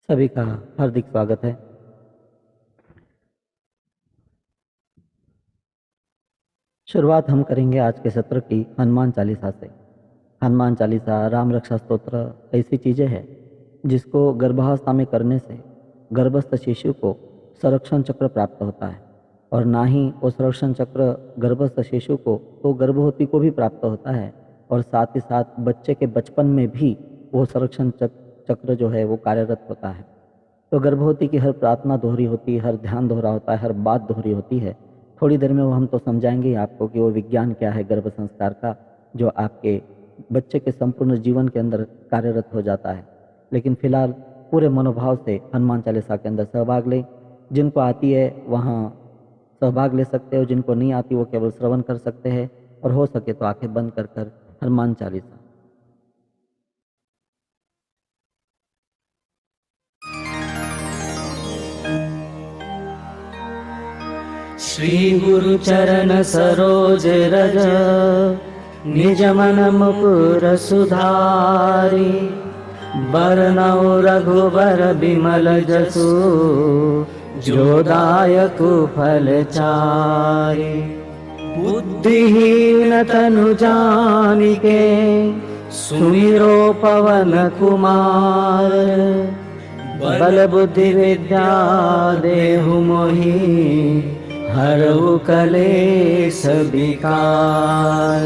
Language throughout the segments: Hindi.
सभी का हार्दिक स्वागत है। शुरुआत हम करेंगे आज के सत्र की हनुमान चालीसा से। हनुमान चालीसा, राम रक्षा स्तोत्र ऐसी चीज़ें हैं जिसको गर्भावस्था में करने से गर्भस्थ शिशु को संरक्षण चक्र प्राप्त होता है, और ना ही वो संरक्षण चक्र गर्भस्थ शिशु को तो गर्भवती को भी प्राप्त होता है, और साथ ही साथ बच्चे के बचपन में भी वो संरक्षण चक्र जो है वो कार्यरत होता है। तो गर्भवती की हर प्रार्थना दोहरी होती है, हर ध्यान दोहरा होता है, हर बात दोहरी होती है। थोड़ी देर में वो हम तो समझाएंगे ही आपको कि वो विज्ञान क्या है गर्भ संस्कार का, जो आपके बच्चे के संपूर्ण जीवन के अंदर कार्यरत हो जाता है। लेकिन फिलहाल पूरे मनोभाव से हनुमान चालीसा के अंदर सहभाग लें। जिनको आती है वहाँ सहभाग ले सकते हो, जिनको नहीं आती वो केवल श्रवण कर सकते हैं, और हो सके तो आंखें बंद कर कर हनुमान चालीसा। श्री गुरु चरण सरोज रज, निज मन मुकुर सुधारी। बरनउँ रघुबर बिमल जसु, जो दायक फल चारि। बुद्धिहीन तनु जानिके, सुमिरो पवन कुमार। बल बुद्धि विद्या देहु मोहि, हरऊ कलेश विकार।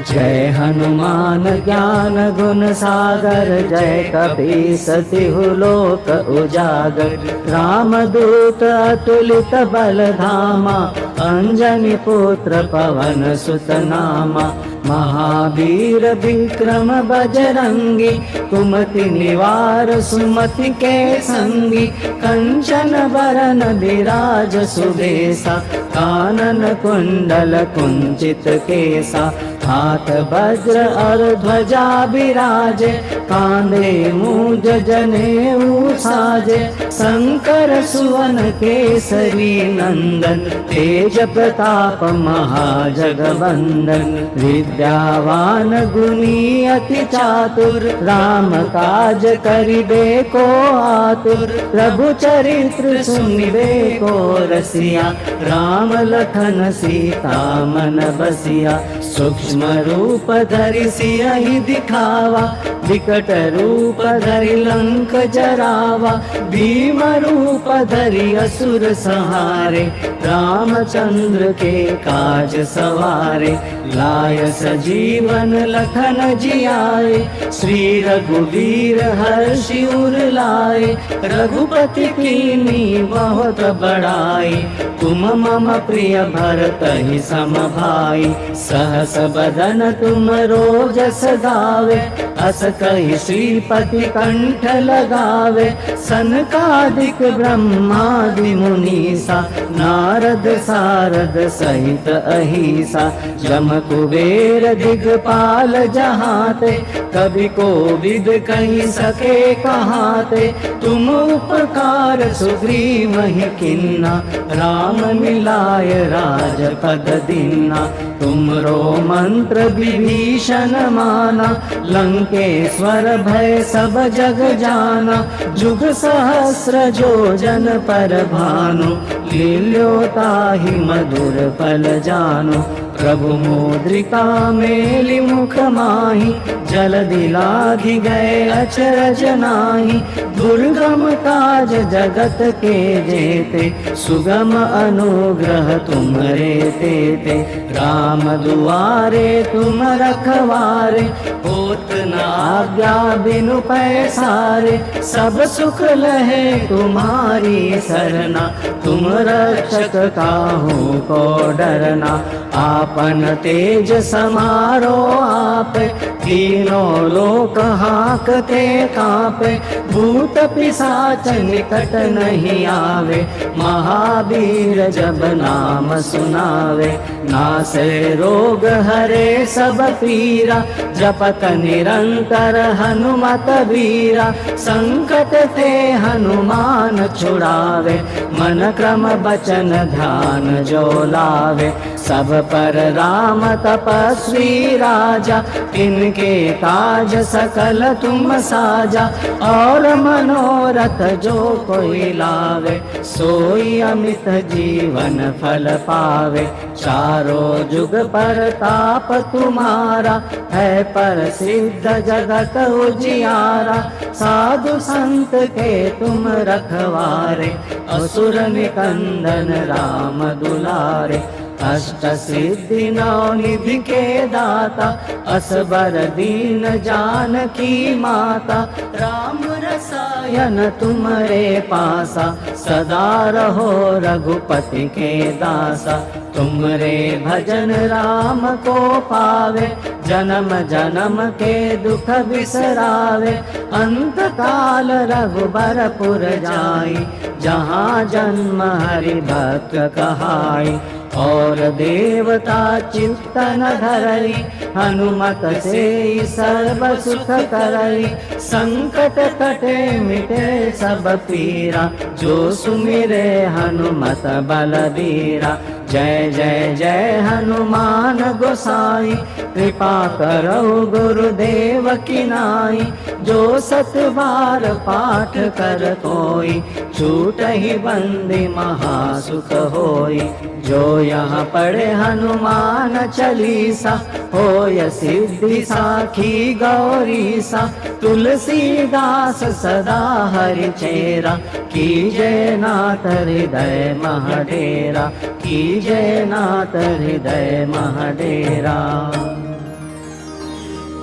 जय हनुमान ज्ञान गुण सागर, जय कपीस तिहु लोक उजागर। रामदूत अतुलित बल धामा, अंजनी पुत्र पवन सुत नामा। महावीर विक्रम बजरंगी, कुमति निवार सुमति के संगी। कंचन बरन विराज सुबेसा, कानन कुंडल कुंचित केसा। हाथ वज्र और ध्वजा बिराजे, कांधे मूज जनेऊ साजे। शंकर सुवन केसरी नंदन, तेज प्रताप महाजगवंदन। विद्यावान गुणी अति चातुर, राम काज करिबे को आतुर। प्रभु चरित्र सुनिबे को रसिया, राम लखन सीता मन बसिया। सूक्ष्म रूप धरि सियहि दिखावा, विकट रूप धरि लंक जरावा। भीम रूप धरि असुर संहारे, रामचंद्र के काज सवारे। लाय सजीवन लखन जियाए, श्री रघुवीर हर्षि उर लाए। रघुपति कीन्ही बहुत बड़ाई, तुम मम प्रिय भरतहि सम भाई। सहस बदन तुम रोजस गावे, अस कहि श्रीपति कंठ लगावे। सनकादिक ब्रह्मादि मुनीसा, नारद सारद सहित अहिसा। जम कुबेर दिगपाल जहाते, कवि कोविद कहि सके कहाते। तुम उपकार सुग्रीवहि किन्ना, राम मिलाय राजपद दीन्ना। तुमरो मंत्र विभीषण माना, लंकेश्वर भय सब जग जाना। जुग सहस्र जो जन पर भानु, लील्यो ताहि मधुर फल जानु। प्रभु मुद्रिका मेलि मुख माहि, जलधि लाधि गए अचरज नाहि। दुर्गम काज जगत के जेते, सुगम अनुग्रह तुम्हरे तेते। राम दुआरे तुम रखवारे, होत न आज्ञा बिनु पैसारे। सब सुख लहे तुम्हारी सरना, तुम रक्षक काहू को डरना। आपन तेज समारो आप, तीनों लोक हांकते कांपे। भूत पिशाच निकट नहीं आवे, महावीर जब नाम सुनावे। नासे रोग हरे सब पीरा, जपत निरंतर हनुमत वीरा। संकट ते हनुमान छुड़ावे, मन क्रम बचन ध्यान जो लावे। सब पर राम तपस्वी राजा, तिनके काज सकल तुम साजा। और मनोरथ जो कोई लावे, सोई अमित जीवन फल पावे। चारों जुग परताप तुम्हारा, है प्रसिद्ध जगत उजियारा। साधु संत के तुम रखवारे, असुर निकंदन राम दुलारे। अष्ट सिद्धि नौ निधि के दाता, असबर दीन जानकी माता। राम रसायन तुम्हारे पासा, सदा रहो रघुपति के दासा। तुमरे भजन राम को पावे, जन्म जन्म के दुख बिसरावे। अंत काल रघुबरपुर जाई, जहाँ जन्म हरि भक्त कहाई। और देवता चित्तन धरई, हनुमत से सर्व सुख करई। संकट कटे मिटे सब पीरा, जो सुमिरे हनुमत बलबीरा। जय जय जय हनुमान गोसाई, कृपा करो गुरुदेव की नाई। जो सत बार पाठ कर कोई, छूट ही बंदी महासुख होई। जो यहाँ पढ़े हनुमान चालीसा, होय सिद्धि साखी गौरीसा। तुलसीदास सदा हरि चेरा, कीजय नाथ हृदय महडेरा। कीजय नाथ हृदय महडेरा।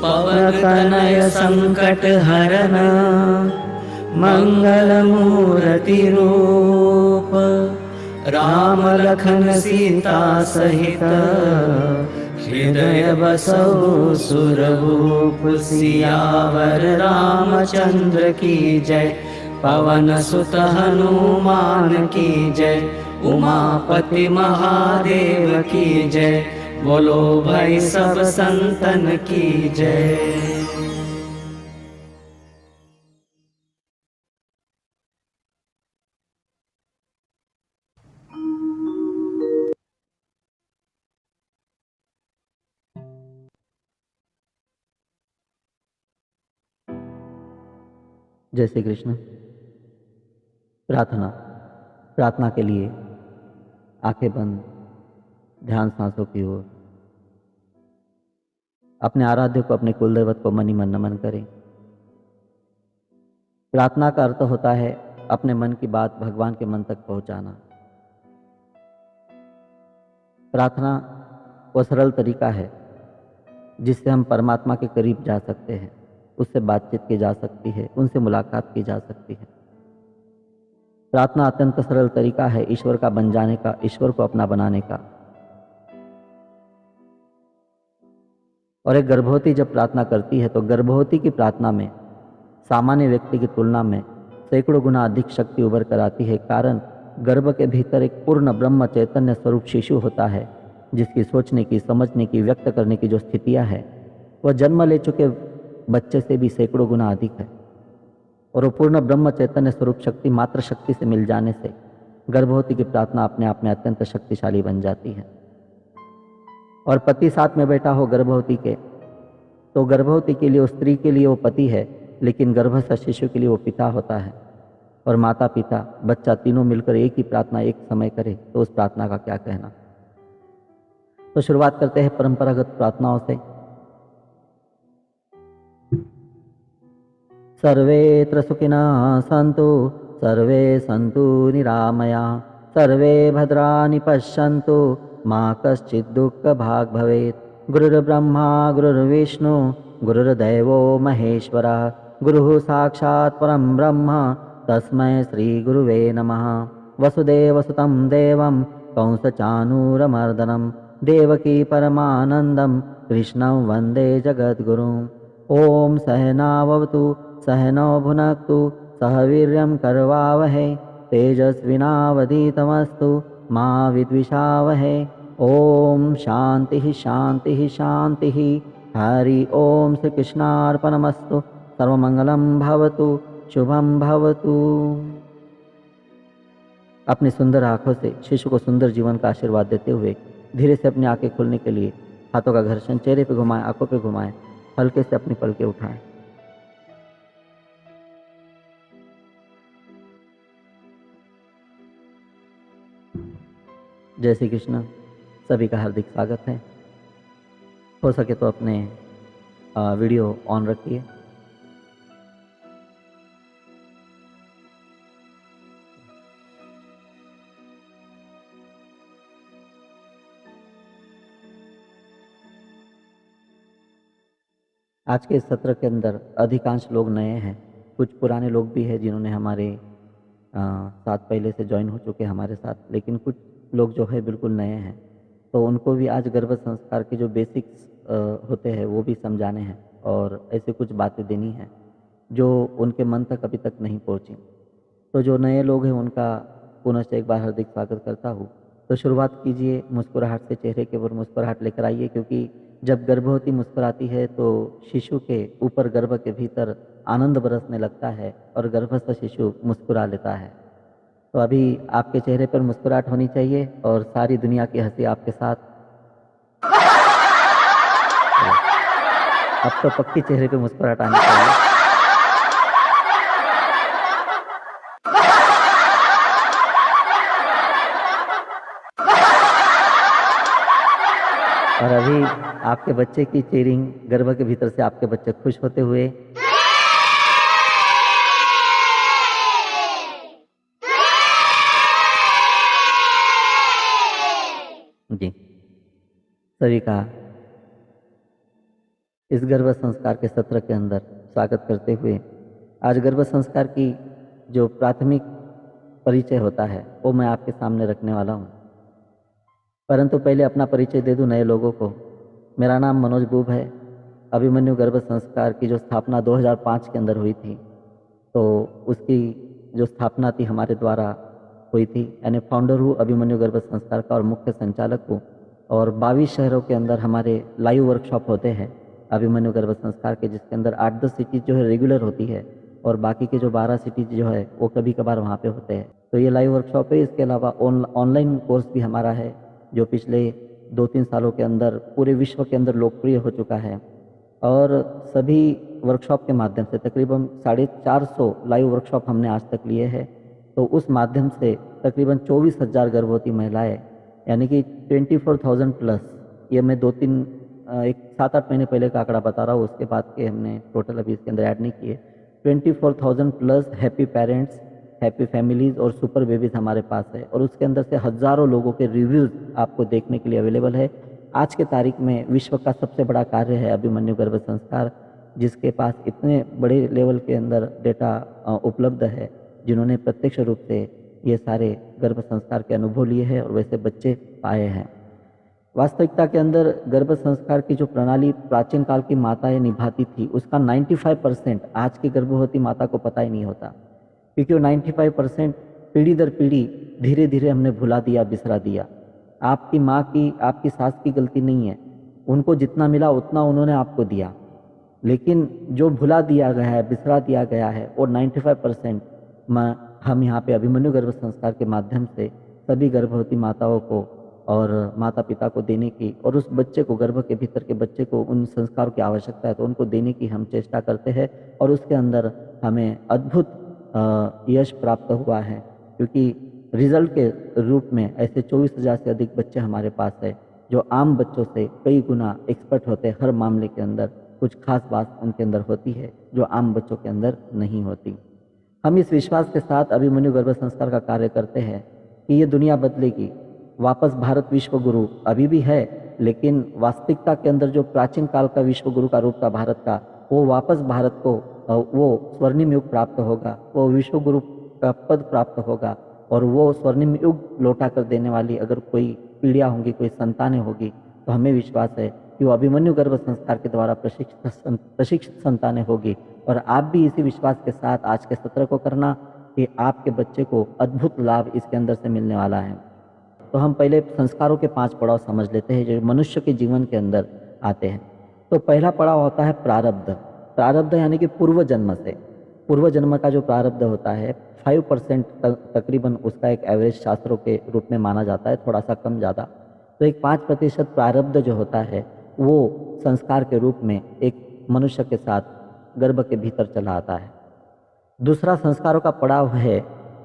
पवन तनय संकट हरन, मंगल मूर्ति रूप। राम लखन सीता सहित, हृदय बसौ सुरभूप। सियावर रामचंद्र की जय, पवन सुत हनुमान की जय। उमापति महादेव की जय, बोलो भाई सब संतन की जय। जय श्री कृष्ण। प्रार्थना। प्रार्थना के लिए आंखें बंद, ध्यान सांसों की ओर। अपने आराध्य को, अपने कुलदेवत को मनी मन नमन करें। प्रार्थना का अर्थ होता है अपने मन की बात भगवान के मन तक पहुंचाना। प्रार्थना वो सरल तरीका है जिससे हम परमात्मा के करीब जा सकते हैं, उससे बातचीत की जा सकती है, उनसे मुलाकात की जा सकती है। प्रार्थना अत्यंत सरल तरीका है ईश्वर का बन जाने का, ईश्वर को अपना बनाने का। और एक गर्भवती जब प्रार्थना करती है तो गर्भवती की प्रार्थना में सामान्य व्यक्ति की तुलना में सैकड़ों गुना अधिक शक्ति उभर कर आती है। कारण गर्भ के भीतर एक पूर्ण ब्रह्म चैतन्य स्वरूप शिशु होता है, जिसकी सोचने की, समझने की, व्यक्त करने की जो स्थितियां है वह जन्म ले चुके बच्चे से भी सैकड़ों गुना अधिक है। और वो पूर्ण ब्रह्म चैतन्य स्वरूप शक्ति मात्र शक्ति से मिल जाने से गर्भवती की प्रार्थना अपने आप में अत्यंत शक्तिशाली बन जाती है। और पति साथ में बैठा हो गर्भवती के, तो गर्भवती के लिए, उस स्त्री के लिए वो पति है, लेकिन गर्भस्थ शिशु के लिए वो पिता होता है। और माता पिता बच्चा तीनों मिलकर एक ही प्रार्थना एक समय करे तो उस प्रार्थना का क्या कहना। तो शुरुआत करते हैं परंपरागत प्रार्थनाओं से। सर्वेत्र सुखिनः सन्तु, सर्वे सन्तु निरामयाः, सर्वे भद्राणि पश्यन्तु, मा कश्चित् दुःखभाग् भवेत्। गुरुर्ब्रह्मा गुरुर्विष्णु गुरुर्देवो महेश्वरः, गुरुः साक्षात् परं ब्रह्म, तस्मै श्रीगुरुवे नमः। वसुदेवसुतं देवं कंसचाणूरमर्दनं, देवकी परमानन्दं कृष्णं वन्दे जगद्गुरुम्। ॐ सहनाववतु सहनौ भुनक्तु, सह वीर्यं करवावहै, तेजस्विनावधीतमस्तु मा विद्विषावहै। ओम शांति शांति शांति। हरि ओम श्री कृष्णार्पणमस्तु। सर्वमंगलं भवतु, शुभम भवतु। अपनी सुंदर आंखों से शिशु को सुंदर जीवन का आशीर्वाद देते हुए धीरे से अपनी आंखें खोलने के लिए हाथों का घर्षण चेहरे पे घुमाएं, आंखों पे घुमाएं, हल्के से अपनी पलकें उठाएं। जय श्री कृष्ण। सभी का हार्दिक स्वागत है। हो सके तो अपने वीडियो ऑन रखिए। आज के इस सत्र के अंदर अधिकांश लोग नए हैं, कुछ पुराने लोग भी हैं जिन्होंने हमारे साथ पहले से ज्वाइन हो चुके हैं हमारे साथ, लेकिन कुछ लोग जो है बिल्कुल नए हैं, तो उनको भी आज गर्भ संस्कार के जो बेसिक्स होते हैं वो भी समझाने हैं और ऐसे कुछ बातें देनी है जो उनके मन तक अभी तक नहीं पहुँची। तो जो नए लोग हैं उनका पुनः एक बार हार्दिक स्वागत करता हूँ। तो शुरुआत कीजिए, मुस्कुराहट से चेहरे के ऊपर मुस्कुराहट लेकर आइए, क्योंकि जब गर्भवती मुस्कुराती है तो शिशु के ऊपर गर्भ के भीतर आनंद बरसने लगता है और गर्भस्थ शिशु मुस्कुरा लेता है। तो अभी आपके चेहरे पर मुस्कुराहट होनी चाहिए और सारी दुनिया की हंसी आपके साथ। अब तो पक्की चेहरे पे मुस्कुराहट आनी चाहिए। और अभी आपके बच्चे की चीयरिंग, गर्भ के भीतर से आपके बच्चे खुश होते हुए जी सभी का इस गर्भ संस्कार के सत्र के अंदर स्वागत करते हुए आज गर्भ संस्कार की जो प्राथमिक परिचय होता है वो मैं आपके सामने रखने वाला हूँ। परंतु पहले अपना परिचय दे दूं नए लोगों को। मेरा नाम मनोज बूब है। अभिमन्यु गर्भ संस्कार की जो स्थापना 2005 के अंदर हुई थी, तो उसकी जो स्थापना थी हमारे द्वारा हुई थी, यानी फाउंडर हूँ अभिमन्यु गर्भ संस्कार का और मुख्य संचालक हूँ। और 22 शहरों के अंदर हमारे लाइव वर्कशॉप होते हैं अभिमन्यु गर्भ संस्कार के, जिसके अंदर 8-10 सिटीज़ जो है रेगुलर होती है और बाकी के जो 12 सिटीज़ जो है वो कभी कभार वहाँ पे होते हैं। तो ये लाइव वर्कशॉप है। इसके अलावा ऑनलाइन कोर्स भी हमारा है जो पिछले 2-3 सालों के अंदर पूरे विश्व के अंदर लोकप्रिय हो चुका है। और सभी वर्कशॉप के माध्यम से तकरीबन 450 लाइव वर्कशॉप हमने आज तक लिए हैं। तो उस माध्यम से तकरीबन 24,000 गर्भवती महिलाएं, यानी कि 24,000 प्लस, ये मैं 7-8 महीने पहले का आंकड़ा बता रहा हूँ, उसके बाद के हमने टोटल अभी इसके अंदर ऐड नहीं किए। 24,000 plus happy parents, happy families और सुपर बेबीज़ हमारे पास है। और उसके अंदर से हज़ारों लोगों के रिव्यूज़ आपको देखने के लिए अवेलेबल है। आज के तारीख में विश्व का सबसे बड़ा कार्य है अभिमन्यु गर्भ संस्कार, जिसके पास इतने बड़े लेवल के अंदर डेटा उपलब्ध है, जिन्होंने प्रत्यक्ष रूप से ये सारे गर्भ संस्कार के अनुभव लिए हैं और वैसे बच्चे पाए हैं। वास्तविकता के अंदर गर्भ संस्कार की जो प्रणाली प्राचीन काल की माताएं निभाती थी, उसका 95% आज की गर्भवती माता को पता ही नहीं होता, क्योंकि वो 95% पीढ़ी दर पीढ़ी धीरे धीरे हमने भुला दिया, बिसरा दिया। आपकी माँ की, आपकी सास की गलती नहीं है, उनको जितना मिला उतना उन्होंने आपको दिया, लेकिन जो भुला दिया गया है, बिसरा दिया गया है, वो 95% हम यहाँ पे अभिमन्यु गर्भ संस्कार के माध्यम से सभी गर्भवती माताओं को और माता पिता को देने की, और उस बच्चे को, गर्भ के भीतर के बच्चे को उन संस्कारों की आवश्यकता है तो उनको देने की हम चेष्टा करते हैं। और उसके अंदर हमें अद्भुत यश प्राप्त हुआ है, क्योंकि रिजल्ट के रूप में ऐसे 24,000 से अधिक बच्चे हमारे पास है जो आम बच्चों से कई गुना एक्सपर्ट होते हैं। हर मामले के अंदर कुछ खास बात उनके अंदर होती है जो आम बच्चों के अंदर नहीं होती। हम इस विश्वास के साथ अभिमन्यु गर्भ संस्कार का कार्य करते हैं कि ये दुनिया बदलेगी। वापस भारत विश्व गुरु अभी भी है, लेकिन वास्तविकता के अंदर जो प्राचीन काल का विश्व गुरु का रूप था भारत का, वो वापस भारत को वो स्वर्णिम युग प्राप्त होगा, वो विश्व गुरु का पद प्राप्त होगा। और वो स्वर्णिम युग लौटा कर देने वाली अगर कोई पीढ़ियाँ होंगी, कोई संतानें होगी, तो हमें विश्वास है कि वो अभिमन्यु गर्भ संस्कार के द्वारा प्रशिक्षित संतानें होगी। और आप भी इसी विश्वास के साथ आज के सत्र को करना कि आपके बच्चे को अद्भुत लाभ इसके अंदर से मिलने वाला है। तो हम पहले संस्कारों के 5 पड़ाव समझ लेते हैं जो मनुष्य के जीवन के अंदर आते हैं। तो पहला पड़ाव होता है प्रारब्ध। प्रारब्ध यानी कि पूर्व जन्म से, पूर्व जन्म का जो प्रारब्ध होता है 5% तकरीबन उसका एक एवरेज शास्त्रों के रूप में माना जाता है, थोड़ा सा कम ज़्यादा। तो एक 5% प्रारब्ध जो होता है वो संस्कार के रूप में एक मनुष्य के साथ गर्भ के भीतर चला आता है। दूसरा संस्कारों का पड़ाव है,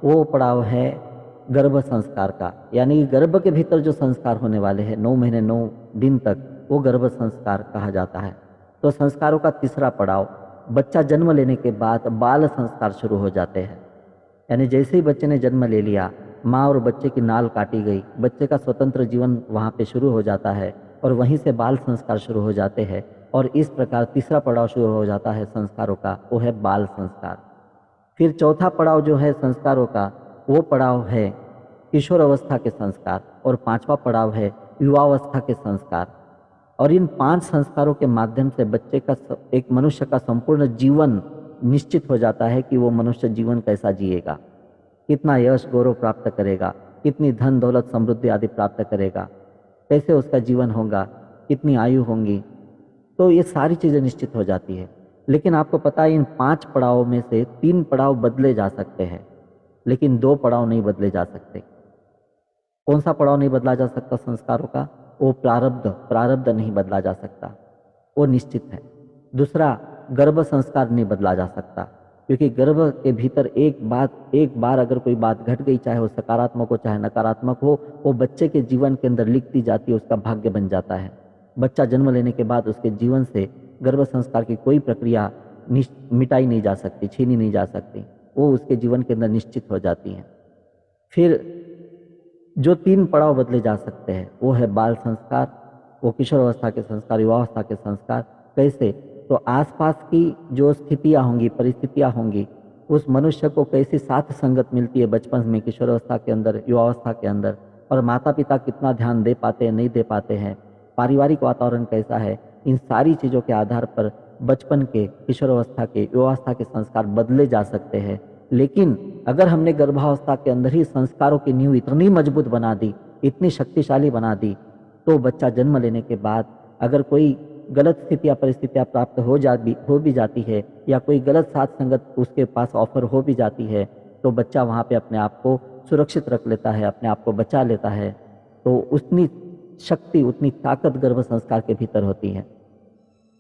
वो पड़ाव है गर्भ संस्कार का, यानी गर्भ के भीतर जो संस्कार होने वाले हैं 9 महीने 9 दिन तक, वो गर्भ संस्कार कहा जाता है। तो संस्कारों का तीसरा पड़ाव, बच्चा जन्म लेने के बाद बाल संस्कार शुरू हो जाते हैं। यानी जैसे ही बच्चे ने जन्म ले लिया, माँ और बच्चे की नाल काटी गई, बच्चे का स्वतंत्र जीवन वहाँ पे शुरू हो जाता है और वहीं से बाल संस्कार शुरू हो जाते हैं। और इस प्रकार तीसरा पड़ाव शुरू हो जाता है संस्कारों का, वो है बाल संस्कार। फिर चौथा पड़ाव जो है संस्कारों का, वो पड़ाव है किशोर अवस्था के संस्कार, और पांचवा पड़ाव है युवावस्था के संस्कार। और इन 5 संस्कारों के माध्यम से बच्चे का, एक मनुष्य का संपूर्ण जीवन निश्चित हो जाता है कि वो मनुष्य जीवन कैसा जिएगा, कितना यश गौरव प्राप्त करेगा, कितनी धन दौलत समृद्धि आदि प्राप्त करेगा, कैसे उसका जीवन होगा, कितनी आयु होंगी। तो ये सारी चीज़ें निश्चित हो जाती है। लेकिन आपको पता है इन 5 पड़ावों में से 3 पड़ाव बदले जा सकते हैं, लेकिन 2 पड़ाव नहीं बदले जा सकते। कौन सा पड़ाव नहीं बदला जा सकता संस्कारों का? वो प्रारब्ध नहीं बदला जा सकता, वो निश्चित है। दूसरा, गर्भ संस्कार नहीं बदला जा सकता, क्योंकि गर्भ के भीतर एक बार अगर कोई बात घट गई, चाहे वो सकारात्मक हो चाहे नकारात्मक हो, वो बच्चे के जीवन के अंदर लिखती जाती है, उसका भाग्य बन जाता है। बच्चा जन्म लेने के बाद उसके जीवन से गर्भ संस्कार की कोई प्रक्रिया मिटाई नहीं जा सकती, छीनी नहीं जा सकती, वो उसके जीवन के अंदर निश्चित हो जाती है। फिर जो 3 पड़ाव बदले जा सकते हैं वो है बाल संस्कार, वो किशोर अवस्था के संस्कार, युवावस्था के संस्कार। कैसे? तो आसपास की जो स्थितियाँ होंगी, परिस्थितियाँ होंगी, उस मनुष्य को कैसी साथ संगत मिलती है बचपन में, किशोर अवस्था के अंदर, युवावस्था के अंदर, और माता पिता कितना ध्यान दे पाते हैं नहीं दे पाते हैं, पारिवारिक वातावरण कैसा है, इन सारी चीज़ों के आधार पर बचपन के, किशोर अवस्था के, युवावस्था के संस्कार बदले जा सकते हैं। लेकिन अगर हमने गर्भावस्था के अंदर ही संस्कारों की नींव इतनी मजबूत बना दी, इतनी शक्तिशाली बना दी, तो बच्चा जन्म लेने के बाद अगर कोई गलत स्थिति या परिस्थितियाँ प्राप्त हो भी जाती है, या कोई गलत साथ संगत उसके पास ऑफर हो भी जाती है, तो बच्चा वहाँ पे अपने आप को सुरक्षित रख लेता है, अपने आप को बचा लेता है। तो उतनी शक्ति, उतनी ताकत गर्भ संस्कार के भीतर होती है।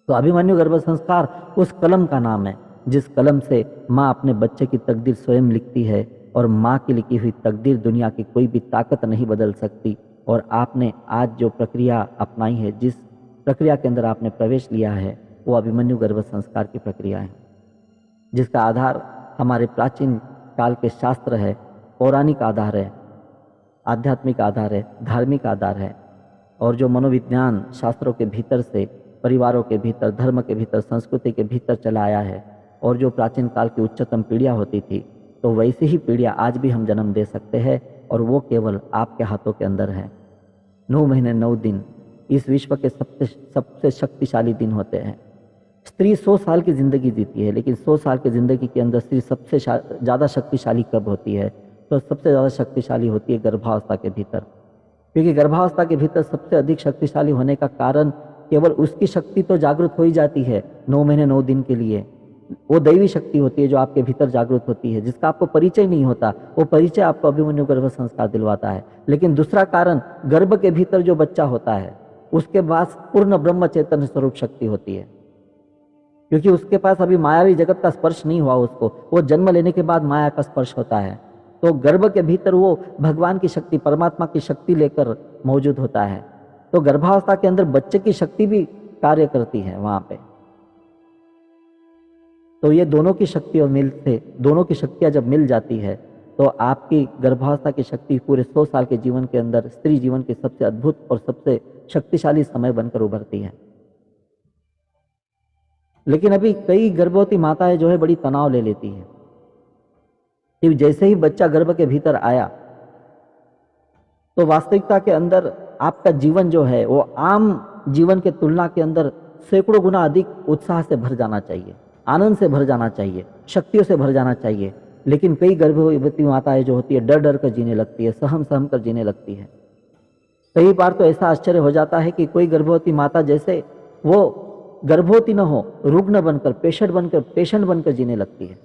तो अभिमन्यु गर्भ संस्कार उस कलम का नाम है जिस कलम से माँ अपने बच्चे की तकदीर स्वयं लिखती है, और माँ की लिखी हुई तकदीर दुनिया की कोई भी ताकत नहीं बदल सकती। और आपने आज जो प्रक्रिया अपनाई है, जिस प्रक्रिया के अंदर आपने प्रवेश लिया है, वो अभिमन्यु गर्भ संस्कार की प्रक्रिया है, जिसका आधार हमारे प्राचीन काल के शास्त्र है, पौराणिक आधार है, आध्यात्मिक आधार है, धार्मिक आधार है। और जो मनोविज्ञान शास्त्रों के भीतर से, परिवारों के भीतर, धर्म के भीतर, संस्कृति के भीतर चला आया है, और जो प्राचीन काल की उच्चतम पीढ़ियाँ होती थी, तो वैसी ही पीढ़ियाँ आज भी हम जन्म दे सकते हैं, और वो केवल आपके हाथों के अंदर है। 9 महीने 9 दिन इस विश्व के सबसे शक्तिशाली दिन होते हैं। स्त्री 100 साल की ज़िंदगी जीती है, लेकिन 100 साल की ज़िंदगी के अंदर स्त्री सबसे ज़्यादा शक्तिशाली कब होती है? तो सबसे ज़्यादा शक्तिशाली होती है गर्भावस्था के भीतर, क्योंकि गर्भावस्था के भीतर सबसे अधिक शक्तिशाली होने का कारण केवल उसकी शक्ति तो जागृत हो ही जाती है 9 महीने 9 दिन के लिए। वो दैवी शक्ति होती है जो आपके भीतर जागृत होती है, जिसका आपको परिचय नहीं होता। वो परिचय आपको अभिमन्यु गर्भ संस्कार दिलवाता है। लेकिन दूसरा कारण, गर्भ के भीतर जो बच्चा होता है उसके पास पूर्ण ब्रह्म चैतन्य स्वरूप शक्ति होती है, क्योंकि उसके पास अभी मायावी जगत का स्पर्श नहीं हुआ उसको। वो जन्म लेने के बाद माया का स्पर्श होता है, तो गर्भ के भीतर वो भगवान की शक्ति, परमात्मा की शक्ति लेकर मौजूद होता है। तो गर्भावस्था के अंदर बच्चे की शक्ति भी कार्य करती है वहां पे। तो ये दोनों की शक्तियां जब मिल जाती है, तो आपकी गर्भावस्था की शक्ति पूरे 100 साल के जीवन के अंदर स्त्री जीवन के सबसे अद्भुत और सबसे शक्तिशाली समय बनकर उभरती है। लेकिन अभी कई गर्भवती माताएं जो है बड़ी तनाव ले लेती है कि जैसे ही बच्चा गर्भ के भीतर आया, तो वास्तविकता के अंदर आपका जीवन जो है वो आम जीवन के तुलना के अंदर सैकड़ों गुना अधिक उत्साह से भर जाना चाहिए, आनंद से भर जाना चाहिए, शक्तियों से भर जाना चाहिए। लेकिन कई गर्भवती माताएं जो होती है डर डर कर जीने लगती है, सहम सहम कर जीने लगती है। कई बार तो ऐसा आश्चर्य हो जाता है कि कोई गर्भवती माता जैसे वो गर्भवती न हो, रुग्ण बनकर, पेशेंट बनकर जीने लगती है।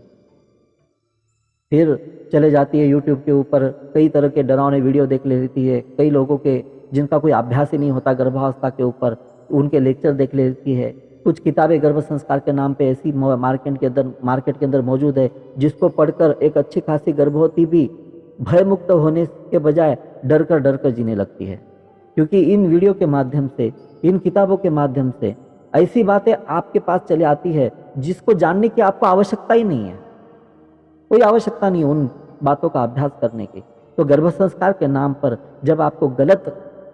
फिर चले जाती है यूट्यूब के ऊपर, कई तरह के डरावने वीडियो देख लेती है, कई लोगों के जिनका कोई अभ्यास ही नहीं होता गर्भावस्था के ऊपर, उनके लेक्चर देख लेती है। कुछ किताबें गर्भ संस्कार के नाम पे ऐसी मार्केट के अंदर मौजूद है जिसको पढ़कर एक अच्छी खासी गर्भवती भी भयमुक्त होने के बजाय डर कर जीने लगती है, क्योंकि इन वीडियो के माध्यम से, इन किताबों के माध्यम से ऐसी बातें आपके पास चले आती है जिसको जानने की आपको आवश्यकता ही नहीं है, कोई आवश्यकता नहीं उन बातों का अभ्यास करने की। तो गर्भ संस्कार के नाम पर जब आपको गलत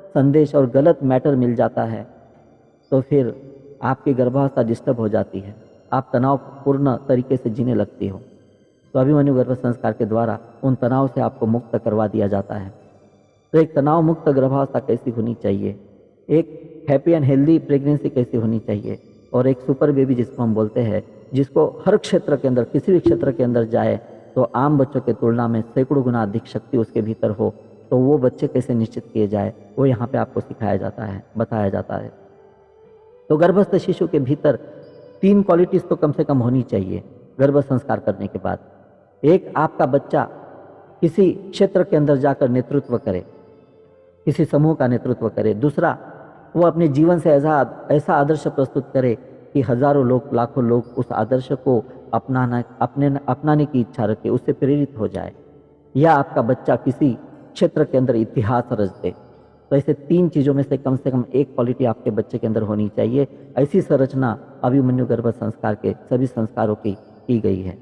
संदेश और गलत मैटर मिल जाता है तो फिर आपकी गर्भावस्था डिस्टर्ब हो जाती है, आप तनावपूर्ण तरीके से जीने लगती हो। तो अभिमन्यु गर्भ संस्कार के द्वारा उन तनाव से आपको मुक्त करवा दिया जाता है। तो एक तनाव मुक्त गर्भावस्था कैसी होनी चाहिए, एक हैप्पी एंड हेल्दी प्रेगनेंसी कैसी होनी चाहिए, और एक सुपर बेबी जिसको हम बोलते हैं, जिसको हर क्षेत्र के अंदर, किसी भी क्षेत्र के अंदर जाए तो आम बच्चों की तुलना में सैकड़ों गुना अधिक शक्ति उसके भीतर हो, तो वो बच्चे कैसे निश्चित किए जाए वो यहाँ पे आपको सिखाया जाता है, बताया जाता है। तो गर्भस्थ शिशु के भीतर 3 क्वालिटीज तो कम से कम होनी चाहिए गर्भ संस्कार करने के बाद। एक, आपका बच्चा किसी क्षेत्र के अंदर जाकर नेतृत्व करे, किसी समूह का नेतृत्व करे। दूसरा, वो अपने जीवन से ऐसा आदर्श प्रस्तुत करे कि हजारों लोग, लाखों लोग उस आदर्श को अपनाने की इच्छा रखे, उससे प्रेरित हो जाए। या आपका बच्चा किसी क्षेत्र के अंदर इतिहास रच दे। तो ऐसे 3 चीज़ों में से कम एक क्वालिटी आपके बच्चे के अंदर होनी चाहिए। ऐसी संरचना अभिमन्यु गर्भ संस्कार के सभी संस्कारों की गई है।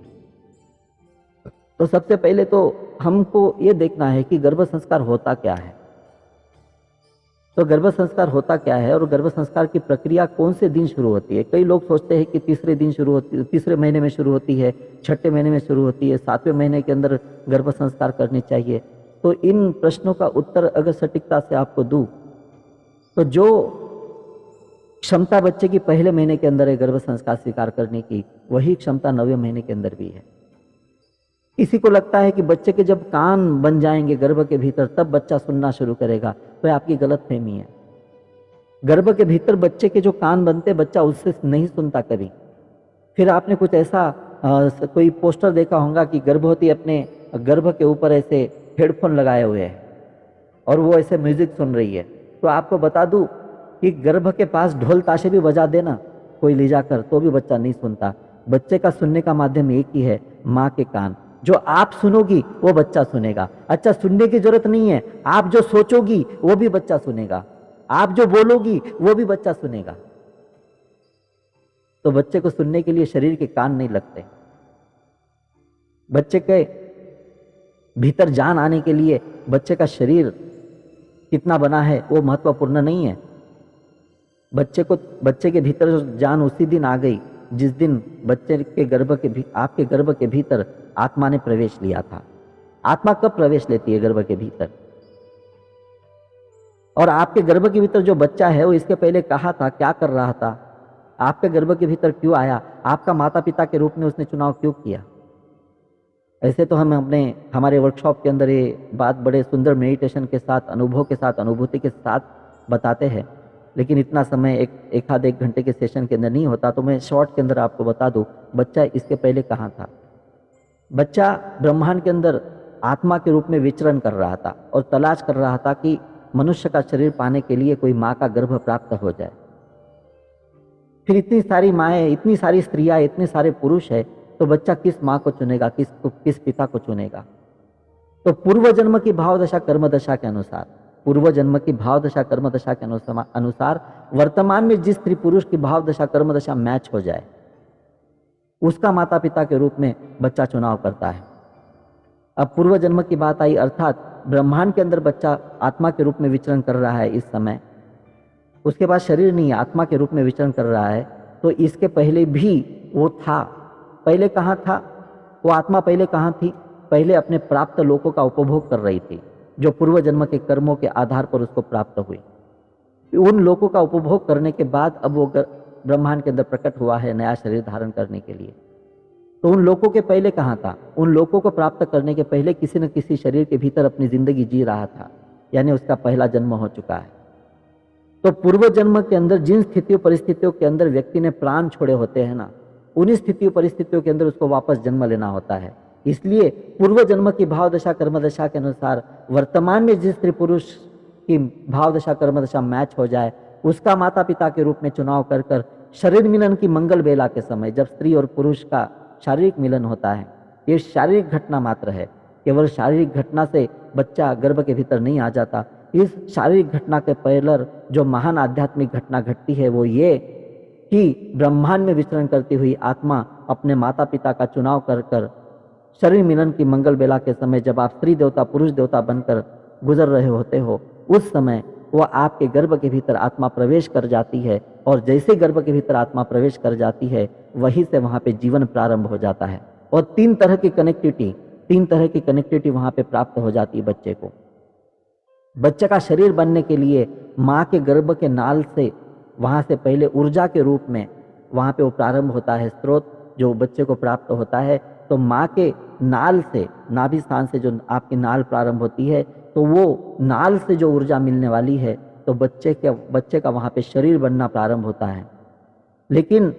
तो सबसे पहले तो हमको ये देखना है कि गर्भ संस्कार होता क्या है। तो गर्भ संस्कार होता क्या है और गर्भ संस्कार की प्रक्रिया कौन से दिन शुरू होती है। कई लोग सोचते हैं कि तीसरे महीने में शुरू होती है, छठे महीने में शुरू होती है, 7वें महीने के अंदर गर्भ संस्कार करनी चाहिए। तो इन प्रश्नों का उत्तर अगर सटीकता से आपको दूं तो जो क्षमता बच्चे की पहले महीने के अंदर है गर्भ संस्कार स्वीकार करने की, वही क्षमता 9वें महीने के अंदर भी है। किसी को लगता है कि बच्चे के जब कान बन जाएंगे गर्भ के भीतर तब बच्चा सुनना शुरू करेगा, तो ये आपकी गलतफहमी है। गर्भ के भीतर बच्चे के जो कान बनते, बच्चा उससे नहीं सुनता कभी। फिर आपने कुछ ऐसा कोई पोस्टर देखा होगा कि गर्भवती अपने गर्भ के ऊपर ऐसे हेडफोन लगाए हुए है और वो ऐसे म्यूजिक सुन रही है। तो आपको बता दूं कि गर्भ के पास ढोल ताशे भी बजा देना कोई ले जाकर, तो भी बच्चा नहीं सुनता। बच्चे का सुनने का माध्यम एक ही है, माँ के कान। जो आप सुनोगी वो बच्चा सुनेगा। अच्छा, सुनने की जरूरत नहीं है, आप जो सोचोगी वो भी बच्चा सुनेगा, आप जो बोलोगी वो भी बच्चा सुनेगा। तो बच्चे को सुनने के लिए शरीर के कान नहीं लगते। बच्चे के भीतर जान आने के लिए बच्चे का शरीर कितना बना है वो महत्वपूर्ण नहीं है। बच्चे के भीतर जो जान उसी दिन आ गई जिस दिन बच्चे के आपके गर्भ के भीतर आत्मा ने प्रवेश लिया था। आत्मा कब प्रवेश लेती है गर्भ के भीतर? और आपके गर्भ के भीतर जो बच्चा है वो इसके पहले कहाँ था, क्या कर रहा था, आपके गर्भ के भीतर क्यों आया, आपका माता पिता के रूप में उसने चुनाव क्यों किया? ऐसे तो हम हमारे वर्कशॉप के अंदर ये बात बड़े सुंदर मेडिटेशन के साथ, अनुभव के साथ, अनुभूति के साथ बताते हैं, लेकिन इतना समय एक आध घंटे के सेशन के अंदर नहीं होता। तो मैं शॉर्ट के अंदर आपको बता दूं, बच्चा इसके पहले कहाँ था। बच्चा ब्रह्मांड के अंदर आत्मा के रूप में विचरण कर रहा था और तलाश कर रहा था कि मनुष्य का शरीर पाने के लिए कोई माँ का गर्भ प्राप्त हो जाए। फिर इतनी सारी माएँ, इतनी सारी स्त्रियाँ, इतने सारे पुरुष है, तो बच्चा किस माँ को चुनेगा, किस पिता को चुनेगा? तो पूर्व जन्म की भाव दशा कर्म दशा के अनुसार, पूर्व जन्म की भाव दशा कर्म दशा के अनुसार वर्तमान में जिस स्त्री पुरुष की भाव दशा कर्म दशा मैच हो जाए उसका माता पिता के रूप में बच्चा चुनाव करता है। अब पूर्व जन्म की बात आई, अर्थात ब्रह्मांड के अंदर बच्चा आत्मा के रूप में विचरण कर रहा है इस समय, उसके पास शरीर नहीं है, आत्मा के रूप में विचरण कर रहा है। तो इसके पहले भी वो था। पहले कहाँ था वो आत्मा? पहले कहाँ थी? पहले अपने प्राप्त लोकों का उपभोग कर रही थी, जो पूर्व जन्म के कर्मों के आधार पर उसको प्राप्त हुई। उन लोकों का उपभोग करने के बाद अब वो ब्रह्मांड के अंदर प्रकट हुआ है नया शरीर धारण करने के लिए। तो उन लोकों के पहले कहाँ था? उन लोकों को प्राप्त करने के पहले किसी न किसी शरीर के भीतर अपनी जिंदगी जी रहा था, यानी उसका पहला जन्म हो चुका है। तो पूर्व जन्म के अंदर जिन स्थितियों परिस्थितियों के अंदर व्यक्ति ने प्राण छोड़े होते हैं ना, उन्हीं स्थितियों परिस्थितियों के अंदर उसको वापस जन्म लेना होता है। इसलिए पूर्व जन्म की भाव दशा कर्म दशा के अनुसार वर्तमान में जिस स्त्री पुरुष कि भाव दशा कर्म दशा मैच हो जाए, उसका माता पिता के रूप में चुनाव कर कर शरीर मिलन की मंगल बेला के समय जब स्त्री और पुरुष का शारीरिक मिलन होता है, ये शारीरिक घटना मात्र है, केवल शारीरिक घटना से बच्चा गर्भ के भीतर नहीं आ जाता। इस शारीरिक घटना के पहले जो महान आध्यात्मिक घटना घटती है वो ये कि ब्रह्मांड में विचरण करती हुई आत्मा अपने माता पिता का चुनाव कर कर शरीर मिलन की मंगल बेला के समय जब आप स्त्री देवता पुरुष देवता बनकर गुजर रहे होते हो, उस समय वह आपके गर्भ के भीतर आत्मा प्रवेश कर जाती है, और जैसे गर्भ के भीतर आत्मा प्रवेश कर जाती है वहीं से वहाँ पे जीवन प्रारंभ हो जाता है। और तीन तरह की कनेक्टिविटी वहाँ पे प्राप्त हो जाती है बच्चे को। बच्चे का शरीर बनने के लिए माँ के गर्भ के नाल से वहाँ से पहले ऊर्जा के रूप में वहाँ पे वो प्रारंभ होता है, स्रोत जो बच्चे को प्राप्त होता है। तो माँ के नाल से, नाभि स्थान से जो आपकी नाल प्रारंभ होती है, तो वो नाल से जो ऊर्जा मिलने वाली है तो बच्चे का वहाँ पे शरीर बनना प्रारंभ होता है। लेकिन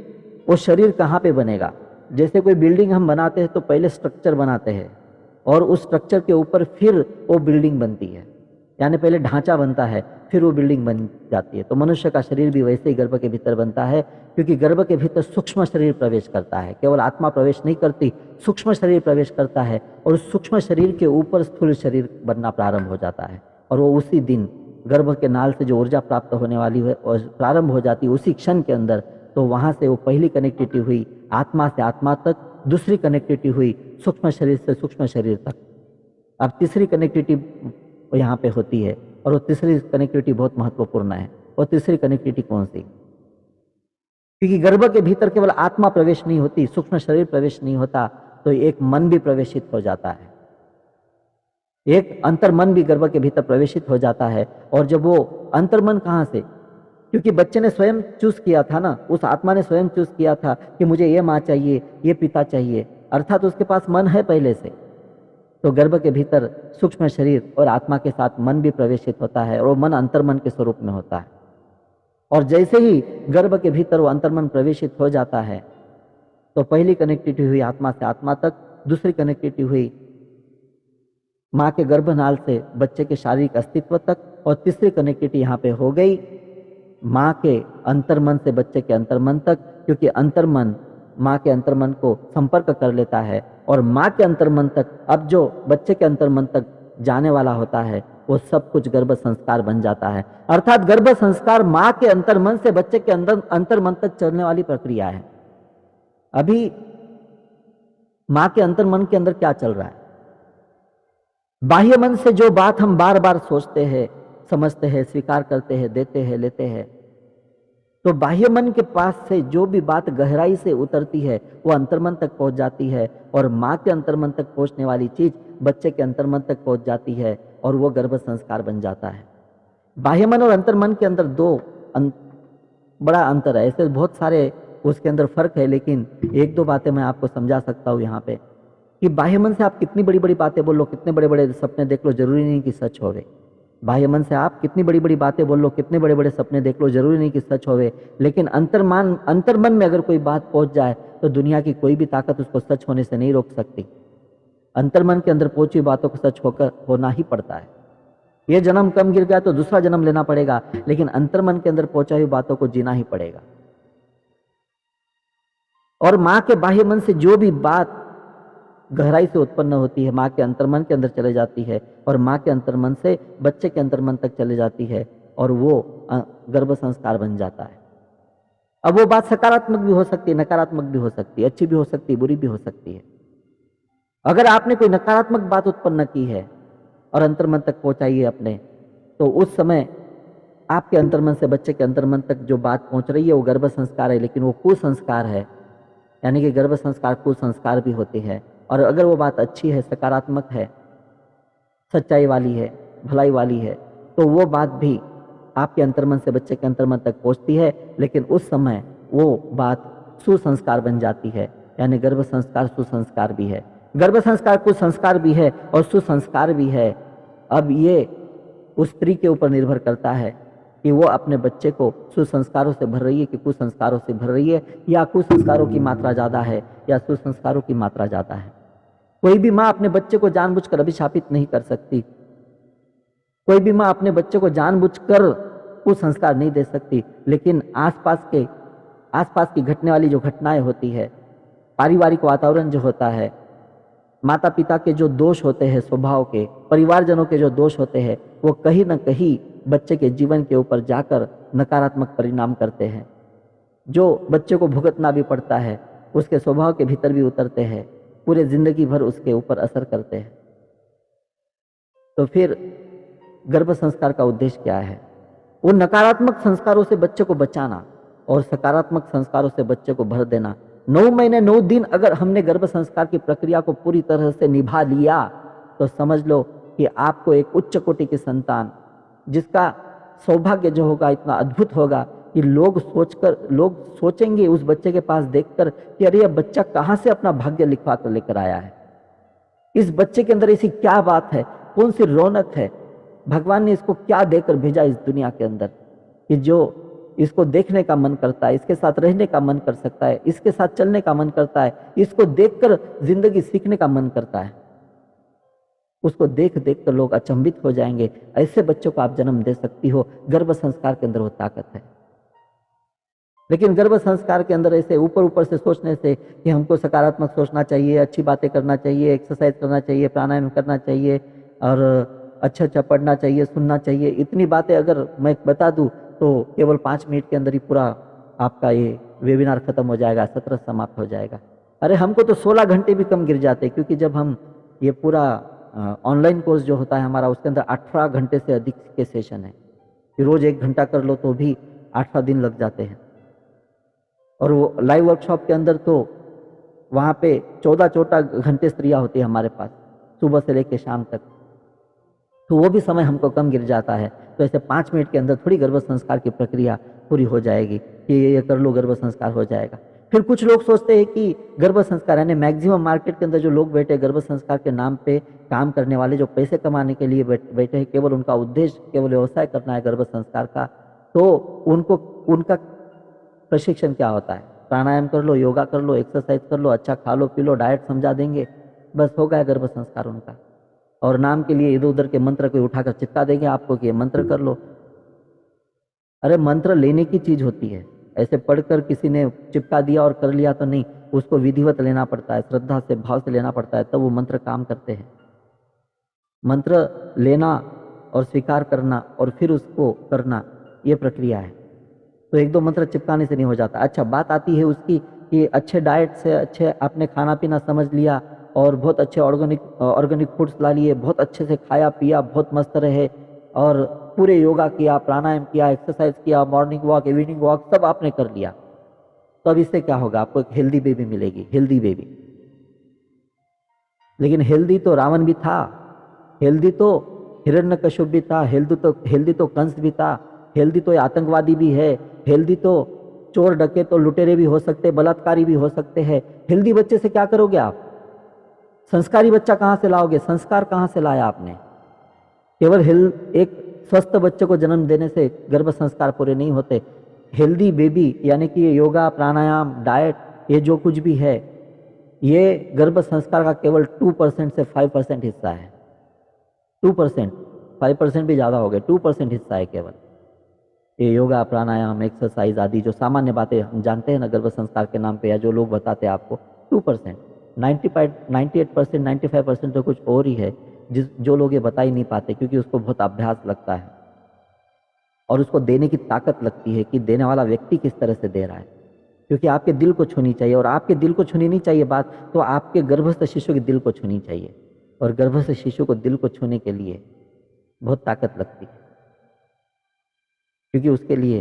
वो शरीर कहाँ पे बनेगा? जैसे कोई बिल्डिंग हम बनाते हैं तो पहले स्ट्रक्चर बनाते हैं और उस स्ट्रक्चर के ऊपर फिर वो बिल्डिंग बनती है, यानी पहले ढांचा बनता है फिर वो बिल्डिंग बन जाती है। तो मनुष्य का शरीर भी वैसे ही गर्भ के भीतर बनता है, क्योंकि गर्भ के भीतर सूक्ष्म शरीर प्रवेश करता है, केवल आत्मा प्रवेश नहीं करती, सूक्ष्म शरीर प्रवेश करता है और उस सूक्ष्म शरीर के ऊपर स्थूल शरीर बनना प्रारंभ हो जाता है। और वो उसी दिन गर्भ के नाल से जो ऊर्जा प्राप्त होने वाली है और प्रारंभ हो जाती है उसी क्षण के अंदर, तो वहाँ से वो पहली कनेक्टिविटी हुई आत्मा से आत्मा तक, दूसरी कनेक्टिविटी हुई सूक्ष्म शरीर से सूक्ष्म शरीर तक, अब तीसरी कनेक्टिविटी यहाँ पे होती है। और वो तीसरी कनेक्टिविटी बहुत महत्वपूर्ण है। और तीसरी कनेक्टिविटी कौन सी? क्योंकि गर्भ के भीतर केवल आत्मा प्रवेश नहीं होती, सूक्ष्म शरीर प्रवेश नहीं होता, तो एक मन भी प्रवेशित हो जाता है, एक अंतर्मन भी गर्भ के भीतर प्रवेशित हो जाता है। और जब वो अंतर्मन कहाँ से? क्योंकि बच्चे ने स्वयं चूज किया था ना, उस आत्मा ने स्वयं चूज किया था कि मुझे ये माँ चाहिए, ये पिता चाहिए, अर्थात उसके पास मन है पहले से। तो गर्भ के भीतर सूक्ष्म शरीर और आत्मा के साथ मन भी प्रवेशित होता है और वो मन अंतर्मन के स्वरूप में होता है। और जैसे ही गर्भ के भीतर वो अंतर्मन प्रवेशित हो जाता है तो पहली कनेक्टिविटी हुई आत्मा से आत्मा तक, दूसरी कनेक्टिविटी हुई माँ के गर्भनाल से बच्चे के शारीरिक अस्तित्व तक, और तीसरी कनेक्टिविटी यहाँ पे हो गई माँ के अंतर्मन से बच्चे के अंतर्मन तक, क्योंकि अंतर्मन माँ के अंतर्मन को संपर्क कर लेता है और माँ के अंतर्मन तक अब जो बच्चे के अंतर्मन तक जाने वाला होता है वो सब कुछ गर्भ संस्कार बन जाता है। अर्थात गर्भ संस्कार माँ के अंतर्मन से बच्चे के अंतर्मन तक चलने वाली प्रक्रिया है। अभी माँ के अंतर्मन के अंदर क्या चल रहा है? बाह्य मन से जो बात हम बार बार सोचते हैं, समझते हैं, स्वीकार करते हैं, देते हैं, लेते हैं, तो बाह्य मन के पास से जो भी बात गहराई से उतरती है वो अंतर्मन तक पहुंच जाती है, और माँ के अंतर्मन तक पहुंचने वाली चीज बच्चे के अंतर्मन तक पहुंच जाती है और वो गर्भ संस्कार बन जाता है। बाह्य मन और अंतर्मन के अंदर बड़ा अंतर है। ऐसे बहुत सारे उसके अंदर फर्क है, लेकिन एक दो बातें मैं आपको समझा सकता हूँ यहाँ पे कि बाह्य मन से आप कितनी बड़ी बड़ी बातें बोल लो, कितने बड़े बड़े सपने देख लो, जरूरी नहीं कि सच होवे। बाह्य मन से आप कितनी बड़ी बड़ी बातें बोल लो, कितने बड़े बड़े सपने देख लो, जरूरी नहीं कि सच होवे, लेकिन अंतर्मन में अगर कोई बात पहुंच जाए तो दुनिया की कोई भी ताकत उसको सच होने से नहीं रोक सकती। अंतर्मन के अंदर पहुंची बातों को सच होना ही पड़ता है। ये जन्म कम गिर गया तो दूसरा जन्म लेना पड़ेगा, लेकिन अंतर्मन के अंदर पहुंचाई हुई बातों को जीना ही पड़ेगा। और माँ के बाह्य मन से जो भी बात गहराई से उत्पन्न होती है माँ के अंतर्मन के अंदर चले जाती है, और माँ के अंतर्मन से बच्चे के अंतर्मन तक चले जाती है, और वो गर्भ संस्कार बन जाता है। अब वो बात सकारात्मक भी हो सकती है, नकारात्मक भी हो सकती है, अच्छी भी हो सकती है, बुरी भी हो सकती है। अगर आपने कोई नकारात्मक बात उत्पन्न की है और अंतर्मन तक पहुंचाई है अपने, तो उस समय आपके अंतर्मन से बच्चे के अंतर्मन तक जो बात पहुंच रही है वो गर्भ संस्कार है, लेकिन वो कुसंस्कार है। यानी कि गर्भ संस्कार कुसंस्कार भी होते हैं। और अगर वो बात अच्छी है, सकारात्मक है, सच्चाई वाली है, भलाई वाली है, तो वो बात भी आपके अंतर्मन से बच्चे के अंतर्मन तक पहुंचती है, लेकिन उस समय वो बात सुसंस्कार बन जाती है। यानी गर्भ संस्कार सुसंस्कार भी है, गर्भ संस्कार कुसंस्कार भी है और सुसंस्कार भी है। अब ये उस स्त्री के ऊपर निर्भर करता है कि वो अपने बच्चे को सुसंस्कारों से भर रही है कि कुसंस्कारों से भर रही है, या कुसंस्कारों की मात्रा ज़्यादा है या सुसंस्कारों की मात्रा ज़्यादा है। कोई भी माँ अपने बच्चे को जानबूझकर अभिशापित नहीं कर सकती। कोई भी माँ अपने बच्चे को जानबूझकर कुसंस्कार नहीं दे सकती, लेकिन आसपास की घटने वाली जो घटनाएं होती है, पारिवारिक वातावरण जो होता है, माता पिता के जो दोष होते हैं स्वभाव के, परिवारजनों के जो दोष होते हैं, वो कहीं ना कहीं बच्चे के जीवन के ऊपर जाकर नकारात्मक परिणाम करते हैं, जो बच्चे को भुगतना भी पड़ता है, उसके स्वभाव के भीतर भी उतरते हैं, पूरे जिंदगी भर उसके ऊपर असर करते हैं। तो फिर गर्भ संस्कार का उद्देश्य क्या है? वो नकारात्मक संस्कारों से बच्चे को बचाना और सकारात्मक संस्कारों से बच्चे को भर देना। 9 महीने 9 दिन अगर हमने गर्भ संस्कार की प्रक्रिया को पूरी तरह से निभा लिया तो समझ लो कि आपको एक उच्च कोटि की संतान, जिसका सौभाग्य जो होगा इतना अद्भुत होगा कि लोग सोचेंगे उस बच्चे के पास देखकर कि अरे यह बच्चा कहाँ से अपना भाग्य लिखवा कर लेकर आया है, इस बच्चे के अंदर ऐसी क्या बात है, कौन सी रौनक है, भगवान ने इसको क्या देकर भेजा इस दुनिया के अंदर कि जो इसको देखने का मन करता है, इसके साथ रहने का मन कर सकता है, इसके साथ चलने का मन करता है, इसको देखकर जिंदगी सीखने का मन करता है। उसको देख देख कर लोग अचंभित हो जाएंगे। ऐसे बच्चों को आप जन्म दे सकती हो। गर्भ संस्कार के अंदर वो ताकत है। लेकिन गर्भ संस्कार के अंदर ऐसे ऊपर ऊपर से सोचने से कि हमको सकारात्मक सोचना चाहिए, अच्छी बातें करना चाहिए, एक्सरसाइज करना चाहिए, प्राणायाम करना चाहिए और अच्छा अच्छा पढ़ना चाहिए, सुनना चाहिए, इतनी बातें अगर मैं बता दूं तो केवल 5 मिनट के अंदर ही पूरा आपका ये वेबिनार खत्म हो जाएगा, सत्र समाप्त हो जाएगा। अरे हमको तो 16 घंटे भी कम गिर जाते, क्योंकि जब हम ये पूरा ऑनलाइन कोर्स जो होता है हमारा, उसके अंदर 18 घंटे से अधिक के सेशन है कि रोज 1 घंटा कर लो तो भी 18 दिन लग जाते हैं। और वो लाइव वर्कशॉप के अंदर तो वहाँ पे 14 घंटे स्त्रियाँ होती है हमारे पास, सुबह से लेकर शाम तक, तो वो भी समय हमको कम गिर जाता है। तो ऐसे 5 मिनट के अंदर थोड़ी गर्भ संस्कार की प्रक्रिया पूरी हो जाएगी कि ये कर लो गर्भ संस्कार हो जाएगा। फिर कुछ लोग सोचते हैं कि गर्भ संस्कार, यानी मैक्सिमम मार्केट के अंदर जो लोग बैठे गर्भ संस्कार के नाम पे काम करने वाले, जो पैसे कमाने के लिए बैठे हैं, केवल उनका उद्देश्य केवल व्यवसाय करना है गर्भ संस्कार का, तो उनका प्रशिक्षण क्या होता है? प्राणायाम कर लो, योगा कर लो, एक्सरसाइज कर लो, अच्छा खा लो पी लो, डाइट समझा देंगे, बस हो गया गर्भ संस्कार उनका। और नाम के लिए इधर उधर के मंत्र को उठाकर चिपका देंगे आपको कि ये मंत्र कर लो। अरे मंत्र लेने की चीज होती है, ऐसे पढ़कर किसी ने चिपका दिया और कर लिया तो नहीं, उसको विधिवत लेना पड़ता है, श्रद्धा से भाव से लेना पड़ता है, तब वो मंत्र काम करते हैं। मंत्र लेना और स्वीकार करना और फिर उसको करना, ये प्रक्रिया है। तो 1-2 मंत्र चिपकाने से नहीं हो जाता। अच्छा, बात आती है उसकी कि अच्छे डाइट से, अच्छे आपने खाना पीना समझ लिया और बहुत अच्छे ऑर्गेनिक फूड्स ला लिए, बहुत अच्छे से खाया पिया, बहुत मस्त रहे और पूरे योगा किया, प्राणायाम किया, एक्सरसाइज किया, मॉर्निंग वॉक, इवनिंग वॉक सब आपने कर लिया, तो अब इससे क्या होगा? आपको एक हेल्दी बेबी मिलेगी, हेल्दी बेबी। लेकिन हेल्दी तो रावण भी था, हेल्दी तो हिरण्यकश्यप भी था, हेल्दी तो कंस भी था, हेल्दी तो आतंकवादी भी है, हेल्दी तो चोर डके तो लुटेरे भी हो सकते, बलात्कारी भी हो सकते हैं। हेल्दी बच्चे से क्या करोगे आप? संस्कारी बच्चा कहाँ से लाओगे? संस्कार कहाँ से लाया आपने? केवल एक स्वस्थ बच्चे को जन्म देने से गर्भ संस्कार पूरे नहीं होते। हेल्दी बेबी यानी कि ये योगा, प्राणायाम, डाइट, ये जो कुछ भी है, ये गर्भ संस्कार का केवल 2% से 5% हिस्सा है। 2%, 5% भी ज़्यादा हो गए, 2% हिस्सा है केवल। ये योगा, प्राणायाम, एक्सरसाइज आदि जो सामान्य बातें हम जानते हैं ना गर्भ संस्कार के नाम पे, या जो लोग बताते हैं आपको, 2%। 98%, 95% तो कुछ और ही है, जो लोग ये बता ही नहीं पाते, क्योंकि उसको बहुत अभ्यास लगता है और उसको देने की ताकत लगती है कि देने वाला व्यक्ति किस तरह से दे रहा है। क्योंकि आपके दिल को छूनी चाहिए, और आपके दिल को छूनी नहीं चाहिए बात, तो आपके गर्भस्थ शिशु के दिल को छूनी चाहिए, और गर्भस्थ शिशु को दिल को छूने के लिए बहुत ताकत लगती है, क्योंकि उसके लिए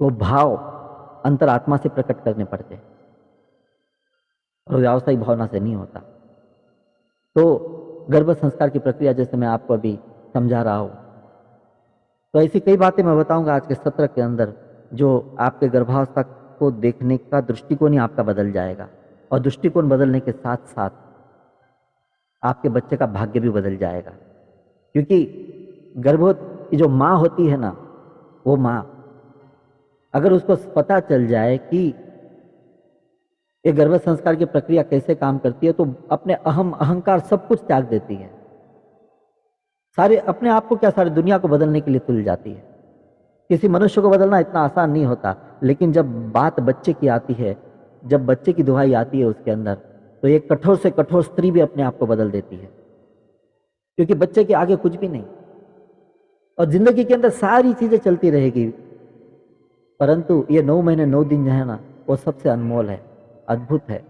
वो भाव अंतरात्मा से प्रकट करने पड़ते हैं और व्यावसायिक भावना से नहीं होता। तो गर्भ संस्कार की प्रक्रिया जैसे मैं आपको अभी समझा रहा हूँ, तो ऐसी कई बातें मैं बताऊंगा आज के सत्र के अंदर, जो आपके गर्भावस्था को देखने का दृष्टिकोण ही आपका बदल जाएगा, और दृष्टिकोण बदलने के साथ साथ आपके बच्चे का भाग्य भी बदल जाएगा। क्योंकि गर्भवती जो माँ होती है ना, वो माँ अगर उसको पता चल जाए कि ये गर्भ संस्कार की प्रक्रिया कैसे काम करती है, तो अपने अहंकार सब कुछ त्याग देती है, सारे अपने आप को क्या सारी दुनिया को बदलने के लिए तुल जाती है। किसी मनुष्य को बदलना इतना आसान नहीं होता, लेकिन जब बात बच्चे की आती है, जब बच्चे की दुहाई आती है उसके अंदर, तो एक कठोर से कठोर स्त्री भी अपने आप को बदल देती है, क्योंकि बच्चे के आगे कुछ भी नहीं। और जिंदगी के अंदर सारी चीजें चलती रहेगी, परंतु ये 9 महीने 9 दिन जो है ना, वो सबसे अनमोल है, अद्भुत है।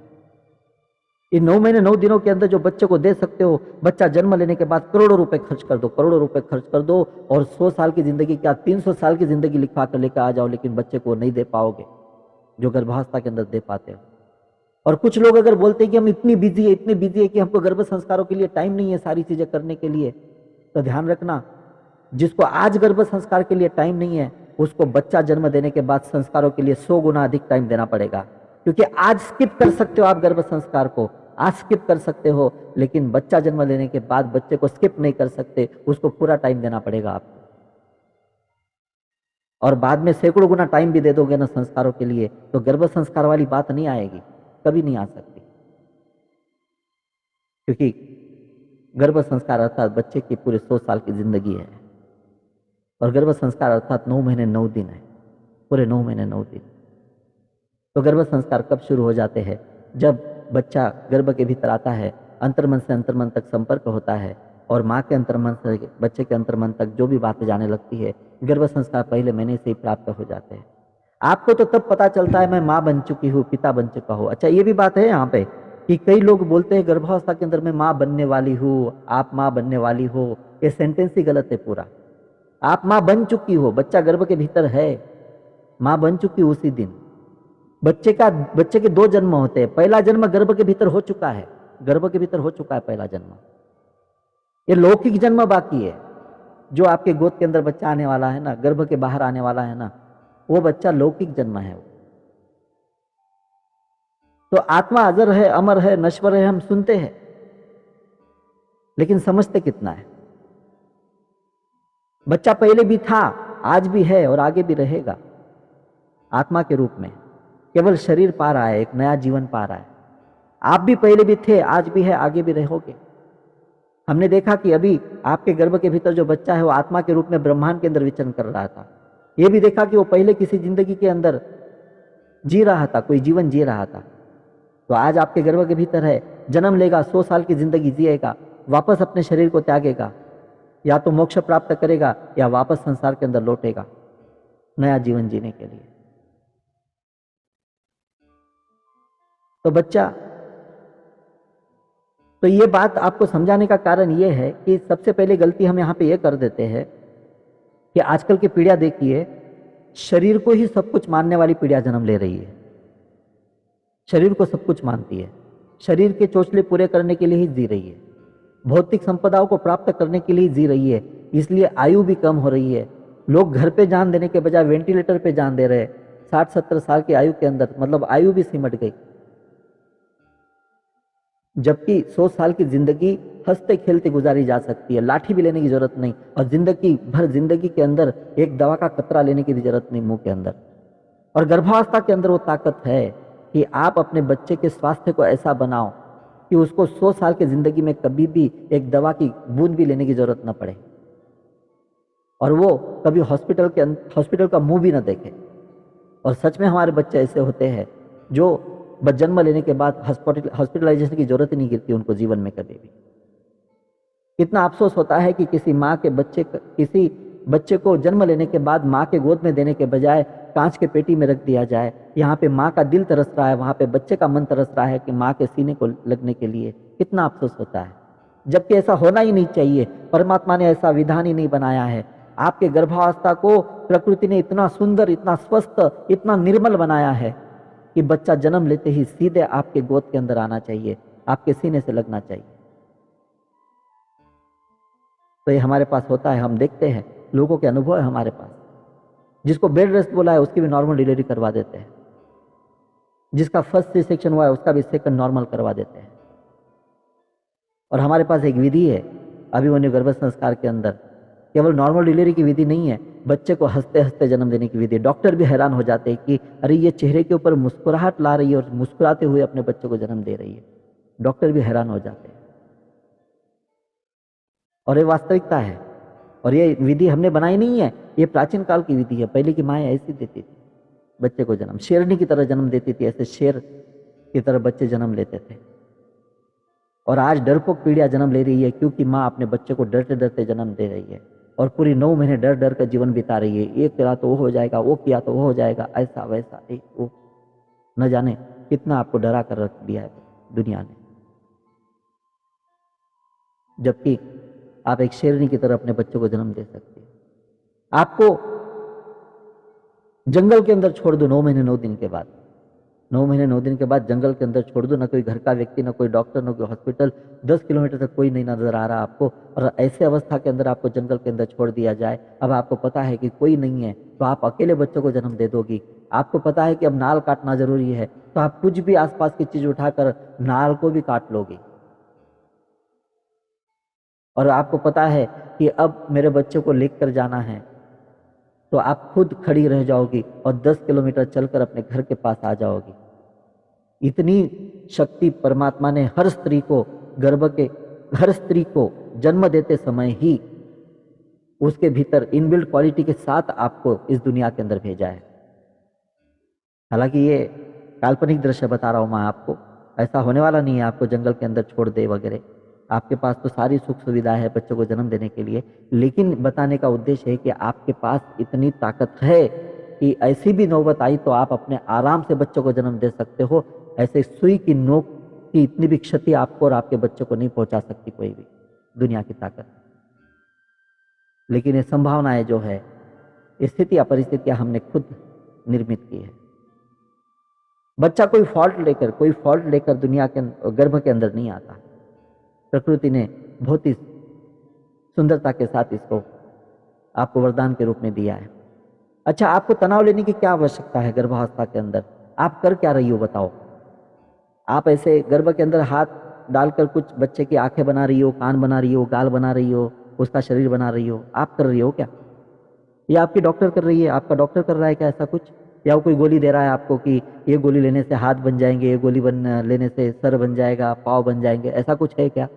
इन 9 महीने 9 दिनों के अंदर जो बच्चे को दे सकते हो, बच्चा जन्म लेने के बाद करोड़ों रुपए खर्च कर दो, करोड़ों रुपए खर्च कर दो, और 100 साल की जिंदगी, क्या 300 साल की जिंदगी लिखवा कर लेकर आ जाओ, लेकिन बच्चे को नहीं दे पाओगे जो गर्भावस्था के अंदर दे पाते हो। और कुछ लोग अगर बोलते हैं कि हम इतनी बिजी है, इतनी बिजी है कि हमको गर्भ संस्कारों के लिए टाइम नहीं है सारी चीजें करने के लिए, तो ध्यान रखना, जिसको आज गर्भ संस्कार के लिए टाइम नहीं है, उसको बच्चा जन्म देने के बाद संस्कारों के लिए 100 गुना अधिक टाइम देना पड़ेगा। क्योंकि आज स्किप कर सकते हो आप गर्भ संस्कार को, आज स्किप कर सकते हो, लेकिन बच्चा जन्म लेने के बाद बच्चे को स्किप नहीं कर सकते, उसको पूरा टाइम देना पड़ेगा आपको। और बाद में सैकड़ों गुना टाइम भी दे दोगे ना संस्कारों के लिए, तो गर्भ संस्कार वाली बात नहीं आएगी, कभी नहीं आ सकती। क्योंकि गर्भ संस्कार अर्थात बच्चे की पूरे 100 साल की जिंदगी है, और गर्भ संस्कार अर्थात 9 महीने 9 दिन है, पूरे 9 महीने 9 दिन। तो गर्भ संस्कार कब शुरू हो जाते हैं? जब बच्चा गर्भ के भीतर आता है, अंतर्मन से अंतर्मन तक संपर्क होता है, और माँ के अंतर्मन से बच्चे के अंतर्मन तक जो भी बातें जाने लगती है, गर्भ संस्कार पहले महीने से ही प्राप्त हो जाते हैं। आपको तो तब पता चलता है मैं माँ बन चुकी हूँ, पिता बन चुका हूँ। अच्छा, ये भी बात है यहाँ पे कि कई लोग बोलते हैं गर्भावस्था के अंदर मैं माँ बनने वाली हूँ, आप माँ बनने वाली हो। ये सेंटेंस ही गलत है पूरा। आप माँ बन चुकी हो, बच्चा गर्भ के भीतर है, माँ बन चुकी उसी दिन। बच्चे के 2 जन्म होते हैं। पहला जन्म गर्भ के भीतर हो चुका है, गर्भ के भीतर हो चुका है पहला जन्म। ये लौकिक जन्म बाकी है। जो आपके गोद के अंदर बच्चा आने वाला है ना, गर्भ के बाहर आने वाला है ना, वो बच्चा लौकिक जन्म है। तो आत्मा अजर है, अमर है, नश्वर है, हम सुनते हैं, लेकिन समझते कितना है? बच्चा पहले भी था, आज भी है, और आगे भी रहेगा आत्मा के रूप में। केवल शरीर पा रहा है, एक नया जीवन पा रहा है। आप भी पहले भी थे, आज भी है, आगे भी रहोगे। हमने देखा कि अभी आपके गर्भ के भीतर जो बच्चा है वो आत्मा के रूप में ब्रह्मांड के अंदर विचरण कर रहा था। ये भी देखा कि वो पहले किसी जिंदगी के अंदर जी रहा था, कोई जीवन जी रहा था। तो आज आपके गर्भ के भीतर है, जन्म लेगा, 100 साल की जिंदगी जिएगा, वापस अपने शरीर को त्यागेगा, या तो मोक्ष प्राप्त करेगा या वापस संसार के अंदर लौटेगा नया जीवन जीने के लिए। तो बच्चा, तो ये बात आपको समझाने का कारण ये है कि सबसे पहले गलती हम यहाँ पे ये कर देते हैं कि आजकल की पीढ़ियां देखिए, शरीर को ही सब कुछ मानने वाली पीढ़ियां जन्म ले रही है। शरीर को सब कुछ मानती है, शरीर के चोचले पूरे करने के लिए ही जी रही है, भौतिक संपदाओं को प्राप्त करने के लिए जी रही है। इसलिए आयु भी कम हो रही है। लोग घर पे जान देने के बजाय वेंटिलेटर पे जान दे रहे हैं। 60-70 साल की आयु के अंदर, मतलब आयु भी सिमट गई। जबकि 100 साल की जिंदगी हंसते खेलते गुजारी जा सकती है, लाठी भी लेने की जरूरत नहीं, और जिंदगी के अंदर एक दवा का कतरा लेने की भी जरूरत नहीं मुंह के अंदर। और गर्भावस्था के अंदर वो ताकत है कि आप अपने बच्चे के स्वास्थ्य को ऐसा बनाओ कि उसको 100 साल की जिंदगी में कभी भी एक दवा की बूंद भी लेने की जरूरत न पड़े, और वो कभी हॉस्पिटल का मुंह भी न देखे। और सच में हमारे बच्चे ऐसे होते हैं जो जन्म लेने के बाद हॉस्पिटलाइजेशन की जरूरत ही नहीं गिरती उनको जीवन में कभी भी। कितना अफसोस होता है कि किसी बच्चे को जन्म लेने के बाद माँ के गोद में देने के बजाय कांच के पेटी में रख दिया जाए। यहाँ पे माँ का दिल तरस रहा है, वहाँ पे बच्चे का मन तरस रहा है कि माँ के सीने को लगने के लिए। कितना अफसोस होता है, जबकि ऐसा होना ही नहीं चाहिए। परमात्मा ने ऐसा विधान ही नहीं बनाया है। आपके गर्भावस्था को प्रकृति ने इतना सुंदर, इतना स्वस्थ, इतना निर्मल बनाया है कि बच्चा जन्म लेते ही सीधे आपके गोद के अंदर आना चाहिए, आपके सीने से लगना चाहिए। तो ये हमारे पास होता है, हम देखते हैं, लोगों के अनुभव है हमारे पास। जिसको बेड रेस्ट बोला है उसकी भी नॉर्मल डिलीवरी करवा देते हैं, जिसका फर्स्ट सी सेक्शन हुआ है उसका भी सेकंड नॉर्मल करवा देते हैं। और हमारे पास एक विधि है अभिमन्यु गर्भ संस्कार के अंदर, केवल नॉर्मल डिलीवरी की विधि नहीं है, बच्चे को हंसते हंसते जन्म देने की विधि। डॉक्टर भी हैरान हो जाते हैं कि अरे ये चेहरे के ऊपर मुस्कुराहट ला रही है और मुस्कुराते हुए अपने बच्चे को जन्म दे रही है। डॉक्टर भी हैरान हो जाते हैं। और ये वास्तविकता है। और ये विधि हमने बनाई नहीं है, ये प्राचीन काल की विधि है। पहले की माएँ ऐसी देती थी बच्चे को जन्म, शेरनी की तरह जन्म देती थी, ऐसे शेर की तरह बच्चे जन्म लेते थे। और आज डरपोक पीढ़ियां जन्म ले रही है, क्योंकि माँ अपने बच्चे को डरते डरते जन्म दे रही है और पूरी 9 महीने डर डर कर जीवन बिता रही है। ये किया तो वो हो जाएगा, वो किया तो वो हो जाएगा, ऐसा वैसा, वो न जाने कितना आपको डरा कर रख दिया है दुनिया ने। जबकि आप एक शेरनी की तरह अपने बच्चों को जन्म दे सकते हैं। आपको जंगल के अंदर छोड़ दो 9 महीने 9 दिन के बाद, 9 महीने 9 दिन के बाद जंगल के अंदर छोड़ दो, ना कोई घर का व्यक्ति, ना कोई डॉक्टर, ना कोई हॉस्पिटल, 10 किलोमीटर तक कोई नहीं नजर आ रहा आपको, और ऐसे अवस्था के अंदर आपको जंगल के अंदर छोड़ दिया जाए। अब आपको पता है कि कोई नहीं है, तो आप अकेले बच्चों को जन्म दे दोगी। आपको पता है कि अब नाल काटना जरूरी है, तो आप कुछ भी आसपास की चीज उठाकर नाल को भी काट लोगी। और आपको पता है कि अब मेरे बच्चे को लेकर जाना है, तो आप खुद खड़ी रह जाओगी और 10 किलोमीटर चलकर अपने घर के पास आ जाओगी। इतनी शक्ति परमात्मा ने हर स्त्री को हर स्त्री को जन्म देते समय ही उसके भीतर इनबिल्ट क्वालिटी के साथ आपको इस दुनिया के अंदर भेजा है। हालांकि ये काल्पनिक दृश्य बता रहा हूं मैं आपको, ऐसा होने वाला नहीं है आपको जंगल के अंदर छोड़ दे वगैरह। आपके पास तो सारी सुख सुविधाएं है बच्चों को जन्म देने के लिए, लेकिन बताने का उद्देश्य है कि आपके पास इतनी ताकत है कि ऐसी भी नौबत आई तो आप अपने आराम से बच्चों को जन्म दे सकते हो। ऐसे सुई की नोक की इतनी भी क्षति आपको और आपके बच्चों को नहीं पहुंचा सकती कोई भी दुनिया की ताकत। लेकिन ये संभावनाएं जो है, स्थिति या परिस्थितियां हमने खुद निर्मित की है। बच्चा कोई फॉल्ट लेकर दुनिया के गर्भ के अंदर नहीं आता। प्रकृति ने बहुत ही सुंदरता के साथ इसको आपको वरदान के रूप में दिया है। अच्छा, आपको तनाव लेने की क्या आवश्यकता है गर्भावस्था के अंदर? आप कर क्या रही हो बताओ? आप ऐसे गर्भ के अंदर हाथ डालकर कुछ बच्चे की आंखें बना रही हो, कान बना रही हो, गाल बना रही हो, उसका शरीर बना रही हो, आप कर रही हो क्या? या आपकी डॉक्टर कर रही है? आपका डॉक्टर कर रहा है क्या ऐसा कुछ? या वो कोई गोली दे रहा है आपको कि ये गोली लेने से हाथ बन जाएंगे, ये गोली लेने से सर बन जाएगा, पाँव बन जाएंगे, ऐसा कुछ है क्या?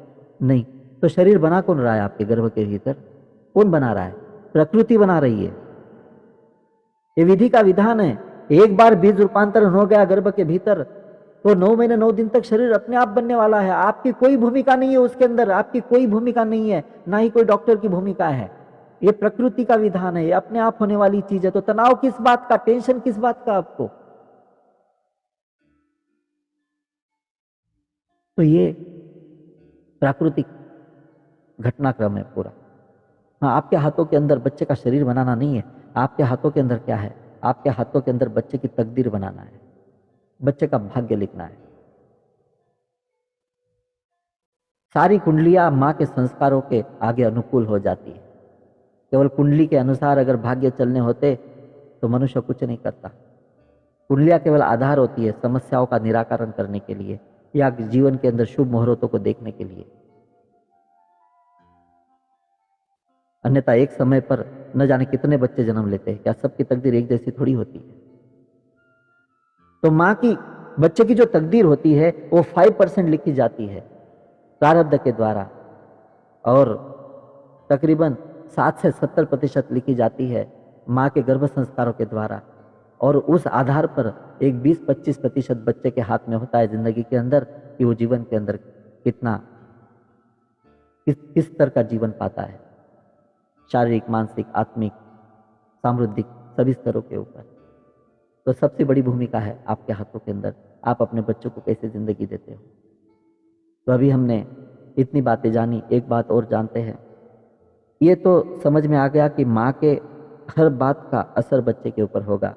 नहीं। तो शरीर बना कौन रहा है आपके गर्भ के भीतर? कौन बना रहा है? प्रकृति बना रही है। ये विधि का विधान है। एक बार बीज रूपांतरण हो गया गर्भ के भीतर, तो 9 महीने 9 दिन तक शरीर अपने आप बनने वाला है। आपकी कोई भूमिका नहीं है उसके अंदर, आपकी कोई भूमिका नहीं है, ना ही कोई डॉक्टर की भूमिका है। ये प्रकृति का विधान है, ये अपने आप होने वाली चीज है। तो तनाव किस बात का, टेंशन किस बात का आपको? तो ये प्राकृतिक घटनाक्रम है पूरा। हाँ, आपके हाथों के अंदर बच्चे का शरीर बनाना नहीं है। आपके हाथों के अंदर क्या है? आपके हाथों के अंदर बच्चे की तकदीर बनाना है, बच्चे का भाग्य लिखना है। सारी कुंडलियां माँ के संस्कारों के आगे अनुकूल हो जाती है। केवल कुंडली के अनुसार अगर भाग्य चलने होते तो मनुष्य कुछ नहीं करता। कुंडलियां केवल आधार होती है समस्याओं का निराकरण करने के लिए या जीवन के अंदर शुभ मुहूर्तों को देखने के लिए। अन्यथा एक समय पर न जाने कितने बच्चे जन्म लेते हैं। क्या सबकी तकदीर एक जैसी थोड़ी होती है? तो माँ की बच्चे की जो तकदीर होती है वो 5% लिखी जाती है प्रारब्ध के द्वारा, और तकरीबन 7 से 70% लिखी जाती है माँ के गर्भ संस्कारों के द्वारा। और उस आधार पर एक 20-25% बच्चे के हाथ में होता है जिंदगी के अंदर कि वो जीवन के अंदर कितना किस स्तर का जीवन पाता है, शारीरिक, मानसिक, आत्मिक, सामुद्रिक, सभी स्तरों के ऊपर। तो सबसे बड़ी भूमिका है आपके हाथों के अंदर, आप अपने बच्चों को कैसे जिंदगी देते हो। तो अभी हमने इतनी बातें जानी, एक बात और जानते हैं। ये तो समझ में आ गया कि माँ के हर बात का असर बच्चे के ऊपर होगा,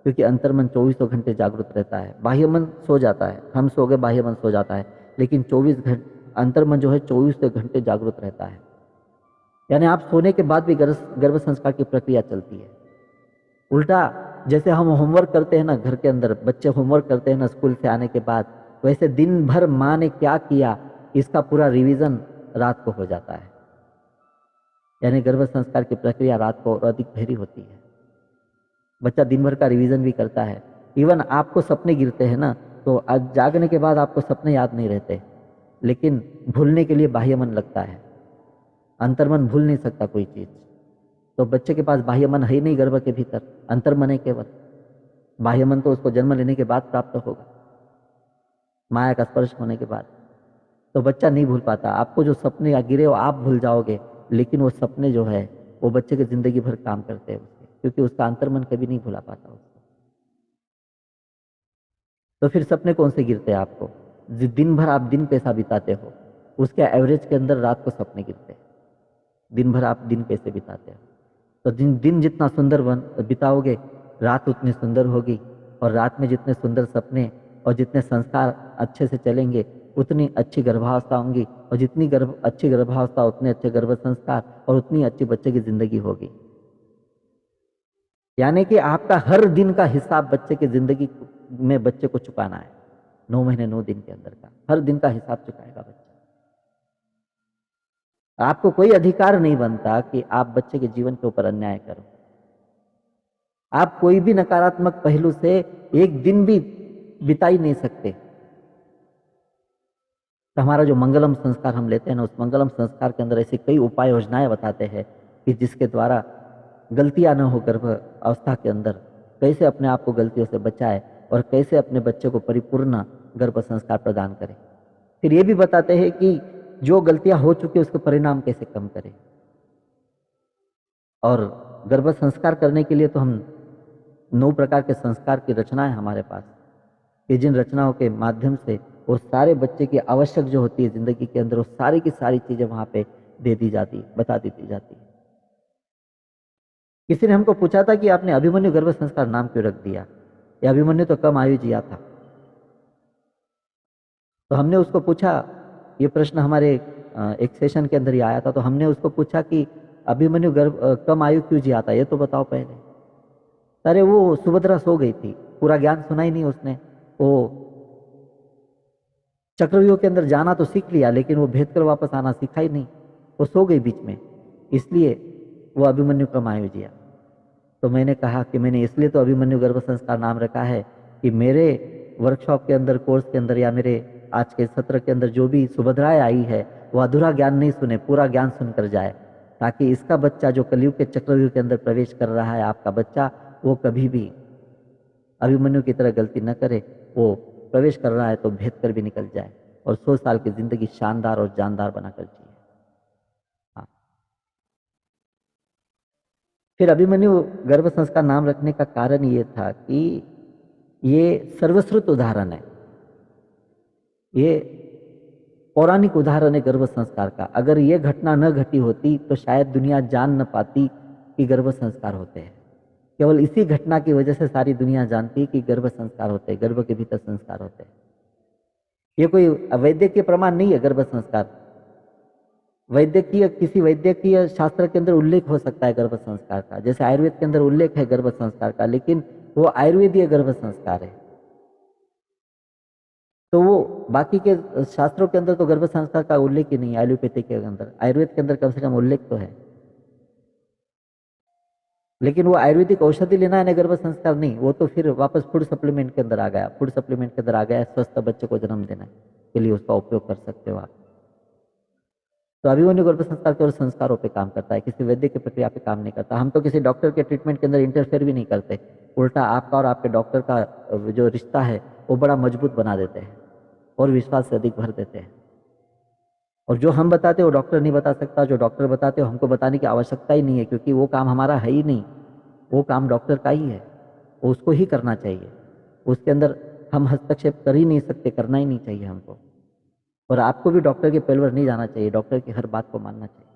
क्योंकि अंतर्मन 24 घंटे जागरूक रहता है। बाह्य मन सो जाता है, हम सो गए, बाह्य मन सो जाता है, लेकिन 24 घंटे अंतर्मन जो है 24 घंटे जागरूक रहता है। यानी आप सोने के बाद भी गर्भ संस्कार की प्रक्रिया चलती है। उल्टा जैसे हम होमवर्क करते हैं ना घर के अंदर, बच्चे होमवर्क करते हैं ना स्कूल से आने के बाद, वैसे दिन भर माँ ने क्या किया इसका पूरा रिवीजन रात को हो जाता है। यानी गर्भ संस्कार की प्रक्रिया रात को और अधिक गहरी होती है। बच्चा दिन भर का रिवीजन भी करता है। इवन आपको सपने गिरते हैं ना, तो आज जागने के बाद आपको सपने याद नहीं रहते, लेकिन भूलने के लिए बाह्य मन लगता है। अंतर्मन भूल नहीं सकता कोई चीज़। तो बच्चे के पास बाह्य मन है ही नहीं गर्भ के भीतर, अंतर्मन है केवल। बाह्य मन तो उसको जन्म लेने के बाद प्राप्त होगा, माया का स्पर्श होने के बाद। तो बच्चा नहीं भूल पाता। आपको जो सपने गिरे वो आप भूल जाओगे, लेकिन वो सपने जो है वो बच्चे की जिंदगी भर काम करते हैं उसके, क्योंकि उसका अंतर्मन कभी नहीं भुला पाता उसको। तो फिर सपने कौन से गिरते हैं आपको? दिन भर आप दिन पैसा बिताते हो, उसके एवरेज के अंदर रात को सपने गिरते हैं। दिन भर आप दिन पैसे बिताते हो, तो दिन दिन जितना सुंदर बिताओगे, रात उतनी सुंदर होगी। और रात में जितने सुंदर सपने और जितने संस्कार अच्छे से चलेंगे, उतनी अच्छी गर्भावस्था होंगी। और जितनी अच्छी गर्भावस्था, उतने अच्छे गर्भ संस्कार और उतनी अच्छी बच्चे की जिंदगी होगी। यानी कि आपका हर दिन का हिसाब बच्चे की जिंदगी में बच्चे को चुकाना है। 9 महीने 9 दिन के अंदर का हर दिन का हिसाब चुकाएगा बच्चा। आपको कोई अधिकार नहीं बनता कि आप बच्चे के जीवन के ऊपर अन्याय करो। आप कोई भी नकारात्मक पहलू से एक दिन भी बिता ही नहीं सकते। तो हमारा जो मंगलम संस्कार हम लेते हैं ना, उस मंगलम संस्कार के अंदर ऐसी कई उपाय योजनाएं बताते हैं कि जिसके द्वारा गलतियां न हो गर्भ अवस्था के अंदर, कैसे अपने आप को गलतियों से बचाए और कैसे अपने बच्चे को परिपूर्ण गर्भ संस्कार प्रदान करें। फिर ये भी बताते हैं कि जो गलतियां हो चुकी है उसके परिणाम कैसे कम करें। और गर्भ संस्कार करने के लिए तो हम 9 प्रकार के संस्कार की रचना है हमारे पास, कि जिन रचनाओं के माध्यम से वो सारे बच्चे की आवश्यक जो होती है जिंदगी के अंदर, वो सारी की सारी चीजें वहां पे दे दी जाती, बता दी जाती है। किसी ने हमको पूछा था कि आपने अभिमन्यु गर्भ संस्कार नाम क्यों रख दिया, ये अभिमन्यु तो कम आयु जिया था। तो हमने उसको पूछा, ये प्रश्न हमारे एक सेशन के अंदर ही आया था, तो हमने उसको पूछा कि अभिमन्यु कम आयु क्यों जिया था, ये तो बताओ पहले। अरे वो सुभद्रा सो गई थी, पूरा ज्ञान सुना ही नहीं उसने। वो चक्रव्यूह के अंदर जाना तो सीख लिया, लेकिन वो भेद कर वापस आना सीखा ही नहीं, वो सो गई बीच में, इसलिए वो अभिमन्यु कम आयु जिया। तो मैंने कहा कि मैंने इसलिए तो अभिमन्यु गर्भ संस्कार नाम रखा है कि मेरे वर्कशॉप के अंदर, कोर्स के अंदर या मेरे आज के सत्र के अंदर जो भी सुभद्राएं आई है, वो अधूरा ज्ञान नहीं सुने, पूरा ज्ञान सुनकर जाए, ताकि इसका बच्चा जो कलयुग के चक्रव्यूह के अंदर प्रवेश कर रहा है, आपका बच्चा, वो कभी भी अभिमन्यु की तरह गलती न करे। वो प्रवेश कर रहा है तो भेद कर भी निकल जाए और 100 साल की जिंदगी शानदार और जानदार बनाकर जिए। हाँ। फिर अभिमन्यु गर्भ संस्कार नाम रखने का कारण ये था कि ये सर्वश्रुत उदाहरण है, ये पौराणिक उदाहरण है गर्भ संस्कार का। अगर ये घटना न घटी होती तो शायद दुनिया जान न पाती कि गर्भ संस्कार होते हैं। केवल इसी घटना की वजह से सारी दुनिया जानती कि गर्भ संस्कार होते हैं, गर्भ के भीतर संस्कार होते हैं। ये कोई वैद्यकीय प्रमाण नहीं है गर्भ संस्कार। किसी वैद्यकीय शास्त्र के अंदर उल्लेख हो सकता है गर्भ संस्कार का, जैसे आयुर्वेद के अंदर उल्लेख है गर्भ संस्कार का, लेकिन वो आयुर्वेदीय गर्भ संस्कार है। तो वो बाकी के शास्त्रों के अंदर तो गर्भ संस्कार का उल्लेख ही नहीं है, एलोपैथी के अंदर। आयुर्वेद के अंदर कम से कम उल्लेख तो है, लेकिन वो आयुर्वेदिक औषधि लेना है ना, गर्भ संस्कार नहीं। वो तो फिर वापस फूड सप्लीमेंट के अंदर आ गया, फूड सप्लीमेंट के अंदर आ गया, स्वस्थ बच्चे को जन्म देने के लिए उसका उपयोग कर सकते हो आप। तो अभिमन्यु गर्भ संस्कार केवल संस्कारों पे काम करता है, किसी वैद्य की प्रक्रिया पे काम नहीं करता। हम तो किसी डॉक्टर के ट्रीटमेंट के अंदर इंटरफेयर भी नहीं करते, उल्टा आपका और आपके डॉक्टर का जो रिश्ता है वो बड़ा मजबूत बना देते हैं और विश्वास से अधिक भर देते हैं। और जो हम बताते हो डॉक्टर नहीं बता सकता, जो डॉक्टर बताते हो हमको बताने की आवश्यकता ही नहीं है, क्योंकि वो काम हमारा है ही नहीं, वो काम डॉक्टर का ही है, वो उसको ही करना चाहिए। उसके अंदर हम हस्तक्षेप कर ही नहीं सकते, करना ही नहीं चाहिए हमको। और आपको भी डॉक्टर के पेलवर नहीं जाना चाहिए, डॉक्टर की हर बात को मानना चाहिए।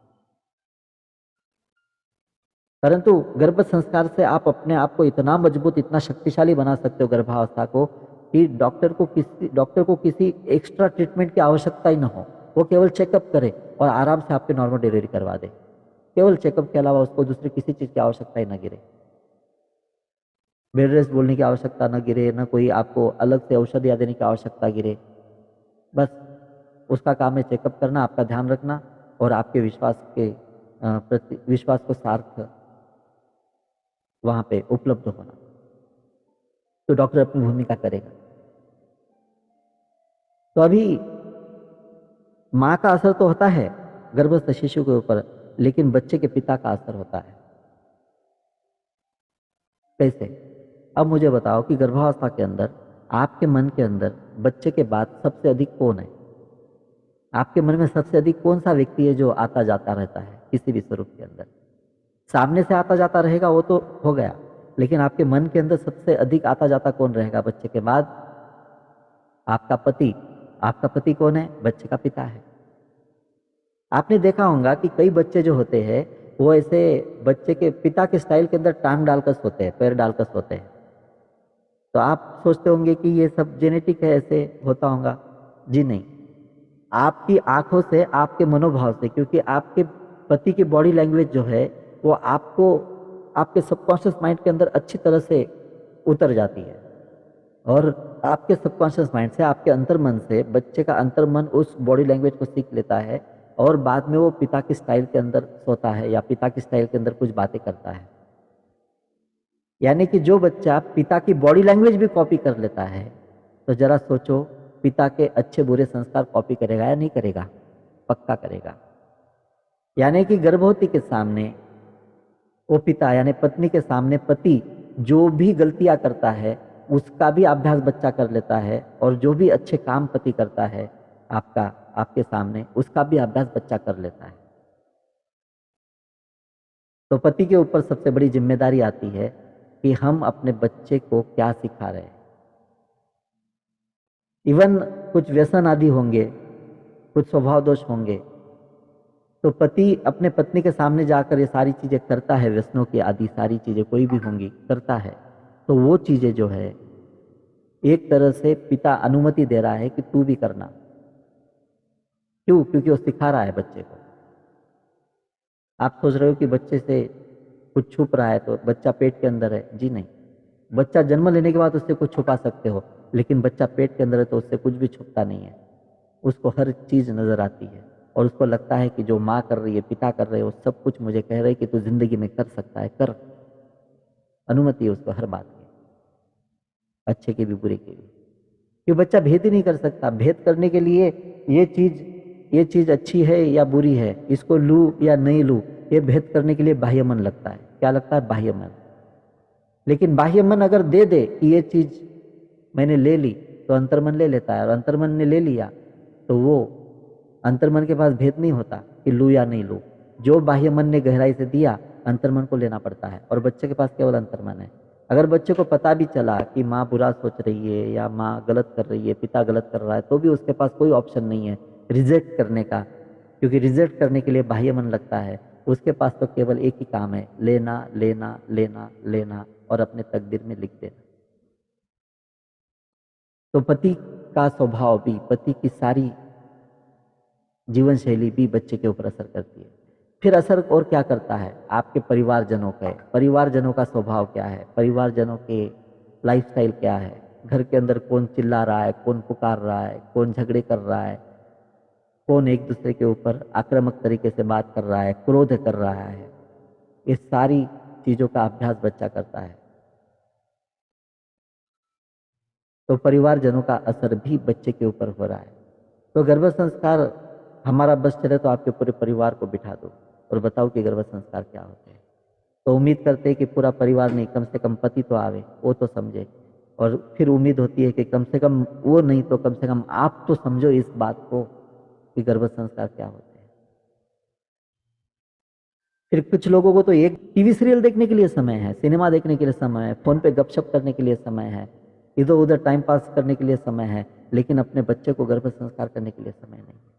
परंतु गर्भ संस्कार से आप अपने आप को इतना मजबूत, इतना शक्तिशाली बना सकते हो गर्भावस्था को, कि डॉक्टर को किसी एक्स्ट्रा ट्रीटमेंट की आवश्यकता ही ना हो। वो केवल चेकअप करे और आराम से आपके नॉर्मल डिलीवरी करवा दे। केवल चेकअप के अलावा उसको दूसरी किसी चीज की आवश्यकता ही ना गिरे, बेड रेस्ट बोलने की आवश्यकता न गिरे, न कोई आपको अलग से औषधियाँ देने की आवश्यकता गिरे। बस उसका काम है चेकअप करना, आपका ध्यान रखना और आपके विश्वास को सार्थ वहां पे उपलब्ध होना। तो डॉक्टर अपनी भूमिका करेगा। तो अभी माँ का असर तो होता है गर्भस्थ शिशु के ऊपर, लेकिन बच्चे के पिता का असर होता है। कैसे? अब मुझे बताओ कि गर्भावस्था के अंदर आपके मन के अंदर बच्चे के बाद सबसे अधिक कौन है? आपके मन में सबसे अधिक कौन सा व्यक्ति है जो आता जाता रहता है किसी भी स्वरूप के अंदर? सामने से आता जाता रहेगा वो तो हो गया, लेकिन आपके मन के अंदर सबसे अधिक आता जाता कौन रहेगा बच्चे के बाद? आपका पति। आपका पति कौन है? बच्चे का पिता है। आपने देखा होगा कि कई बच्चे जो होते हैं वो ऐसे बच्चे के पिता के स्टाइल के अंदर टांग डालकर सोते हैं, पैर डालकर सोते हैं। तो आप सोचते होंगे कि ये सब जेनेटिक है, ऐसे होता होगा। जी नहीं, आपकी आंखों से, आपके मनोभाव से, क्योंकि आपके पति की बॉडी लैंग्वेज जो है वो आपको आपके सबकॉन्शियस माइंड के अंदर अच्छी तरह से उतर जाती है, और आपके सबकॉन्शियस माइंड से, आपके अंतर्मन से बच्चे का अंतर्मन उस बॉडी लैंग्वेज को सीख लेता है, और बाद में वो पिता की स्टाइल के अंदर सोता है या पिता की स्टाइल के अंदर कुछ बातें करता है। यानी कि जो बच्चा पिता की बॉडी लैंग्वेज भी कॉपी कर लेता है, तो जरा सोचो पिता के अच्छे बुरे संस्कार कॉपी करेगा या नहीं करेगा? पक्का करेगा। यानी कि गर्भवती के सामने वो पिता यानी पत्नी के सामने पति जो भी गलतियां करता है उसका भी अभ्यास बच्चा कर लेता है, और जो भी अच्छे काम पति करता है आपके सामने उसका भी अभ्यास बच्चा कर लेता है। तो पति के ऊपर सबसे बड़ी जिम्मेदारी आती है कि हम अपने बच्चे को क्या सिखा रहे हैं। इवन कुछ व्यसन आदि होंगे, कुछ स्वभाव दोष होंगे, तो पति अपने पत्नी के सामने जाकर ये सारी चीजें करता है, व्यसनों की आदि सारी चीजें कोई भी होंगी करता है, तो वो चीजें जो है एक तरह से पिता अनुमति दे रहा है कि तू भी करना। क्यों? क्योंकि वो सिखा रहा है बच्चे को। आप सोच रहे हो कि बच्चे से कुछ छुप रहा है तो बच्चा पेट के अंदर है। जी नहीं, बच्चा जन्म लेने के बाद उससे कुछ छुपा सकते हो, लेकिन बच्चा पेट के अंदर है तो उससे कुछ भी छुपता नहीं है। उसको हर चीज नजर आती है, और उसको लगता है कि जो माँ कर रही है, पिता कर रहे हो, सब कुछ मुझे कह रहे हैं कि तू जिंदगी में कर सकता है, कर। अनुमति है उसको हर बात की, अच्छे की भी बुरे की भी। क्यों? बच्चा भेद ही नहीं कर सकता। भेद करने के लिए ये चीज अच्छी है या बुरी है, इसको लूं या नहीं लूं, ये भेद करने के लिए बाह्य मन लगता है। क्या लगता है? बाह्य मन। लेकिन बाह्य मन अगर दे दे कि ये चीज मैंने ले ली, तो अंतर्मन ले लेता है, और अंतर्मन ने ले लिया तो वो अंतर्मन के पास भेद नहीं होता कि लूं या नहीं लूं। जो बाह्य मन ने गहराई से दिया अंतर्मन को लेना पड़ता है, और बच्चे के पास केवल अंतर्मन है। अगर बच्चे को पता भी चला कि माँ बुरा सोच रही है या माँ गलत कर रही है, पिता गलत कर रहा है, तो भी उसके पास कोई ऑप्शन नहीं है रिजेक्ट करने का, क्योंकि रिजेक्ट करने के लिए बाह्य मन लगता है। उसके पास तो केवल एक ही काम है, लेना लेना लेना लेना, और अपने तकदीर में लिख देना। तो पति का स्वभाव भी, पति की सारी जीवन शैली भी बच्चे के ऊपर असर करती है। फिर असर और क्या करता है? आपके परिवारजनों का। परिवारजनों का स्वभाव क्या है? परिवारजनों के लाइफस्टाइल क्या है? घर के अंदर कौन चिल्ला रहा है, कौन पुकार रहा है, कौन झगड़े कर रहा है, कौन एक दूसरे के ऊपर आक्रामक तरीके से बात कर रहा है, क्रोध कर रहा है, ये सारी चीजों का अभ्यास बच्चा करता है। तो परिवारजनों का असर भी बच्चे के ऊपर हो रहा है। तो गर्भ संस्कार हमारा बस चले तो आपके पूरे परिवार को बिठा दो और बताओ कि गर्भ संस्कार क्या होते हैं। तो उम्मीद करते हैं कि पूरा परिवार नहीं, कम से कम पति तो आवे, वो तो समझे, और फिर उम्मीद होती है कि कम से कम वो नहीं तो कम से कम आप तो समझो इस बात को कि गर्भ संस्कार क्या होते हैं। फिर कुछ लोगों को तो एक टीवी सीरियल देखने के लिए समय है, सिनेमा देखने के लिए समय है, फोन पे गपशप करने के लिए समय है, इधर उधर टाइम पास करने के लिए समय है, लेकिन अपने बच्चे को गर्भ संस्कार करने के लिए समय नहीं है।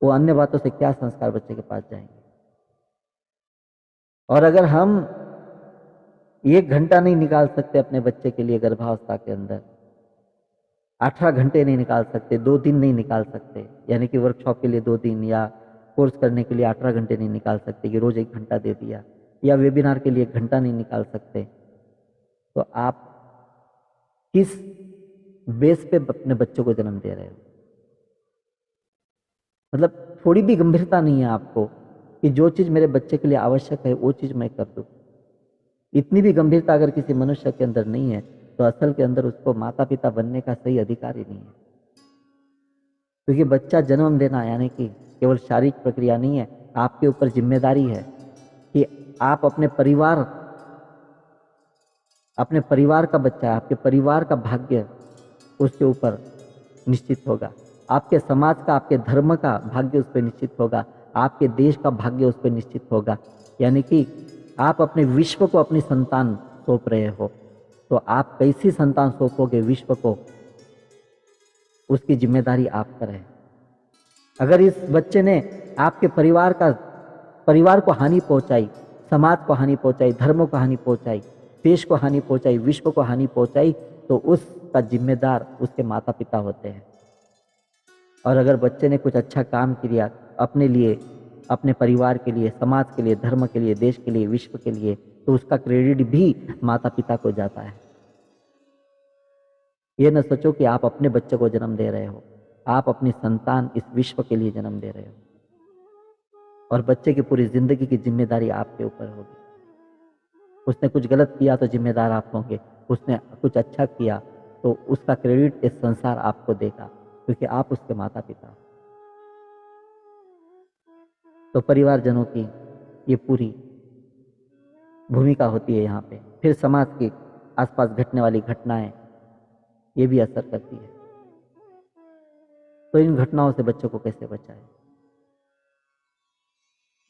वो अन्य बातों से क्या संस्कार बच्चे के पास जाएंगे। और अगर हम 1 घंटा नहीं निकाल सकते अपने बच्चे के लिए गर्भावस्था के अंदर, 18 घंटे नहीं निकाल सकते, 2 दिन नहीं निकाल सकते, यानी कि वर्कशॉप के लिए 2 दिन या कोर्स करने के लिए 18 घंटे नहीं निकाल सकते कि रोज 1 घंटा दे दिया, या वेबिनार के लिए 1 घंटा नहीं निकाल सकते, तो आप किस बेस पे अपने बच्चों को जन्म दे रहे हो? मतलब थोड़ी भी गंभीरता नहीं है आपको कि जो चीज मेरे बच्चे के लिए आवश्यक है वो चीज मैं कर दूं। इतनी भी गंभीरता अगर किसी मनुष्य के अंदर नहीं है, तो असल के अंदर उसको माता पिता बनने का सही अधिकार ही नहीं है। क्योंकि बच्चा जन्म देना यानी कि केवल शारीरिक प्रक्रिया नहीं है, आपके ऊपर जिम्मेदारी है कि आप अपने परिवार का बच्चा है, आपके परिवार का भाग्य उसके ऊपर निश्चित होगा, आपके समाज का, आपके धर्म का भाग्य उस पर निश्चित होगा, आपके देश का भाग्य उस पर निश्चित होगा। यानी कि आप अपने विश्व को अपनी संतान सौंप रहे हो, तो आप कैसी संतान सौंपोगे विश्व को, उसकी जिम्मेदारी आप पर है। अगर इस बच्चे ने आपके परिवार को हानि पहुंचाई, समाज को हानि पहुंचाई, धर्म को हानि पहुंचाई, देश को हानि पहुंचाई, विश्व को हानि पहुंचाई, तो उसका जिम्मेदार उसके माता पिता होते हैं। और अगर बच्चे ने कुछ अच्छा काम किया अपने लिए, अपने परिवार के लिए, समाज के लिए, धर्म के लिए, देश के लिए, विश्व के लिए, तो उसका क्रेडिट भी माता पिता को जाता है। ये न सोचो कि आप अपने बच्चे को जन्म दे रहे हो, आप अपनी संतान इस विश्व के लिए जन्म दे रहे हो, और बच्चे की पूरी जिंदगी की जिम्मेदारी आपके ऊपर होगी। उसने कुछ गलत किया तो जिम्मेदार आप होंगे, उसने कुछ अच्छा किया तो उसका क्रेडिट इस संसार आपको देगा, क्योंकि आप उसके माता पिता हो। तो परिवारजनों की ये पूरी भूमिका होती है यहाँ पे। फिर समाज के आसपास घटने वाली घटनाएं ये भी असर करती है। तो इन घटनाओं से बच्चों को कैसे बचाएं?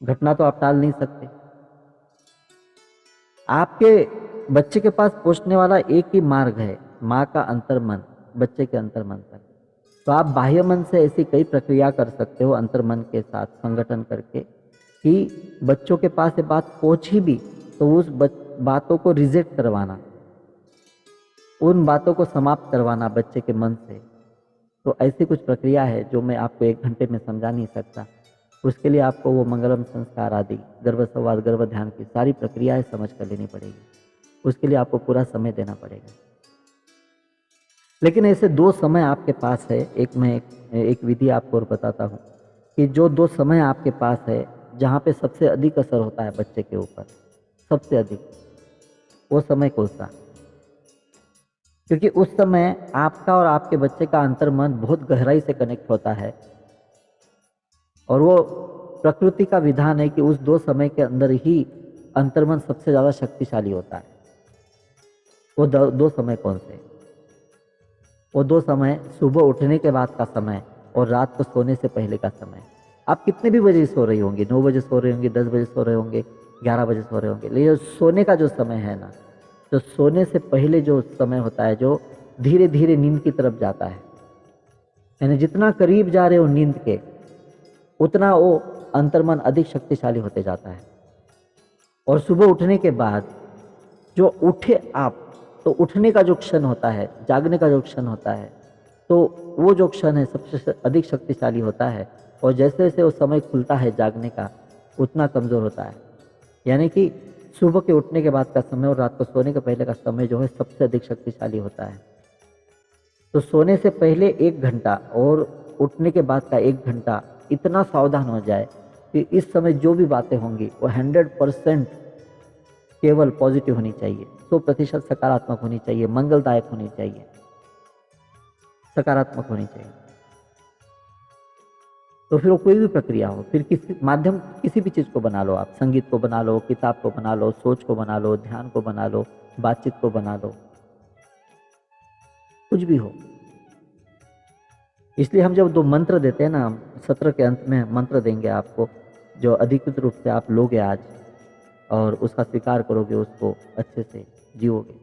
घटना तो आप टाल नहीं सकते। आपके बच्चे के पास पहुंचने वाला एक ही मार्ग है, माँ का अंतर्मन, बच्चे के अंतर्मन तक। तो आप बाह्य मन से ऐसी कई प्रक्रिया कर सकते हो अंतर्मन के साथ संगठन करके, कि बच्चों के पास ये बात पहुंची भी तो उस बातों को रिजेक्ट करवाना, उन बातों को समाप्त करवाना बच्चे के मन से। तो ऐसी कुछ प्रक्रिया है जो मैं आपको 1 घंटे में समझा नहीं सकता। उसके लिए आपको वो मंगलम संस्कार आदि, गर्भ संवाद, गर्भ ध्यान की सारी प्रक्रियाएं समझ कर लेनी पड़ेगी। उसके लिए आपको पूरा समय देना पड़ेगा। लेकिन ऐसे 2 समय आपके पास है। एक विधि आपको और बताता हूँ कि जो 2 समय आपके पास है जहाँ पे सबसे अधिक असर होता है बच्चे के ऊपर, सबसे अधिक, वो समय कौन सा? क्योंकि उस समय आपका और आपके बच्चे का अंतर्मन बहुत गहराई से कनेक्ट होता है, और वो प्रकृति का विधान है कि उस 2 समय के अंदर ही अंतर्मन सबसे ज़्यादा शक्तिशाली होता है। वो 2 समय कौन से? वो 2 समय सुबह उठने के बाद का समय और रात को सोने से पहले का समय। आप कितने भी बजे सो रही होंगी, 9 बजे सो रहे होंगे, 10 बजे सो रहे होंगे, 11 बजे सो रहे होंगे, लेकिन सोने का जो समय है ना, तो सोने से पहले जो समय होता है, जो धीरे धीरे नींद की तरफ जाता है, यानी जितना करीब जा रहे हो नींद के, उतना वो अंतर्मन अधिक शक्तिशाली होते जाता है। और सुबह उठने के बाद जो उठे आप, तो उठने का जो क्षण होता है, जागने का जो क्षण होता है, तो वो जो क्षण है सबसे अधिक शक्तिशाली होता है। और जैसे जैसे वो समय खुलता है जागने का, उतना कमज़ोर होता है। यानी कि सुबह के उठने के बाद का समय और रात को सोने के पहले का समय जो है सबसे अधिक शक्तिशाली होता है। तो सोने से पहले 1 घंटा और उठने के बाद का 1 घंटा इतना सावधान हो जाए कि इस समय जो भी बातें होंगी वो 100% केवल पॉजिटिव होनी चाहिए, 100% सकारात्मक होनी चाहिए, मंगलदायक होनी चाहिए, सकारात्मक होनी चाहिए। तो फिर वो कोई भी प्रक्रिया हो, फिर किसी भी चीज़ को बना लो आप, संगीत को बना लो, किताब को बना लो, सोच को बना लो, ध्यान को बना लो, बातचीत को बना लो, कुछ भी हो। इसलिए हम जब 2 मंत्र देते हैं ना, सत्र के अंत में मंत्र देंगे आपको, जो अधिकृत रूप से आप लोगे आज और उसका स्वीकार करोगे, उसको अच्छे से जियोगे।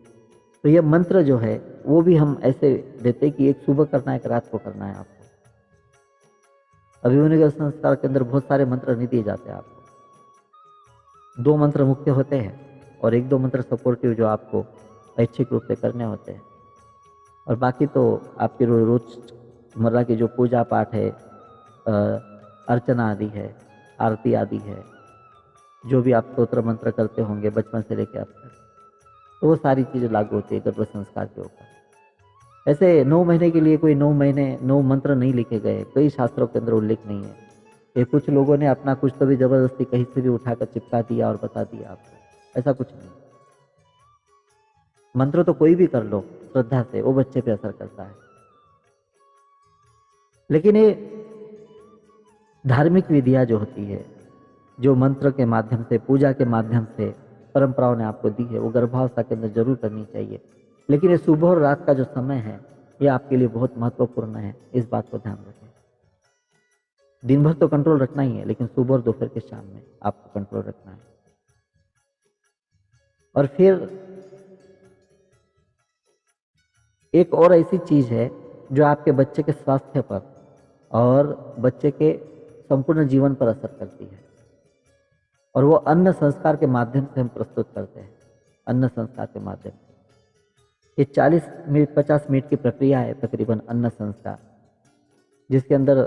तो ये मंत्र जो है वो भी हम ऐसे देते हैं कि एक सुबह करना है, एक रात को करना है आपको। अभिमन्यु के संस्कार के अंदर बहुत सारे मंत्र नहीं दिए जाते आपको। 2 मंत्र मुख्य होते हैं और 1-2 मंत्र सपोर्टिव जो आपको ऐच्छिक रूप से करने होते हैं। और बाकी तो आपके रोजमर्रा की जो पूजा पाठ है, अर्चना आदि है, आरती आदि है, जो भी आप स्तोत्र मंत्र करते होंगे बचपन से लेकर अब तक, तो वो सारी चीज़ें लागू होती है गर्भ संस्कार के ऊपर। ऐसे 9 महीने के लिए कोई 9 महीने 9 मंत्र नहीं लिखे गए, कई शास्त्रों के अंदर उल्लेख नहीं है। ये कुछ लोगों ने अपना कुछ तो भी जबरदस्ती कहीं से भी उठाकर चिपका दिया और बता दिया आपको, ऐसा कुछ नहीं। मंत्र तो कोई भी कर लो श्रद्धा से, वो बच्चे पे असर करता है। लेकिन ये धार्मिक विधियाँ जो होती है, जो मंत्र के माध्यम से, पूजा के माध्यम से परंपराओं ने आपको दी है, वो गर्भावस्था के अंदर जरूर करनी चाहिए। लेकिन ये सुबह और रात का जो समय है, ये आपके लिए बहुत महत्वपूर्ण है, इस बात को ध्यान रखें। दिन भर तो कंट्रोल रखना ही है, लेकिन सुबह और दोपहर के शाम में आपको कंट्रोल रखना है। और फिर एक और ऐसी चीज है जो आपके बच्चे के स्वास्थ्य पर और बच्चे के संपूर्ण जीवन पर असर करती है, और वो अन्न संस्कार के माध्यम से हम प्रस्तुत करते हैं। अन्न संस्कार के माध्यम से ये 40 मिनट 50 मिनट की प्रक्रिया है तकरीबन अन्न संस्कार, जिसके अंदर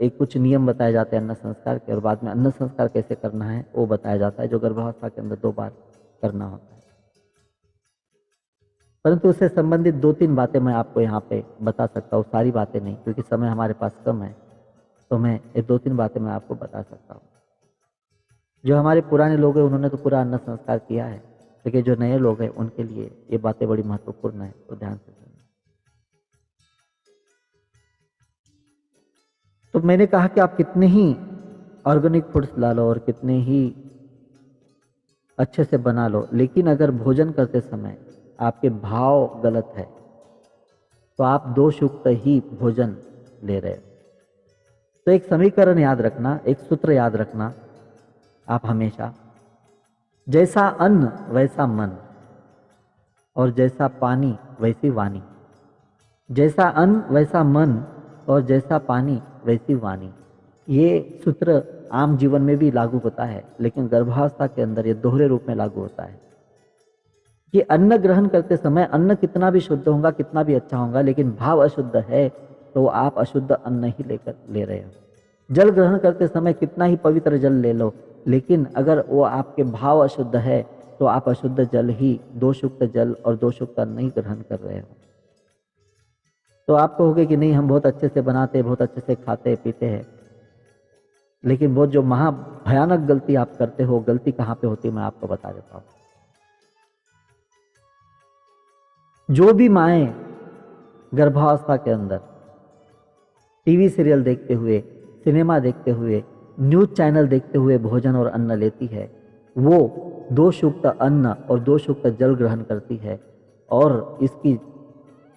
एक कुछ नियम बताए जाते हैं अन्न संस्कार के, और बाद में अन्न संस्कार कैसे करना है वो बताया जाता है, जो गर्भावस्था के अंदर 2 बार करना होता है। परंतु उससे संबंधित 2-3 बातें मैं आपको यहाँ पे बता सकता हूँ, सारी बातें नहीं, क्योंकि समय हमारे पास कम है, तो मैं ये 2-3 बातें मैं आपको बता सकता हूँ। जो हमारे पुराने लोग हैं उन्होंने तो पूरा अन्न संस्कार किया है, लेकिन जो नए लोग हैं उनके लिए ये बातें बड़ी महत्वपूर्ण है, तो ध्यान से सुनिए। तो मैंने कहा कि आप कितने ही ऑर्गेनिक फूड्स ला लो और कितने ही अच्छे से बना लो, लेकिन अगर भोजन करते समय आपके भाव गलत है तो आप दोषयुक्त ही भोजन ले रहे हो। तो एक समीकरण याद रखना, एक सूत्र याद रखना आप हमेशा, जैसा अन्न वैसा मन और जैसा पानी वैसी वाणी। जैसा अन्न वैसा मन और जैसा पानी वैसी वाणी। ये सूत्र आम जीवन में भी लागू होता है, लेकिन गर्भावस्था के अंदर ये दोहरे रूप में लागू होता है कि अन्न ग्रहण करते समय अन्न कितना भी शुद्ध होगा, कितना भी अच्छा होगा, लेकिन भाव अशुद्ध है तो आप अशुद्ध अन्न ही ले रहे हो। जल ग्रहण करते समय कितना ही पवित्र जल ले लो, लेकिन अगर वो आपके भाव अशुद्ध है तो आप अशुद्ध जल ही, दोषयुक्त जल और दोषयुक्त अन्न ही ग्रहण कर रहे हो। तो आप कहोगे कि नहीं, हम बहुत अच्छे से बनाते, बहुत अच्छे से खाते पीते हैं, लेकिन वो जो महा भयानक गलती आप करते हो, गलती कहाँ पे होती है मैं आपको बता देता हूँ। जो भी माएँ गर्भावस्था के अंदर टीवी सीरियल देखते हुए, सिनेमा देखते हुए, न्यूज चैनल देखते हुए भोजन और अन्न लेती है, वो दोषयुक्त अन्न और दोषयुक्त जल ग्रहण करती है। और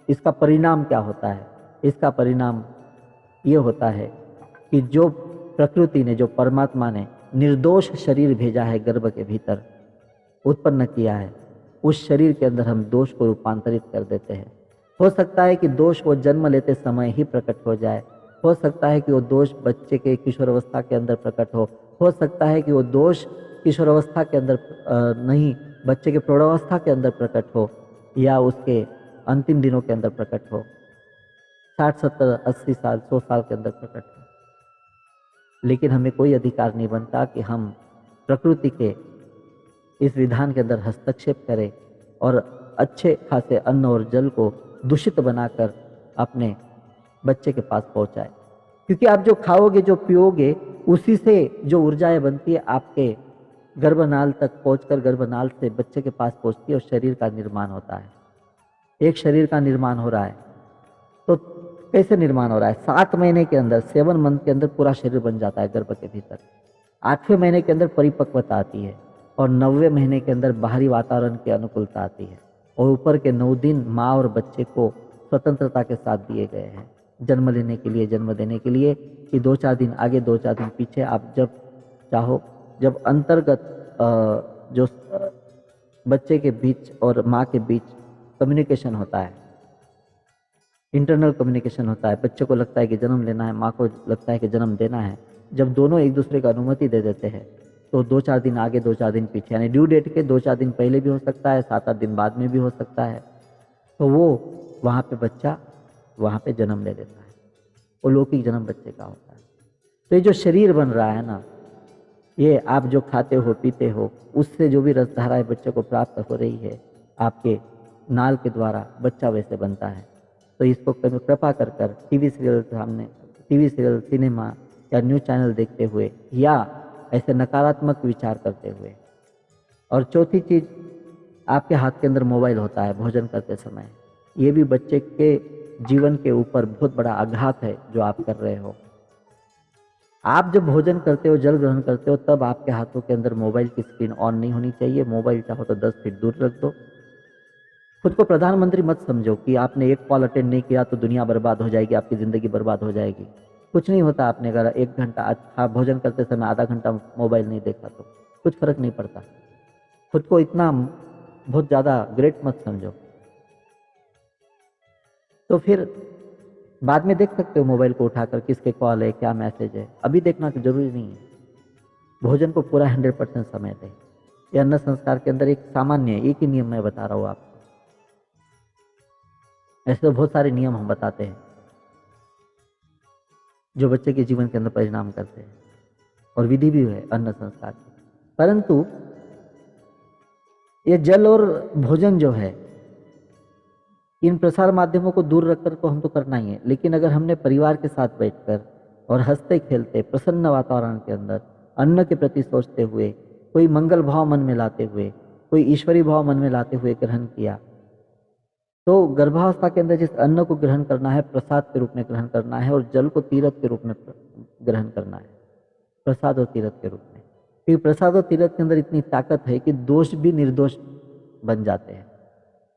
इसका परिणाम क्या होता है? इसका परिणाम ये होता है कि जो प्रकृति ने, जो परमात्मा ने निर्दोष शरीर भेजा है गर्भ के भीतर, उत्पन्न किया है, उस शरीर के अंदर हम दोष को रूपांतरित कर देते हैं। हो सकता है कि दोष वो जन्म लेते समय ही प्रकट हो जाए, हो सकता है कि वो दोष बच्चे के किशोरावस्था के अंदर प्रकट हो सकता है कि वो दोष किशोरावस्था के अंदर नहीं, बच्चे के प्रौढ़ावस्था के अंदर प्रकट हो, या उसके अंतिम दिनों के अंदर प्रकट हो, 60, 70, 80 साल, 100 साल के अंदर प्रकट हो। लेकिन हमें कोई अधिकार नहीं बनता कि हम प्रकृति के इस विधान के अंदर हस्तक्षेप करें और अच्छे खासे अन्न और जल को दूषित बनाकर अपने बच्चे के पास पहुंचाए। क्योंकि आप जो खाओगे, जो पियोगे, उसी से जो ऊर्जाएं बनती है आपके गर्भनाल तक पहुंचकर गर्भनाल से बच्चे के पास पहुंचती है और शरीर का निर्माण होता है। एक शरीर का निर्माण हो रहा है, तो कैसे निर्माण हो रहा है? 7 महीने के अंदर, 7 मंथ के अंदर पूरा शरीर बन जाता है गर्भ के भीतर। 8वें महीने के अंदर परिपक्वता आती है और 9वें महीने के अंदर बाहरी वातावरण की अनुकूलता आती है। और ऊपर के 9 दिन माँ और बच्चे को स्वतंत्रता के साथ दिए गए हैं जन्म लेने के लिए, जन्म देने के लिए, कि 2-4 दिन आगे 2-4 दिन पीछे आप जब चाहो, जब अंतर्गत जो बच्चे के बीच और माँ के बीच कम्युनिकेशन होता है, इंटरनल कम्युनिकेशन होता है, बच्चे को लगता है कि जन्म लेना है, माँ को लगता है कि जन्म देना है, जब दोनों एक दूसरे को अनुमति दे देते हैं तो 2-4 दिन आगे 2-4 दिन पीछे, यानी ड्यू डेट के 2-4 दिन पहले भी हो सकता है, 7-8 दिन बाद में भी हो सकता है, तो वो वहाँ पे बच्चा वहाँ पे जन्म ले लेता है। वो लौकिक जन्म बच्चे का होता है। तो ये जो शरीर बन रहा है ना, ये आप जो खाते हो पीते हो, उससे जो भी रसधाराएं बच्चे को प्राप्त हो रही है, आपके नाल के द्वारा बच्चा वैसे बनता है। तो इसको कृपा कर कर टीवी सीरियल, सिनेमा या न्यूज चैनल देखते हुए या ऐसे नकारात्मक विचार करते हुए। और चौथी चीज, आपके हाथ के अंदर मोबाइल होता है भोजन करते समय, ये भी बच्चे के जीवन के ऊपर बहुत बड़ा आघात है जो आप कर रहे हो। आप जब भोजन करते हो, जल ग्रहण करते हो, तब आपके हाथों के अंदर मोबाइल की स्क्रीन ऑन नहीं होनी चाहिए। मोबाइल चाहो तो 10 फीट दूर रख दो। खुद को प्रधानमंत्री मत समझो कि आपने एक कॉल अटेंड नहीं किया तो दुनिया बर्बाद हो जाएगी, आपकी ज़िंदगी बर्बाद हो जाएगी। कुछ नहीं होता, आपने अगर 1 घंटा अच्छा भोजन करते समय आधा घंटा मोबाइल नहीं देखा तो कुछ फ़र्क नहीं पड़ता। खुद को इतना बहुत ज़्यादा ग्रेट मत समझो। तो फिर बाद में देख सकते हो मोबाइल को उठाकर किसके कॉल है, क्या मैसेज है। अभी देखना तो ज़रूरी नहीं है। भोजन को पूरा 100% समय दें। ये अन्न संस्कार के अंदर एक सामान्य है, एक ही नियम मैं बता रहा हूँ आपको। ऐसे तो बहुत सारे नियम हम बताते हैं जो बच्चे के जीवन के अंदर परिणाम करते हैं, और विधि भी है अन्न संस्कार की। परंतु ये जल और भोजन जो है, इन प्रसार माध्यमों को दूर रखकर तो हम तो करना ही है, लेकिन अगर हमने परिवार के साथ बैठकर और हंसते खेलते प्रसन्न वातावरण के अंदर अन्न के प्रति सोचते हुए, कोई मंगल भाव मन में लाते हुए, कोई ईश्वरी भाव मन में लाते हुए ग्रहण किया, तो गर्भावस्था के अंदर जिस अन्न को ग्रहण करना है प्रसाद के रूप में ग्रहण करना है, और जल को तीर्थ के रूप में ग्रहण करना है, प्रसाद और तीर्थ के रूप में। क्योंकि प्रसाद और तीर्थ के अंदर इतनी ताकत है कि दोष भी निर्दोष बन जाते हैं,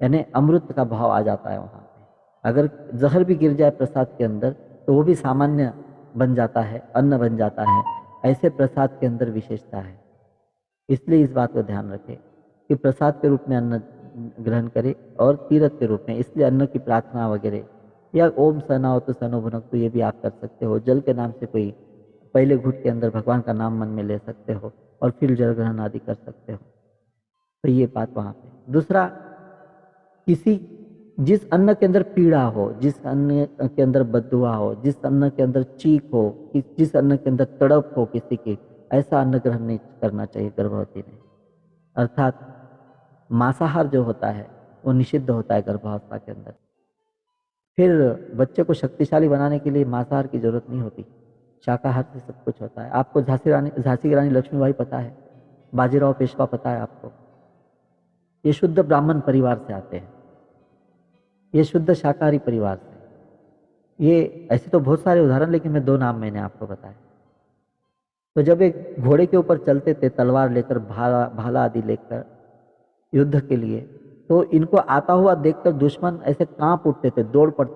यानी अमृत का भाव आ जाता है वहाँ पे। अगर जहर भी गिर जाए प्रसाद के अंदर तो वो भी सामान्य बन जाता है, अन्न बन जाता है। ऐसे प्रसाद के अंदर विशेषता है। इसलिए इस बात को ध्यान रखें कि प्रसाद के रूप में अन्न ग्रहण करें और तीर्थ के रूप में। इसलिए अन्न की प्रार्थना वगैरह, या ओम सनावतु सनो भुनक्तु, ये भी आप कर सकते हो। जल के नाम से कोई पहले घुट के अंदर भगवान का नाम मन में ले सकते हो और फिर जल ग्रहण आदि कर सकते हो। तो ये बात वहाँ पे। दूसरा, किसी जिस अन्न के अंदर पीड़ा हो, जिस अन्न के अंदर बददुआ हो, जिस अन्न के अंदर चीख हो, जिस अन्न के अंदर तड़प हो किसी की, ऐसा अन्न ग्रहण नहीं करना चाहिए गर्भवती ने। अर्थात मांसाहार जो होता है वो निषिद्ध होता है गर्भावस्था के अंदर। फिर बच्चे को शक्तिशाली बनाने के लिए मांसाहार की जरूरत नहीं होती, शाकाहार से सब कुछ होता है। आपको झांसी की रानी लक्ष्मीबाई पता है, बाजीराव पेशवा पता है आपको। ये शुद्ध ब्राह्मण परिवार से आते हैं, ये शुद्ध शाकाहारी परिवार से। ये ऐसे तो बहुत सारे उदाहरण, लेकिन मैं 2 नाम मैंने आपको बताए। तो जब एक घोड़े के ऊपर चलते थे तलवार लेकर, भाला आदि लेकर युद्ध के लिए, तो इनको आता हुआ देखकर दुश्मन ऐसे कांप उठते थे, दौड़ पड़,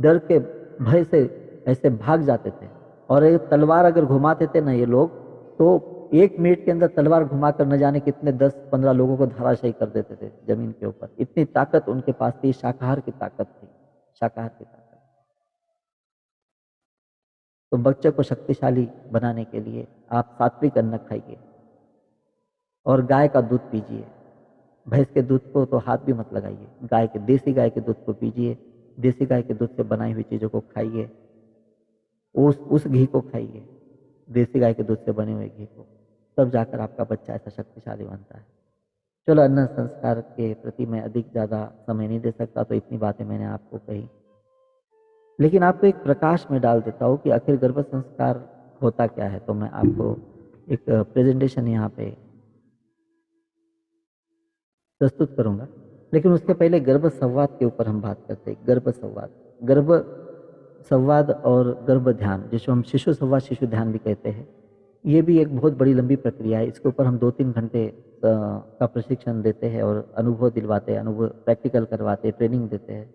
डर के भय से ऐसे भाग जाते थे। और ये तलवार अगर घुमाते थे ना ये लोग, तो 1 मिनट के अंदर तलवार घुमाकर न जाने कितने 10-15 लोगों को धराशायी कर देते थे जमीन के ऊपर। इतनी ताकत उनके पास थी, शाकाहार की ताकत थी, शाकाहार की ताकत। तो बच्चे को शक्तिशाली बनाने के लिए आप सात्विक अन्न खाइए और गाय का दूध पीजिए। भैंस के दूध को तो हाथ भी मत लगाइए, गाय के, देसी गाय के दूध को पीजिए। देसी गाय के दूध से बनाई हुई चीज़ों को खाइए, उस घी को खाइए, देसी गाय के दूध से बने हुए घी को। तब जाकर आपका बच्चा ऐसा शक्तिशाली बनता है। चलो, अन्न संस्कार के प्रति मैं अधिक ज़्यादा समय नहीं दे सकता, तो इतनी बातें मैंने आपको कही। लेकिन आपको एक प्रकाश में डाल देता हूँ कि आखिर गर्भ संस्कार होता क्या है। तो मैं आपको एक प्रेजेंटेशन यहाँ पे प्रस्तुत करूँगा, लेकिन उसके पहले गर्भ संवाद के ऊपर हम बात करते हैं। गर्भ संवाद और गर्भ ध्यान, जिसको हम शिशु संवाद, शिशु ध्यान भी कहते हैं, ये भी एक बहुत बड़ी लंबी प्रक्रिया है। इसके ऊपर हम 2-3 घंटे का प्रशिक्षण देते हैं और अनुभव दिलवाते हैं, अनुभव प्रैक्टिकल करवाते हैं, ट्रेनिंग देते हैं।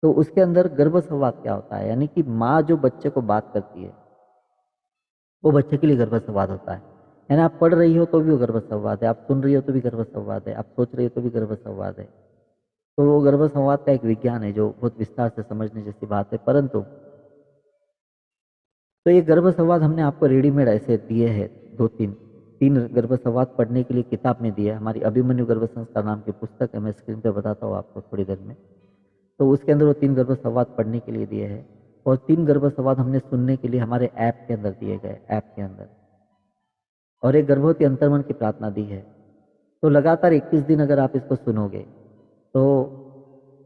तो उसके अंदर गर्भ संवाद क्या होता है, यानी कि माँ जो बच्चे को बात करती है वो बच्चे के लिए गर्भ संवाद होता है। यानी आप पढ़ रही हो तो भी वो गर्भ संवाद है, आप सुन रही हो तो भी गर्भ संवाद है, आप सोच रही हो तो भी गर्भ संवाद है। तो वो गर्भ संवाद का एक विज्ञान है जो बहुत विस्तार से समझने जैसी बात है। परंतु तो ये गर्भ संवाद हमने आपको रेडीमेड ऐसे दिए हैं, 2-3 गर्भ संवाद पढ़ने के लिए किताब में दिया है। हमारी अभिमन्यु गर्भ संस्कार नाम की पुस्तक है, मैं स्क्रीन पे बताता हूँ आपको थोड़ी देर में। तो उसके अंदर वो 3 गर्भ संवाद पढ़ने के लिए दिए हैं, और 3 गर्भ संवाद हमने सुनने के लिए हमारे ऐप के अंदर दिए गए, ऐप के अंदर। और एक गर्भवती अंतर्मन की प्रार्थना दी है। तो लगातार 21 दिन अगर आप इसको सुनोगे तो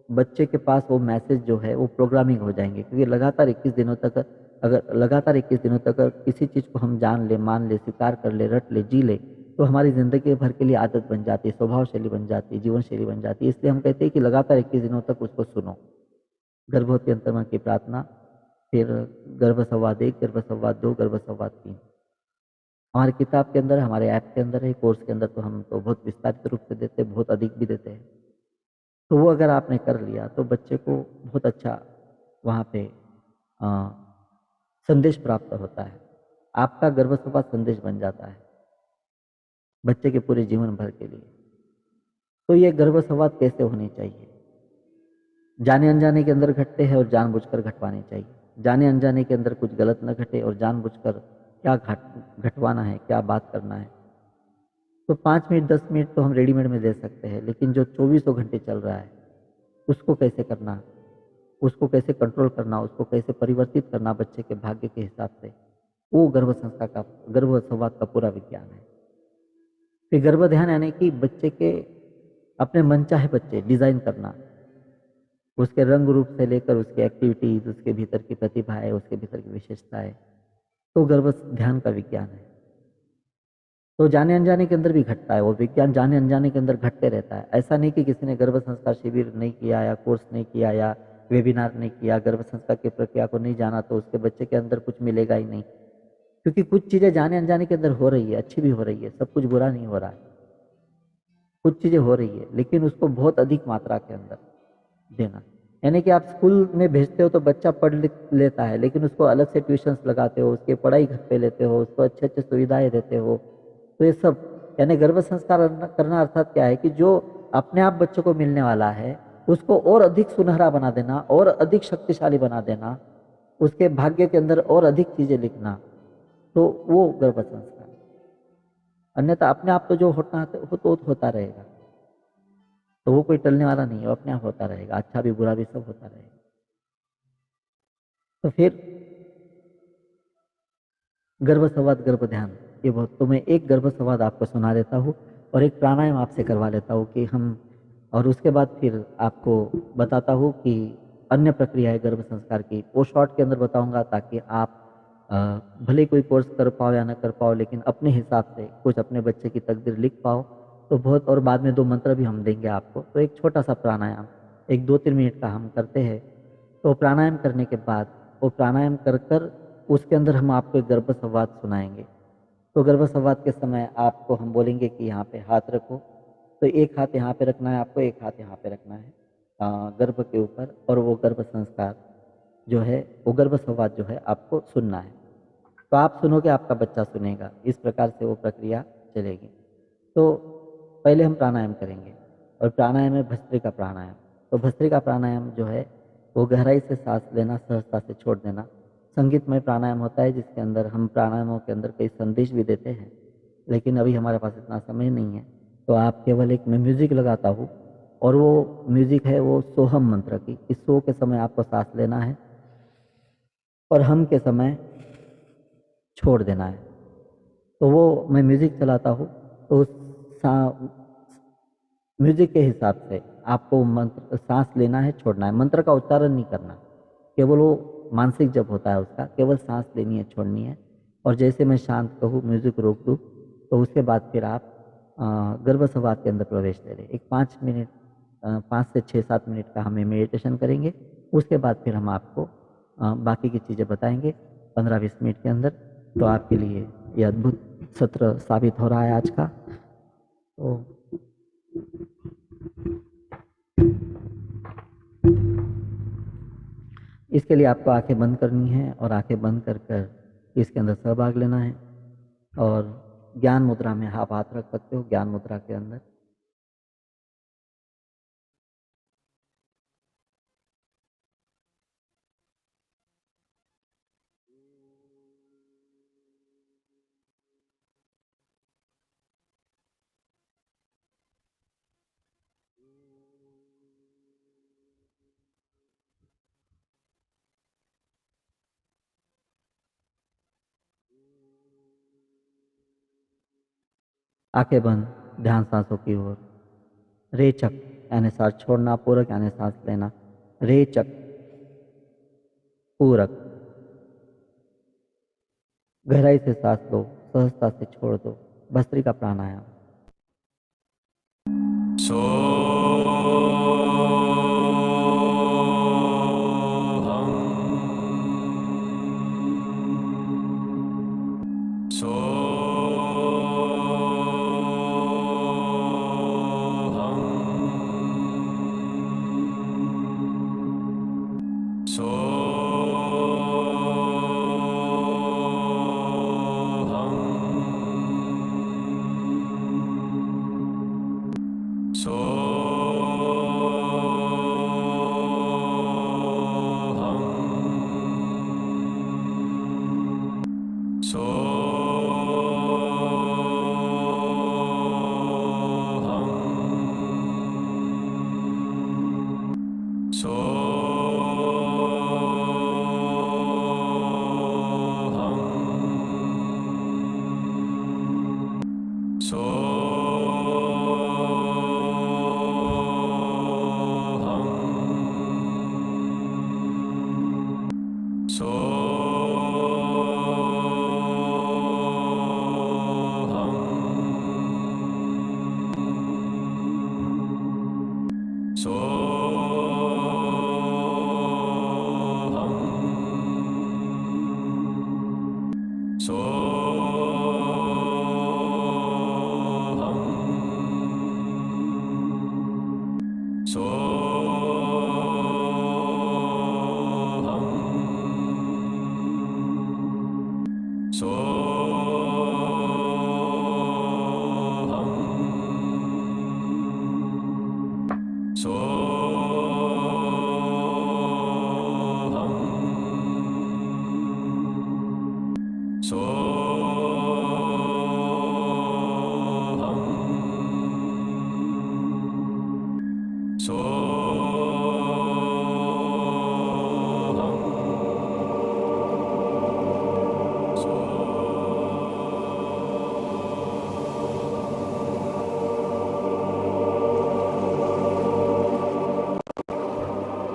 बच्चे के पास वो मैसेज जो है वो प्रोग्रामिंग हो जाएंगे। क्योंकि लगातार 21 दिनों तक अगर किसी चीज़ को हम जान ले, मान ले, स्वीकार कर ले, रट ले, जी ले, तो हमारी ज़िंदगी भर के लिए आदत बन जाती है, स्वभाव शैली बन जाती है, जीवन शैली बन जाती है। इसलिए हम कहते हैं कि लगातार 21 दिनों तक उसको सुनो। गर्भवती अंतर्मन की प्रार्थना फिर गर्भ संवाद 1, गर्भ संवाद 2, गर्भ संवाद 3। हमारी किताब के अंदर, हमारे ऐप के अंदर है, कोर्स के अंदर तो हम तो बहुत विस्तारित रूप से देते हैं, बहुत अधिक भी देते हैं। तो वो अगर आपने कर लिया तो बच्चे को बहुत अच्छा वहाँ पे अ, संदेश प्राप्त होता है। आपका गर्भ संवाद संदेश बन जाता है बच्चे के पूरे जीवन भर के लिए। तो ये गर्भ संवाद कैसे होनी चाहिए? जाने अनजाने के अंदर घटते हैं और जानबूझकर घटवाने चाहिए। जाने अनजाने के अंदर कुछ गलत न घटे और जानबूझकर क्या घटवाना है, क्या बात करना है। तो 5 मिनट 10 मिनट तो हम रेडीमेड में दे सकते हैं, लेकिन जो चौबीसों घंटे चल रहा है उसको कैसे करना, उसको कैसे कंट्रोल करना, उसको कैसे परिवर्तित करना बच्चे के भाग्य के हिसाब से, वो गर्भ संवाद का पूरा विज्ञान है। फिर गर्भ ध्यान यानी कि बच्चे के अपने मनचाहे बच्चे डिजाइन करना, उसके रंग रूप से लेकर उसकी एक्टिविटीज, उसके भीतर की प्रतिभाएं, उसके भीतर की विशेषताएं, तो गर्भ ध्यान का विज्ञान है। तो जाने अनजाने के अंदर भी घटता है, वो विज्ञान जाने अनजाने के अंदर घटते रहता है। ऐसा नहीं कि किसी ने गर्भ संस्कार शिविर नहीं किया या कोर्स नहीं किया या वेबिनार नहीं किया, गर्भ संस्कार की प्रक्रिया को नहीं जाना तो उसके बच्चे के अंदर कुछ मिलेगा ही नहीं। क्योंकि कुछ चीजें जाने अनजाने के अंदर हो रही है, अच्छी भी हो रही है, सब कुछ बुरा नहीं हो रहा है। कुछ चीजें हो रही है, लेकिन उसको बहुत अधिक मात्रा के अंदर देना। यानी कि आप स्कूल में भेजते हो तो बच्चा पढ़ लिख लेता है, लेकिन उसको अलग से ट्यूशन्स लगाते हो, उसकी पढ़ाई घर पे लेते हो, उसको अच्छे अच्छे सुविधाएं देते हो। तो ये सब यानी गर्भ संस्कार करना अर्थात क्या है कि जो अपने आप बच्चों को मिलने वाला है उसको और अधिक सुनहरा बना देना और अधिक शक्तिशाली बना देना, उसके भाग्य के अंदर और अधिक चीजें लिखना, तो वो गर्भ संस्कार। अन्यथा अपने आप तो जो होता है वो तो होता रहेगा, तो वो कोई टलने वाला नहीं है, वो अपने आप होता रहेगा, अच्छा भी बुरा भी सब होता रहेगा। तो फिर गर्भ संवाद गर्भ ध्यान, ये बहुत, तो मैं एक गर्भ संवाद आपको सुना देता हूँ और एक प्राणायाम आपसे करवा लेता हूँ कि हम, और उसके बाद फिर आपको बताता हूँ कि अन्य प्रक्रिया है गर्भ संस्कार की, वो शॉर्ट के अंदर बताऊंगा ताकि आप अ, भले कोई कोर्स कर पाओ या ना कर पाओ, लेकिन अपने हिसाब से कुछ अपने बच्चे की तकदीर लिख पाओ तो बहुत। और बाद में 2 मंत्र भी हम देंगे आपको। तो एक छोटा सा प्राणायाम, एक 2-3 मिनट का हम करते हैं। तो प्राणायाम करने के बाद, वो प्राणायाम कर कर उसके अंदर हम आपको एक गर्भ संवाद सुनाएंगे। तो गर्भ संवाद के समय आपको हम बोलेंगे कि यहाँ पे हाथ रखो, तो एक हाथ यहाँ पे रखना है आपको, एक हाथ यहाँ पे रखना है गर्भ के ऊपर, और वो गर्भ संस्कार जो है, वो गर्भ संवाद जो है आपको सुनना है। तो आप सुनोगे, आपका बच्चा सुनेगा, इस प्रकार से वो प्रक्रिया चलेगी। तो पहले हम प्राणायाम करेंगे, और प्राणायाम है भस्त्रिका प्राणायाम। तो भस्त्रिका प्राणायाम जो है वो गहराई से सांस लेना, सहजता से छोड़ देना, संगीतमय प्राणायाम होता है, जिसके अंदर हम प्राणायामों के अंदर कई संदेश भी देते हैं, लेकिन अभी हमारे पास इतना समय नहीं है। तो आप केवल एक, मैं म्यूजिक लगाता हूँ, और वो म्यूजिक है वो सोहम मंत्र की। इस सो के समय आपको सांस लेना है और हम के समय छोड़ देना है। तो वो मैं म्यूजिक चलाता हूँ, तो उस म्यूजिक के हिसाब से आपको मंत्र सांस लेना है, छोड़ना है, मंत्र का उच्चारण नहीं करना, केवल वो मानसिक जप होता है उसका, केवल सांस लेनी है, छोड़नी है। और जैसे मैं शांत कहूँ, म्यूजिक रोक दूँ, तो उसके बाद फिर आप गर्भ संवाद के अंदर प्रवेश ले लें। एक 5 मिनट 5 से 6-7 मिनट का हमें मेडिटेशन करेंगे। उसके बाद फिर हम आपको बाकी की चीज़ें बताएंगे 15-20 मिनट के अंदर। तो आपके लिए ये अद्भुत सत्र साबित हो रहा है आज का। तो इसके लिए आपको आंखें बंद करनी है, और आंखें बंद कर कर इसके अंदर सहभाग लेना है। और ज्ञान मुद्रा में आप हाथ रख सकते हो, ज्ञान मुद्रा के अंदर। आंखें बंद, ध्यान सांसों की ओर। रेचक यानी सांस छोड़ना, पूरक यानी सांस लेना। रेचक, पूरक, गहराई से सांस लो, सहजता से छोड़ दो। भस्त्रिका प्राणायाम। सोऽहम्।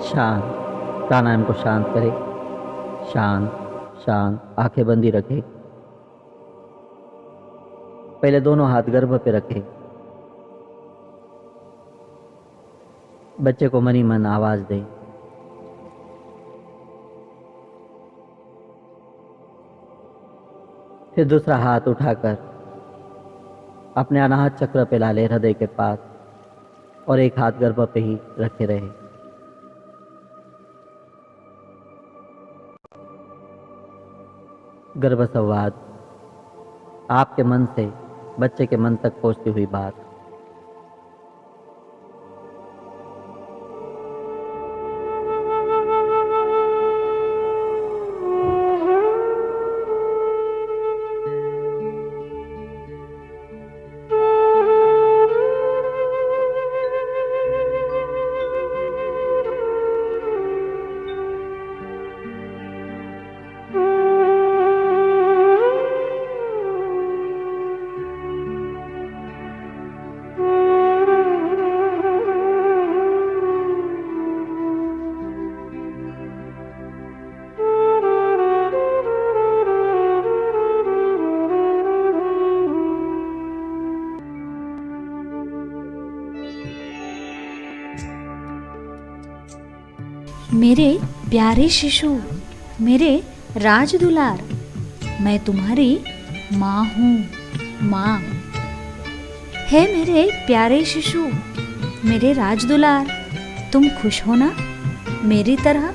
शांत, प्राणायाम को शांत करें। शांत शांत, आंखें बंदी रखें। पहले दोनों हाथ गर्भ पे रखें। बच्चे को मनी मन आवाज दें। फिर दूसरा हाथ उठाकर अपने अनाहत चक्र पे ला ले, हृदय के पास, और एक हाथ गर्भ पे ही रखे रहे। गर्भ संवाद, आपके मन से बच्चे के मन तक पहुंचती हुई बात। मेरे प्यारे शिशु, मेरे राजदुलार, मैं तुम्हारी माँ हूँ। माँ है मेरे प्यारे शिशु, मेरे राजदुलार, तुम खुश हो ना मेरी तरह?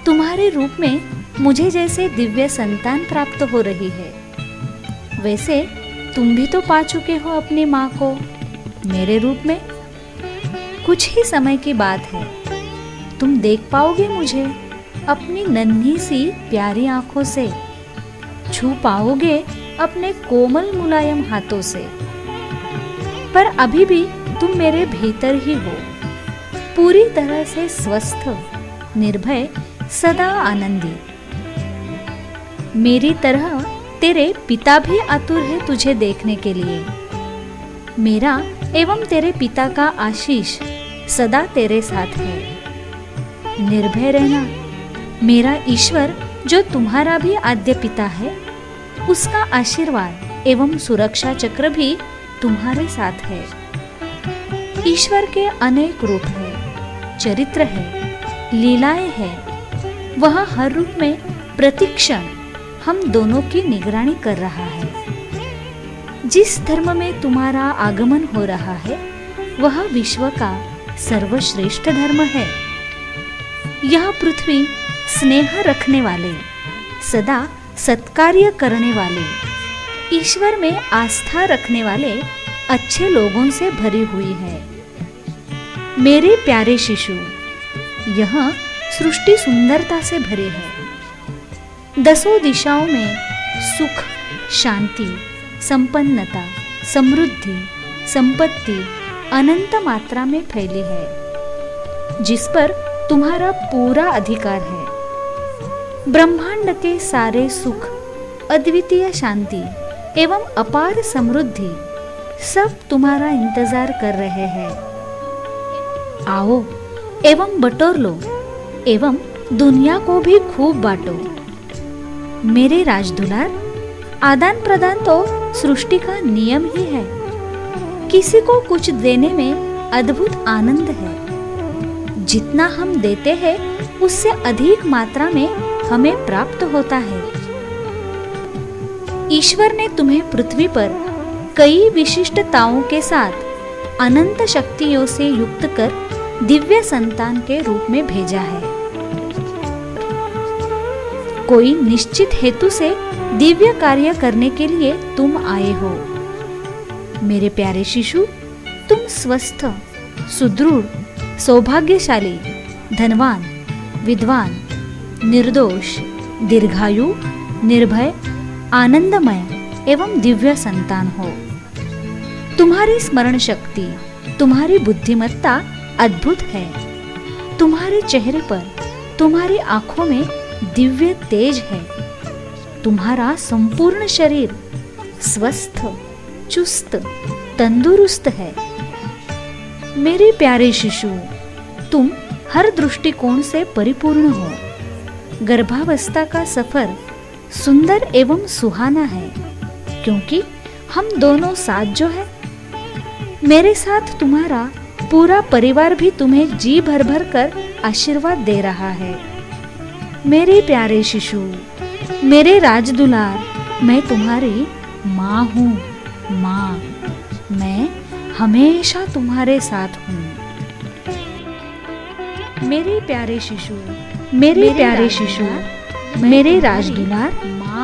तुम्हारे रूप में मुझे जैसे दिव्य संतान प्राप्त हो रही है, वैसे तुम भी तो पा चुके हो अपनी माँ को मेरे रूप में। कुछ ही समय की बात है, तुम देख पाओगे मुझे अपनी नन्ही सी प्यारी आंखों से, छू पाओगे अपने कोमल मुलायम हाथों से। पर अभी भी तुम मेरे भीतर ही हो, पूरी तरह से स्वस्थ, निर्भय, सदा आनंदी। मेरी तरह तेरे पिता भी आतुर है तुझे देखने के लिए। मेरा एवं तेरे पिता का आशीष सदा तेरे साथ है। निर्भय रहना, मेरा ईश्वर जो तुम्हारा भी आद्य पिता है, उसका आशीर्वाद एवं सुरक्षा चक्र भी तुम्हारे साथ है। ईश्वर के अनेक रूप है, चरित्र है, लीलाएं हैं। वह हर रूप में प्रतिक्षण हम दोनों की निगरानी कर रहा है। जिस धर्म में तुम्हारा आगमन हो रहा है, वह विश्व का सर्वश्रेष्ठ धर्म है। यह पृथ्वी स्नेह रखने वाले, सदा सत्कार्य करने वाले, ईश्वर में आस्था रखने वाले अच्छे लोगों से भरी हुई है। मेरे प्यारे शिशु, यह सृष्टि सुंदरता से भरी है। दसों दिशाओं में सुख, शांति, संपन्नता, समृद्धि, संपत्ति अनंत मात्रा में फैली है, जिस पर तुम्हारा पूरा अधिकार है। ब्रह्मांड के सारे सुख, अद्वितीय शांति एवं अपार समृद्धि सब तुम्हारा इंतजार कर रहे हैं। आओ एवं बटोर लो एवं दुनिया को भी खूब बांटो। मेरे राजदुलार, आदान प्रदान तो सृष्टि का नियम ही है। किसी को कुछ देने में अद्भुत आनंद है। जितना हम देते हैं उससे अधिक मात्रा में हमें प्राप्त होता है। ईश्वर ने तुम्हें पृथ्वी पर कई विशिष्टताओं के साथ अनंत शक्तियों से युक्त कर दिव्य संतान के रूप में भेजा है। कोई निश्चित हेतु से दिव्य कार्य करने के लिए तुम आए हो। मेरे प्यारे शिशु, तुम स्वस्थ, सुदृढ़, सौभाग्यशाली, धनवान, विद्वान, निर्दोष, दीर्घायु, निर्भय, आनंदमय एवं दिव्य संतान हो। तुम्हारी स्मरण शक्ति, तुम्हारी बुद्धिमत्ता अद्भुत है। तुम्हारे चेहरे पर, तुम्हारी आंखों में दिव्य तेज है। तुम्हारा संपूर्ण शरीर स्वस्थ, चुस्त, तंदुरुस्त है। मेरे प्यारे शिशु, तुम हर दृष्टिकोण से परिपूर्ण हो। गर्भावस्था का सफर सुंदर एवं सुहाना है, क्योंकि हम दोनों साथ जो है। मेरे साथ तुम्हारा पूरा परिवार भी तुम्हें जी भर भर कर आशीर्वाद दे रहा है। मेरे प्यारे शिशु, मेरे राजदुलार, मैं तुम्हारी माँ हूँ। माँ, मैं हमेशा तुम्हारे साथ हूँ। मेरे प्यारे शिशु, मेरे प्यारे शिशु, मेरे राजदुलार,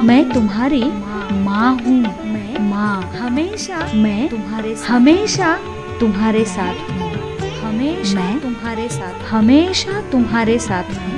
मैं तुम्हारी माँ हूँ। माँ, हमेशा मैं हमेशा तुम्हारे साथ हूँ। हमेशा मैं तुम्हारे साथ, हमेशा तुम्हारे साथ हूँ।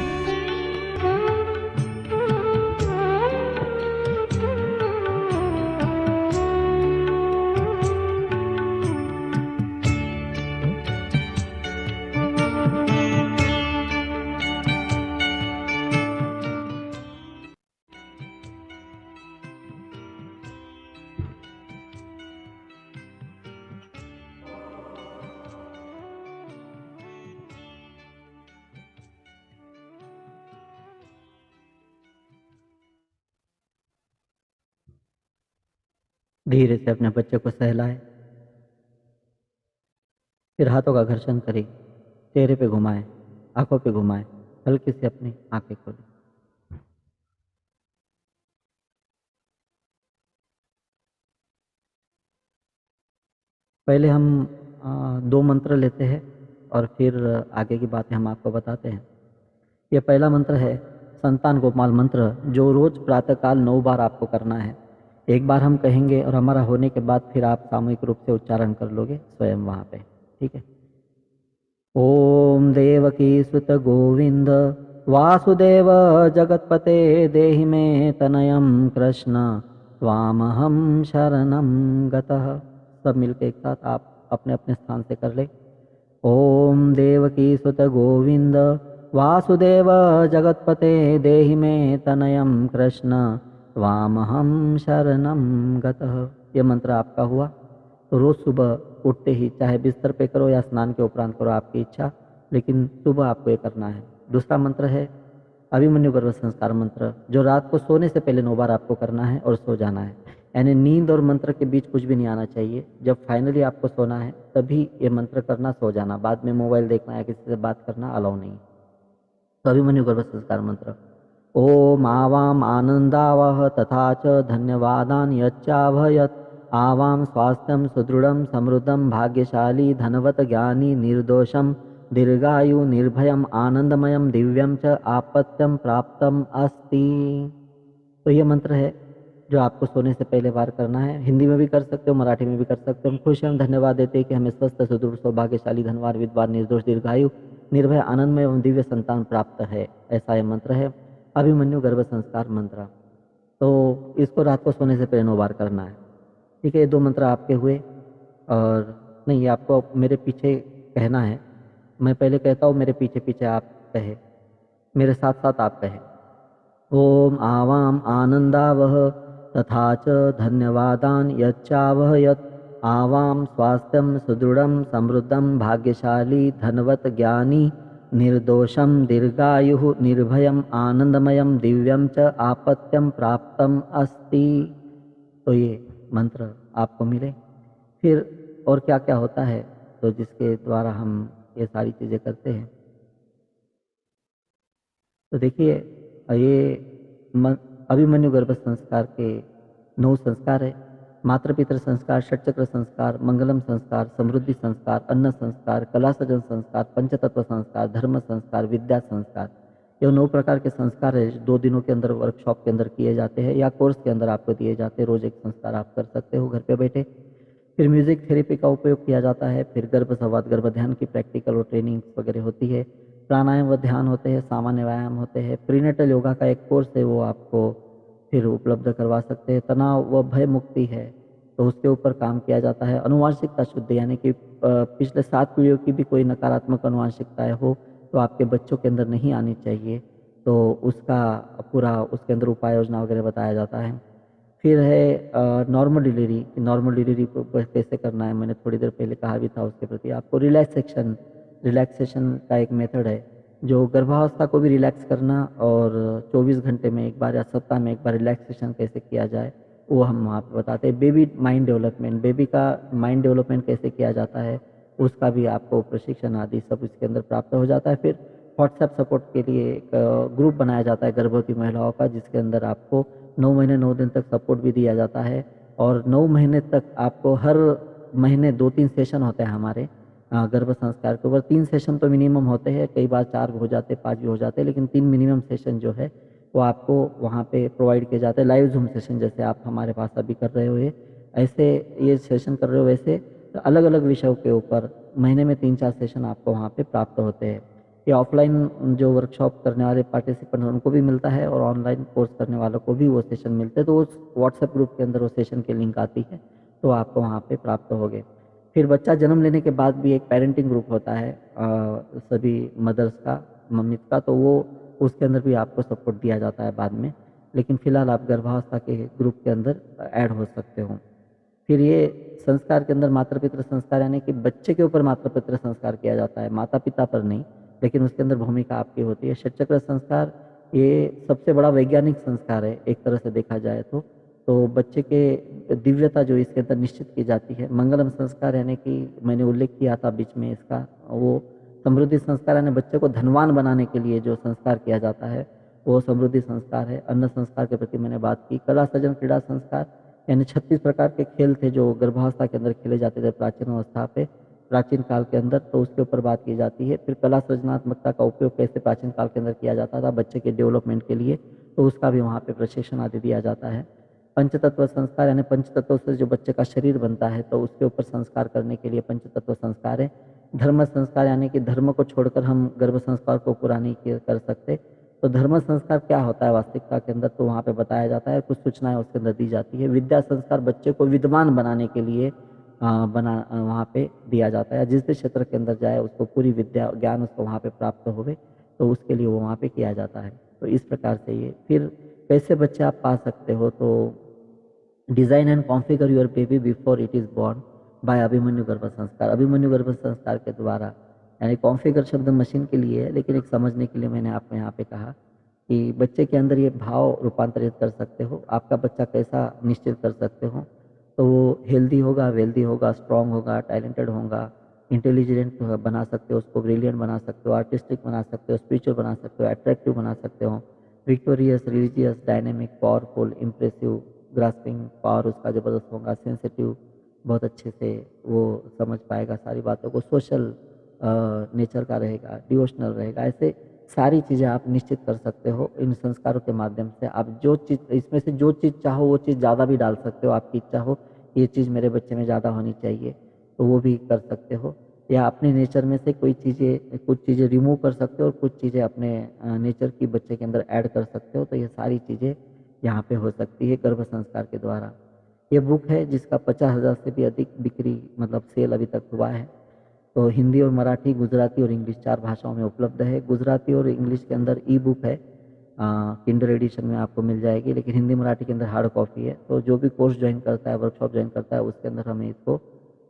धीरे से अपने बच्चे को सहलाए, फिर हाथों का घर्षण करें, चेहरे पे घुमाएं, आंखों पे घुमाएं, हल्की से अपनी आंखें खोलें। पहले हम 2 मंत्र लेते हैं और फिर आगे की बातें हम आपको बताते हैं। ये पहला मंत्र है संतान गोपाल मंत्र, जो रोज प्रातःकाल 9 बार आपको करना है। एक बार हम कहेंगे और हमारा होने के बाद फिर आप सामूहिक रूप से उच्चारण कर लोगे स्वयं वहाँ पे, ठीक है। ओम देवकी सुत गोविंद वासुदेव जगतपते देहि मे तनयं कृष्ण त्वामहं शरणं गतः। सब मिलकर एक साथ आप अपने अपने स्थान से कर ले। ओम देवकी सुत गोविंद वासुदेव जगतपते देहि मे तनयं कृष्ण त्वामहं शरणं गतः। ये मंत्र आपका हुआ। तो रोज़ सुबह उठते ही, चाहे बिस्तर पे करो या स्नान के उपरांत करो, आपकी इच्छा, लेकिन सुबह आपको ये करना है। दूसरा मंत्र है अभिमन्यु गर्भ संस्कार मंत्र, जो रात को सोने से पहले 9 बार आपको करना है और सो जाना है। यानी नींद और मंत्र के बीच कुछ भी नहीं आना चाहिए। जब फाइनली आपको सोना है तभी ये मंत्र करना, सो जाना। बाद में मोबाइल देखना या किसी से बात करना अलाउ नहीं। तो अभिमन्यु गर्भ संस्कार मंत्र। ओम आवाम आनंदावह तथा च धन्यवादान यच्चाभयत आवाम स्वास्थ्यम सुदृढ़ं समृद्धं भाग्यशाली धनवत ज्ञानी निर्दोषम दीर्घायु निर्भयम आनंदमयम दिव्यम च आपत्यम प्राप्तम अस्ति। तो ये मंत्र है जो आपको सोने से पहले बार करना है। हिंदी में भी कर सकते हो, मराठी में भी कर सकते हो। हम खुश हैं, हम धन्यवाद देते हैं कि हमें स्वस्थ, सुदृढ़, सौभाग्यशाली, धनवान, विद्वान, निर्दोष, दीर्घायु, निर्भय, आनंदमय एवं दिव्य संतान प्राप्त है। ऐसा ये मंत्र है, अभिमन्यु गर्भ संस्कार मंत्र। तो इसको रात को सोने से पहले 9 बार करना है। ठीक है, ये 2 मंत्र आपके हुए। और नहीं, ये आपको मेरे पीछे कहना है। मैं पहले कहता हूँ, मेरे पीछे पीछे आप कहे, मेरे साथ साथ आप कहे। ओम आवाम आनंदावह तथा च धन्यवादान यच्चावह यत् आवाम स्वास्थ्यम सुदृढ़ं समृद्धं भाग्यशाली धनवत ज्ञानी निर्दोषं दीर्घायुः निर्भयम् आनंदमयं दिव्यं च आपत्यं प्राप्तम अस्ति। तो ये मंत्र आपको मिले। फिर और क्या क्या होता है तो जिसके द्वारा हम ये सारी चीज़ें करते हैं। तो देखिए, ये अभिमन्यु गर्भ संस्कार के 9 संस्कार है। मातृ पितृ संस्कार, षटचक्र संस्कार, मंगलम संस्कार, समृद्धि संस्कार, अन्न संस्कार, कला सजन संस्कार, पंचतत्व संस्कार, धर्म संस्कार, विद्या संस्कार। ये 9 प्रकार के संस्कार है, 2 दिनों के अंदर वर्कशॉप के अंदर किए जाते हैं या कोर्स के अंदर आपको दिए जाते हैं। रोज एक संस्कार आप कर सकते हो घर पे बैठे। फिर म्यूजिक थेरेपी का उपयोग किया जाता है। फिर गर्भ संवाद, गर्भ ध्यान की प्रैक्टिकल और ट्रेनिंग वगैरह होती है। प्राणायाम व ध्यान होते हैं, सामान्य व्यायाम होते हैं। प्रीनेटल योगा का एक कोर्स है, वो आपको फिर उपलब्ध करवा सकते हैं। तनाव व भय मुक्ति है, तो उसके ऊपर काम किया जाता है। अनुवांशिकता शुद्धि, यानी कि पिछले 7 पीढ़ियों की भी कोई नकारात्मक अनुवांशिकताएं हो तो आपके बच्चों के अंदर नहीं आनी चाहिए, तो उसका पूरा उसके अंदर उपाय योजना वगैरह बताया जाता है। फिर है नॉर्मल डिलीवरी। नॉर्मल डिलीवरी को कैसे करना है, मैंने थोड़ी देर पहले कहा भी था उसके प्रति आपको। रिलैक्सेशन का एक मेथड है जो गर्भावस्था को भी रिलैक्स करना, और 24 घंटे में एक बार या सप्ताह में एक बार रिलैक्सेशन कैसे किया जाए वो हम वहाँ पे बताते हैं। बेबी माइंड डेवलपमेंट, बेबी का माइंड डेवलपमेंट कैसे किया जाता है उसका भी आपको प्रशिक्षण आदि सब इसके अंदर प्राप्त हो जाता है। फिर व्हाट्सएप सपोर्ट के लिए एक ग्रुप बनाया जाता है गर्भवती महिलाओं का, जिसके अंदर आपको 9 महीने 9 दिन तक सपोर्ट भी दिया जाता है। और 9 महीने तक आपको हर महीने 2-3 सेशन होते हैं हमारे गर्भ संस्कार के ऊपर। 3 सेशन तो मिनिमम होते हैं, कई बार 4 हो जाते, 5 भी हो जाते हैं, लेकिन 3 मिनिमम सेशन जो है वो आपको वहाँ पे प्रोवाइड किए जाते हैं। लाइव जूम सेशन जैसे आप हमारे पास अभी कर रहे हो, ऐसे ये सेशन कर रहे हो, वैसे अलग अलग विषयों के ऊपर महीने में 3-4 सेशन आपको वहाँ पे प्राप्त होते हैं। ये ऑफलाइन जो वर्कशॉप करने वाले पार्टिसिपेंट उनको भी मिलता है, और ऑनलाइन कोर्स करने वालों को भी वो सेशन मिलते हैं। तो उस व्हाट्सएप ग्रुप के अंदर वो सेशन की लिंक आती है, तो आपको वहाँ पे प्राप्त होगे। फिर बच्चा जन्म लेने के बाद भी एक पेरेंटिंग ग्रुप होता है सभी मदर्स का, मम्मी का, तो वो उसके अंदर भी आपको सपोर्ट दिया जाता है बाद में। लेकिन फिलहाल आप गर्भावस्था के ग्रुप के अंदर ऐड हो सकते हो। फिर ये संस्कार के अंदर माता पितृ संस्कार, यानी कि बच्चे के ऊपर माता पितृ संस्कार किया जाता है, माता पिता पर नहीं, लेकिन उसके अंदर भूमिका आपकी होती है। षटचक्र संस्कार ये सबसे बड़ा वैज्ञानिक संस्कार है एक तरह से देखा जाए तो बच्चे के दिव्यता जो इसके अंदर निश्चित की जाती है। मंगलम संस्कार, यानी कि मैंने उल्लेख किया था बीच में इसका, वो समृद्धि संस्कार, यानी बच्चे को धनवान बनाने के लिए जो संस्कार किया जाता है वो समृद्धि संस्कार है। अन्न संस्कार के प्रति मैंने बात की। कला सजन क्रीड़ा संस्कार, यानी 36 प्रकार के खेल थे जो गर्भावस्था के अंदर खेले जाते थे प्राचीन अवस्था पे, प्राचीन काल के अंदर, तो उसके ऊपर बात की जाती है। फिर कला सृजनात्मकता का उपयोग कैसे प्राचीन काल के अंदर किया जाता था बच्चे के डेवलपमेंट के लिए, तो उसका भी वहाँ पे प्रशिक्षण आदि दिया जाता है। पंचतत्व संस्कार, यानी पंचतत्व से जो बच्चे का शरीर बनता है तो उसके ऊपर संस्कार करने के लिए पंचतत्व संस्कार है। धर्म संस्कार, यानी कि धर्म को छोड़कर हम गर्भ संस्कार को पूरा नहीं कर सकते, तो धर्म संस्कार क्या होता है वास्तविकता के अंदर, तो वहाँ पे बताया जाता है, कुछ सूचनाएं उसके अंदर दी जाती है। विद्या संस्कार बच्चे को विद्वान बनाने के लिए वहाँ पे दिया जाता है। जिस भी क्षेत्र के अंदर जाए उसको पूरी विद्या ज्ञान उसको वहाँ पे प्राप्त होवे, तो उसके लिए वो वहाँ पे किया जाता है। तो इस प्रकार से ये फिर कैसे बच्चे आप पा सकते हो, तो design and configure your baby before it is born by Abhimanyu गर्भ संस्कार। अभिमन्यु गर्भ संस्कार के द्वारा, यानी कॉन्फ़िगर शब्द मशीन के लिए है, लेकिन एक समझने के लिए मैंने आपको यहाँ पे कहा कि बच्चे के अंदर ये भाव रूपांतरित कर सकते हो, आपका बच्चा कैसा निश्चित कर सकते हो, तो वो हेल्दी होगा, वेल्दी होगा, स्ट्रॉन्ग होगा, टैलेंटेड होगा, इंटेलिजेंट बना सकते हो, उसको ब्रिलियंट बना सकते हो, आर्टिस्टिक बना सकते हो, स्पिरिचुअल बना सकते हो, अट्रैक्टिव बना सकते हो, victorious, religious, dynamic, powerful, impressive, grasping power उसका ज़बरदस्त होगा, सेंसिटिव, बहुत अच्छे से वो समझ पाएगा सारी बातों को, सोशल नेचर का रहेगा, डिवोशनल रहेगा। ऐसे सारी चीज़ें आप निश्चित कर सकते हो इन संस्कारों के माध्यम से। आप जो चीज़ इसमें से जो चीज़ चाहो वो चीज़ ज़्यादा भी डाल सकते हो, आपकी इच्छा हो ये चीज़ मेरे बच्चे में ज़्यादा होनी चाहिए तो वो भी कर सकते हो। या अपने नेचर में से कुछ चीज़ें रिमूव कर सकते हो और कुछ चीज़ें अपने नेचर की बच्चे के अंदर ऐड कर सकते हो। तो ये सारी चीज़ें यहाँ पे हो सकती है गर्भ संस्कार के द्वारा। ये बुक है जिसका 50,000 से भी अधिक बिक्री मतलब सेल अभी तक हुआ है। तो हिंदी और मराठी, गुजराती और इंग्लिश 4 भाषाओं में उपलब्ध है। गुजराती और इंग्लिश के अंदर ई बुक है, किंडल एडिशन में आपको मिल जाएगी, लेकिन हिंदी मराठी के अंदर हार्ड कॉपी है। तो जो भी कोर्स ज्वाइन करता है, वर्कशॉप ज्वाइन करता है, उसके अंदर हम इसको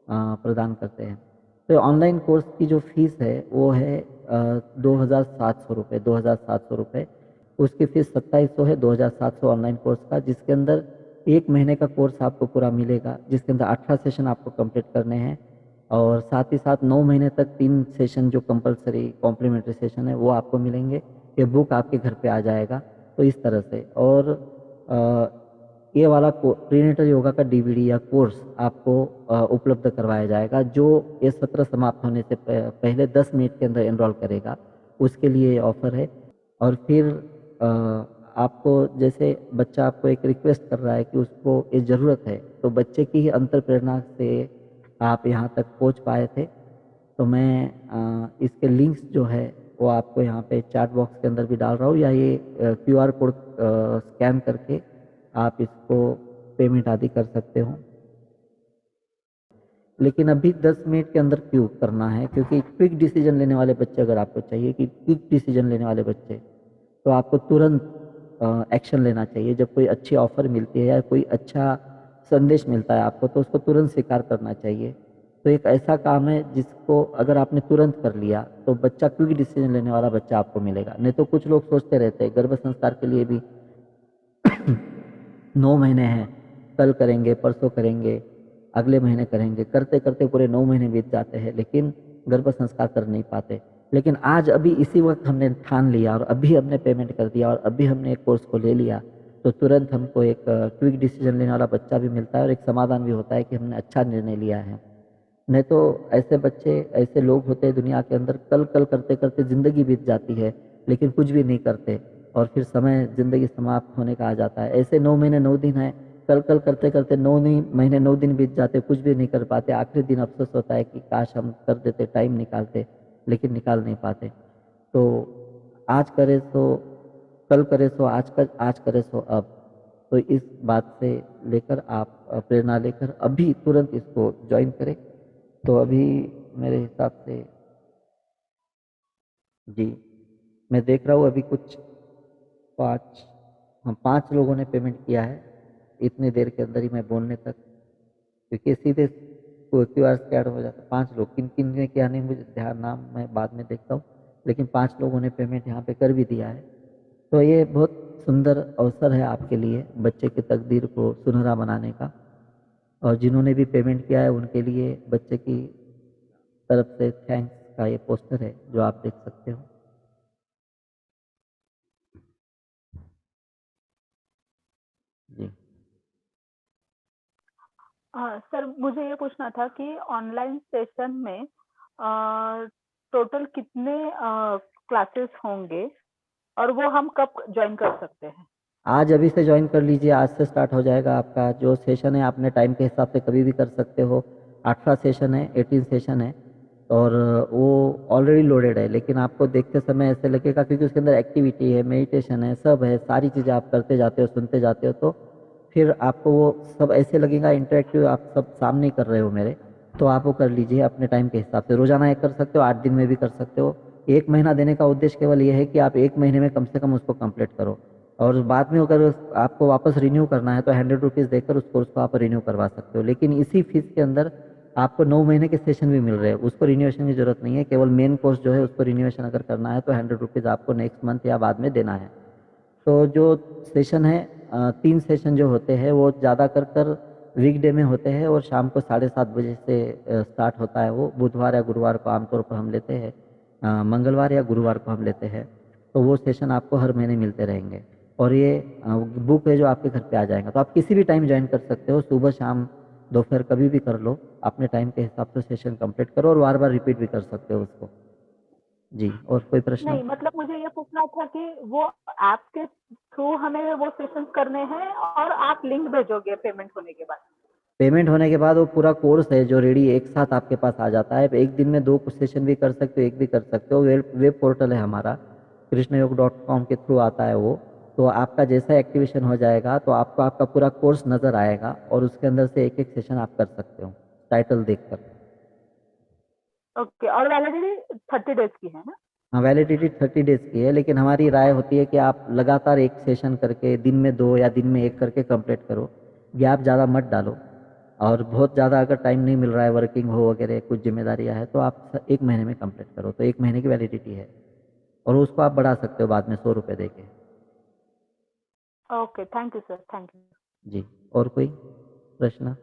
प्रदान करते हैं। तो ऑनलाइन कोर्स की जो फीस है वो है 2,700 रुपये, 2,700 रुपये। उसकी फीस 2700 है, 2,700 ऑनलाइन कोर्स का, जिसके अंदर 1 महीने का कोर्स आपको पूरा मिलेगा, जिसके अंदर 18 सेशन आपको कंप्लीट करने हैं और साथ ही साथ 9 महीने तक 3 सेशन जो कंपलसरी कॉम्प्लीमेंट्री सेशन है वो आपको मिलेंगे। ये बुक आपके घर पे आ जाएगा। तो इस तरह से और ये वाला प्रीनेटल योगा का डीवीडी या कोर्स आपको उपलब्ध करवाया जाएगा। जो ये सत्र समाप्त होने से पहले 10 मिनट के अंदर एनरोल करेगा उसके लिए ये ऑफर है। और फिर अ, आपको जैसे बच्चा आपको एक रिक्वेस्ट कर रहा है कि उसको ये ज़रूरत है, तो बच्चे की ही अंतर प्रेरणा से आप यहाँ तक पहुँच पाए थे। तो मैं इसके लिंक्स जो है वो आपको यहाँ पे चैट बॉक्स के अंदर भी डाल रहा हूँ, या ये क्यूआर कोड स्कैन करके आप इसको पेमेंट आदि कर सकते हो। लेकिन अभी 10 मिनट के अंदर क्यों करना है, क्योंकि क्विक डिसीजन लेने वाले बच्चे अगर आपको चाहिए कि क्विक डिसीजन लेने वाले बच्चे, तो आपको तुरंत एक्शन लेना चाहिए। जब कोई अच्छी ऑफ़र मिलती है या कोई अच्छा संदेश मिलता है आपको, तो उसको तुरंत स्वीकार करना चाहिए। तो एक ऐसा काम है जिसको अगर आपने तुरंत कर लिया तो बच्चा क्विक डिसीजन लेने वाला बच्चा आपको मिलेगा। नहीं तो कुछ लोग सोचते रहते हैं गर्भ संस्कार के लिए भी 9 महीने हैं, कल करेंगे, परसों करेंगे, अगले महीने करेंगे, करते-करते पूरे 9 महीने बीत जाते हैं, लेकिन गर्भ संस्कार कर नहीं पाते। लेकिन आज अभी इसी वक़्त हमने ठान लिया और अभी हमने पेमेंट कर दिया और अभी हमने एक कोर्स को ले लिया, तो तुरंत हमको एक क्विक डिसीजन लेने वाला बच्चा भी मिलता है और एक समाधान भी होता है कि हमने अच्छा निर्णय लिया है। नहीं तो ऐसे बच्चे, ऐसे लोग होते हैं दुनिया के अंदर, कल-कल करते-करते ज़िंदगी बीत जाती है, लेकिन कुछ भी नहीं करते और फिर समय ज़िंदगी समाप्त होने का आ जाता है। ऐसे 9 महीने 9 दिन हैं, कल-कल करते-करते 9 नहीं महीने 9 दिन बीत जाते, कुछ भी नहीं कर पाते। आखिरी दिन अफ़सोस होता है कि काश हम कर देते, टाइम निकालते, लेकिन निकाल नहीं पाते। तो आज करे सो कल करे सो आज करे सो अब। तो इस बात से लेकर आप प्रेरणा लेकर अभी तुरंत इसको जॉइन करें। तो अभी मेरे हिसाब से जी, मैं देख रहा हूँ अभी कुछ 5 लोगों ने पेमेंट किया है इतनी देर के अंदर ही मैं बोलने तक, क्योंकि सीधे क्यूआर स्कैन हो जाता है। 5 लोग, किन किन ने किया नहीं मुझे ध्यान, नाम मैं बाद में देखता हूँ, लेकिन 5 लोगों ने पेमेंट यहाँ पे कर भी दिया है। तो ये बहुत सुंदर अवसर है आपके लिए बच्चे की तकदीर को सुनहरा बनाने का। और जिन्होंने भी पेमेंट किया है उनके लिए बच्चे की तरफ से थैंक्स का ये पोस्टर है जो आप देख सकते हो। जी। हाँ सर, मुझे ये पूछना था कि ऑनलाइन सेशन में टोटल कितने क्लासेस होंगे और वो हम कब ज्वाइन कर सकते हैं? आज अभी से ज्वाइन कर लीजिए, आज से स्टार्ट हो जाएगा आपका जो सेशन है। आपने टाइम के हिसाब से कभी भी कर सकते हो। 18 सेशन है, 18 सेशन है और वो ऑलरेडी लोडेड है, लेकिन आपको देखते समय ऐसे लगेगा क्योंकि उसके अंदर एक्टिविटी है, मेडिटेशन है, सब है, सारी चीज़ें आप करते जाते हो, सुनते जाते हो, तो फिर आपको वो सब ऐसे लगेगा इंटरेक्टिव, आप सब सामने ही कर रहे हो मेरे। तो आप वो कर लीजिए अपने टाइम के हिसाब से। रोज़ाना एक कर सकते हो, 8 दिन में भी कर सकते हो। 1 महीना देने का उद्देश्य केवल ये है कि आप 1 महीने में कम से कम उसको कंप्लीट करो और बाद में अगर आपको वापस रिन्यू करना है तो 100 रुपीज़ देकर उस कोर्स को आप रिन्यू करवा सकते हो। लेकिन इसी फीस के अंदर आपको 9 महीने के सेशन भी मिल रहे हैं, उसको रिन्यूएशन की ज़रूरत नहीं है। केवल मेन कोर्स जो है उसको रिन्यूएशन अगर करना है तो 100 रुपीज़ आपको नेक्स्ट मंथ या बाद में देना है। तो जो सेशन है 3 सेशन जो होते हैं वो ज़्यादा कर वीकडे में होते हैं और शाम को 7:30 बजे से स्टार्ट होता है। वो बुधवार या गुरुवार को आमतौर पर हम लेते हैं, मंगलवार या गुरुवार को हम लेते हैं। तो वो सेशन आपको हर महीने मिलते रहेंगे और ये बुक है जो आपके घर पे आ जाएगा। तो आप किसी भी टाइम ज्वाइन कर सकते हो, सुबह शाम दोपहर कभी भी कर लो, अपने टाइम के हिसाब से सेशन कंप्लीट करो और बार बार रिपीट भी कर सकते हो उसको। जी, और कोई प्रश्न? नहीं, मतलब मुझे ये पूछना था कि वो ऐप के थ्रू हमें वो सेशंस करने हैं और आप लिंक भेजोगे पेमेंट होने के बाद? पेमेंट होने के बाद वो पूरा कोर्स है जो रेडी एक साथ आपके पास आ जाता है। एक दिन में 2 सेशन भी कर सकते हो, 1 भी कर सकते हो। वेब पोर्टल है हमारा, कृष्णयोग.com के थ्रू आता है वो। तो आपका जैसा एक्टिवेशन हो जाएगा तो आपको आपका पूरा कोर्स नज़र आएगा और उसके अंदर से एक-एक सेशन आप कर सकते हो, टाइटल देखकर। ओके, और वैलिडिटी 30 डेज़ की है ना? हाँ, वैलिडिटी 30 डेज़ की है, लेकिन हमारी राय होती है कि आप लगातार 1 सेशन करके दिन में 2 या दिन में 1 करके कंप्लीट करो। गैप ज़्यादा मत डालो और बहुत ज़्यादा अगर टाइम नहीं मिल रहा है, वर्किंग हो वगैरह कुछ ज़िम्मेदारियाँ हैं, तो आप 1 महीने में कंप्लीट करो। तो 1 महीने की वैलिडिटी है और उसको आप बढ़ा सकते हो बाद में ₹100 देके। Okay, thank you sir, thank you. जी, और कोई प्रश्न?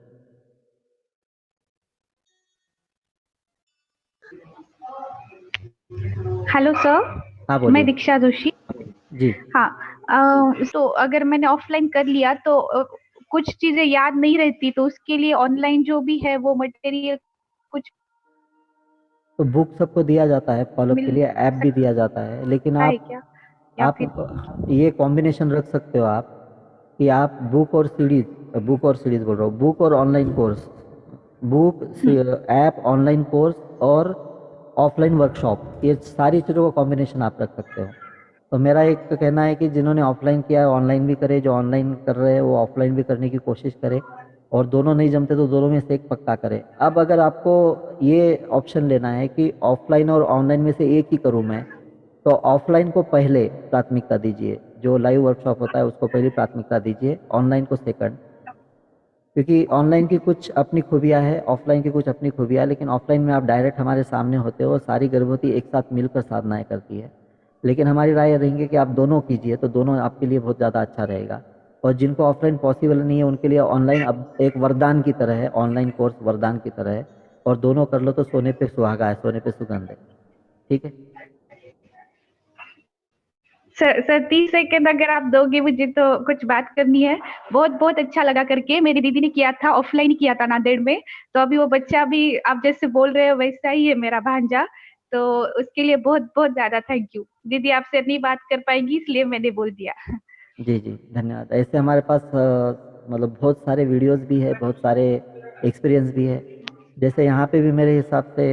हेलो सर, हाँ, मैं बोलिए। दीक्षा जोशी। जी। हाँ, तो अगर मैंने ऑफलाइन कर लिया तो कुछ चीजें याद नहीं रहती, तो उसके लिए ऑनलाइन जो भी है वो मटेरियल कुछ तो बुक सबको दिया जाता है फ़ॉलो-अप के मिल लिए, ऐप भी दिया सकता जाता है, लेकिन है क्या, या आप फिर ये कॉम्बिनेशन रख सकते हो आप कि आप बुक और सीरीज़ बोल रहा हूँ, बुक और online course, app, online course और ऑफलाइन वर्कशॉप, ये सारी चीज़ों का कॉम्बिनेशन आप रख सकते हो। तो मेरा एक कहना है कि जिन्होंने ऑफलाइन किया है ऑनलाइन भी करे, जो ऑनलाइन कर रहे हैं वो ऑफलाइन भी करने की कोशिश करें और दोनों नहीं जमते तो दोनों में से एक पक्का करें। अब अगर आपको ये ऑप्शन लेना है कि ऑफलाइन और ऑनलाइन में से एक ही करूँ मैं, तो ऑफलाइन को पहले प्राथमिकता दीजिए, जो लाइव वर्कशॉप होता है उसको पहली प्राथमिकता दीजिए, ऑनलाइन को सेकंड। क्योंकि ऑनलाइन की कुछ अपनी खूबियाँ हैं, ऑफलाइन की कुछ अपनी खूबियाँ हैं, लेकिन ऑफलाइन में आप डायरेक्ट हमारे सामने होते हो, सारी गर्भवती एक साथ मिलकर साधनाएँ करती है। लेकिन हमारी राय ये रहेंगे कि आप दोनों कीजिए, तो दोनों आपके लिए बहुत ज़्यादा अच्छा रहेगा। और जिनको ऑफलाइन पॉसिबल नहीं है, उनके लिए ऑनलाइन अब एक वरदान की तरह है, ऑनलाइन कोर्स वरदान की तरह है और दोनों कर लो तो सोने पे सुहागा है, सोने पे सुगंध है। ठीक है? सर 30 सेकेंड अगर आप दोगे मुझे तो कुछ बात करनी है। बहुत बहुत अच्छा लगा करके, मेरी दीदी ने किया था, ऑफलाइन किया था नांदेड़ में। तो अभी वो बच्चा भी आप जैसे बोल रहे हो वैसा ही है, मेरा भांजा। तो उसके लिए बहुत बहुत ज्यादा थैंक यू। दीदी आपसे नहीं बात कर पाएंगी इसलिए मैंने बोल दिया। जी, जी, धन्यवाद। ऐसे हमारे पास मतलब बहुत सारे वीडियोज़ भी है, बहुत सारे एक्सपीरियंस भी है। जैसे यहाँ पे भी मेरे हिसाब से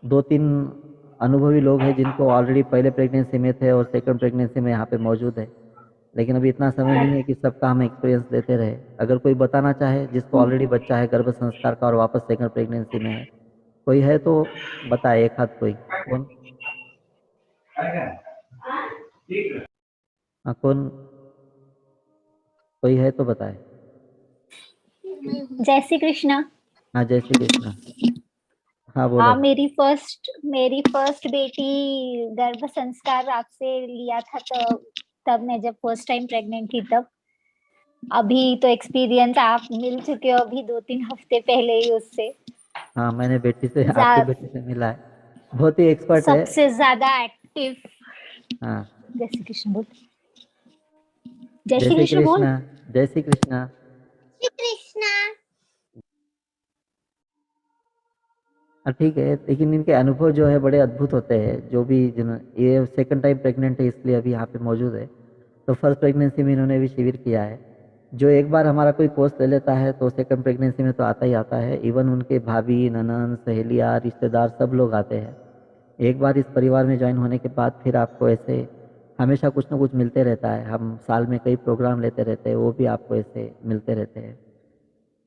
2-3 अनुभवी लोग हैं जिनको ऑलरेडी पहले प्रेगनेंसी में थे और सेकंड प्रेगनेंसी में यहाँ पे मौजूद है। लेकिन अभी इतना समय नहीं है कि सबका हम एक्सपीरियंस देते रहे। अगर कोई बताना चाहे जिसको ऑलरेडी बच्चा है गर्भ संस्कार का और वापस सेकंड प्रेगनेंसी में है, कोई है तो बताए एक आध कोई। कौन? हाँ, कौन? कोई है तो बताए। जय श्री कृष्णा। हाँ, जय श्री कृष्ण। हाँ, बोलो। हाँ, मेरी फर्स्ट बेटी गर्भ संस्कार आपसे लिया था, तो तब मैं जब फर्स्ट टाइम प्रेग्नेंट थी तब। अभी तो एक्सपीरियंस आप मिल चुके हो अभी 2-3 हफ्ते पहले ही उससे। हाँ, मैंने बेटी से आपकी जा- बेटी से मिला है। बहुत ही एक्सपर्ट है। सबसे ज्यादा एक्टिव। हाँ, जय श्री कृष्ण बोल। जय जय श्री श्री कृष्ण बोल। कृष्ण, जय श्री कृष्ण। श्री कृष्णा। हाँ, ठीक है, लेकिन इनके अनुभव जो है बड़े अद्भुत होते हैं, जो भी जिन्हों ये सेकंड टाइम प्रेग्नेंट है इसलिए अभी यहाँ पे मौजूद है। तो फर्स्ट प्रेगनेंसी में इन्होंने भी शिविर किया है। जो एक बार हमारा कोई कोर्स ले लेता है तो सेकंड प्रेगनेंसी में तो आता ही आता है। इवन उनके भाभी, ननंद, सहेलियाँ, रिश्तेदार सब लोग आते हैं। एक बार इस परिवार में ज्वाइन होने के बाद फिर आपको ऐसे हमेशा कुछ ना कुछ मिलते रहता है। हम साल में कई प्रोग्राम लेते रहते हैं, वो भी आपको ऐसे मिलते रहते हैं।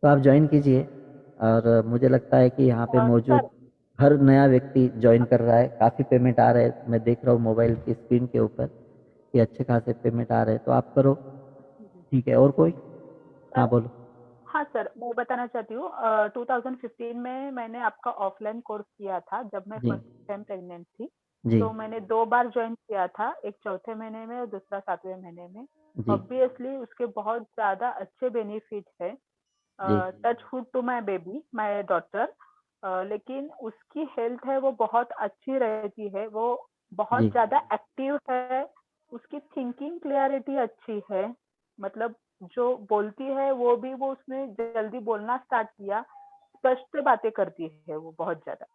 तो आप ज्वाइन कीजिए और मुझे लगता है कि यहाँ पे सर, मौजूद हर नया व्यक्ति ज्वाइन कर रहा है। काफ़ी पेमेंट आ रहा है, मैं देख रहा हूँ मोबाइल की स्क्रीन के ऊपर कि अच्छे खासे पेमेंट आ रहे हैं, तो आप करो। ठीक है, और कोई? हाँ, सर, बोलो। हाँ सर, मैं बताना चाहती हूँ 2015 में मैंने आपका ऑफलाइन कोर्स किया था जब मैं जी, फर्स्ट टाइम प्रेग्नेंट थी। जी, तो मैंने 2 बार जॉइन किया था, एक चौथे महीने में और दूसरा 7वें महीने में। जी, ऑब्वियसली उसके बहुत ज़्यादा अच्छे बेनिफिट है। जी, touch wood to my baby, my daughter. लेकिन उसकी हेल्थ है वो बहुत अच्छी रहती है, वो बहुत जी, ज़्यादा एक्टिव है, उसकी थिंकिंग क्लियरिटी अच्छी है। मतलब जो बोलती है वो उसने जल्दी बोलना स्टार्ट किया, स्पष्ट बातें करती है वो बहुत ज़्यादा।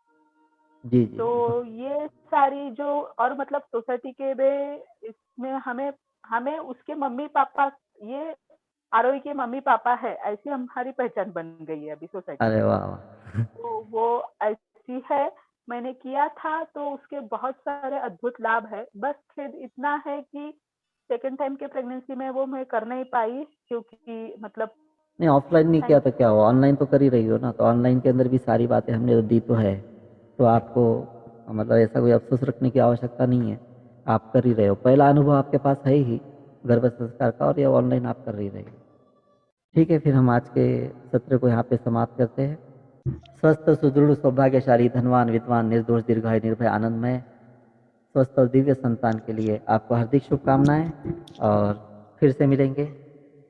जी, जी। तो ये सारी जो और मतलब सोसाइटी के में इसमें हमें हमें उसके मम्मी-पापा ये आरोही के मम्मी-पापा है, ऐसी हमारी पहचान बन गई है अभी सोसाइटी अरे में। वाह, वाह! तो वो ऐसी है, मैंने किया था तो उसके बहुत सारे अद्भुत लाभ है। बस खेद इतना है कि सेकंड टाइम के प्रेगनेंसी में वो मैं कर नहीं पाई क्योंकि मतलब नहीं ऑफ़लाइन नहीं किया टाइम तो क्या हुआ? ऑनलाइन तो कर ही रही हो ना, तो ऑनलाइन के अंदर भी सारी बातें हमने तो दी तो है। तो आपको मतलब ऐसा कोई अफ़सोस रखने की आवश्यकता नहीं है। आप कर ही रहे हो। पहला अनुभव आपके पास है ही गर्भ संस्कार का और ये ऑनलाइन आप कर ही रहे हो। ठीक है, फिर हम आज के सत्र को यहाँ पे समाप्त करते हैं। स्वस्थ, सुदृढ़, सौभाग्यशाली, धनवान, विद्वान, निर्दोष, दीर्घायु, निर्भय, आनंदमय, स्वस्थ और दिव्य संतान के लिए आपको हार्दिक शुभकामनाएँ और फिर से मिलेंगे।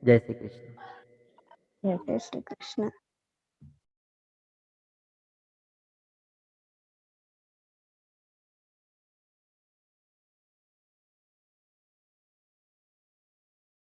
जय श्री कृष्ण। जय श्री कृष्ण।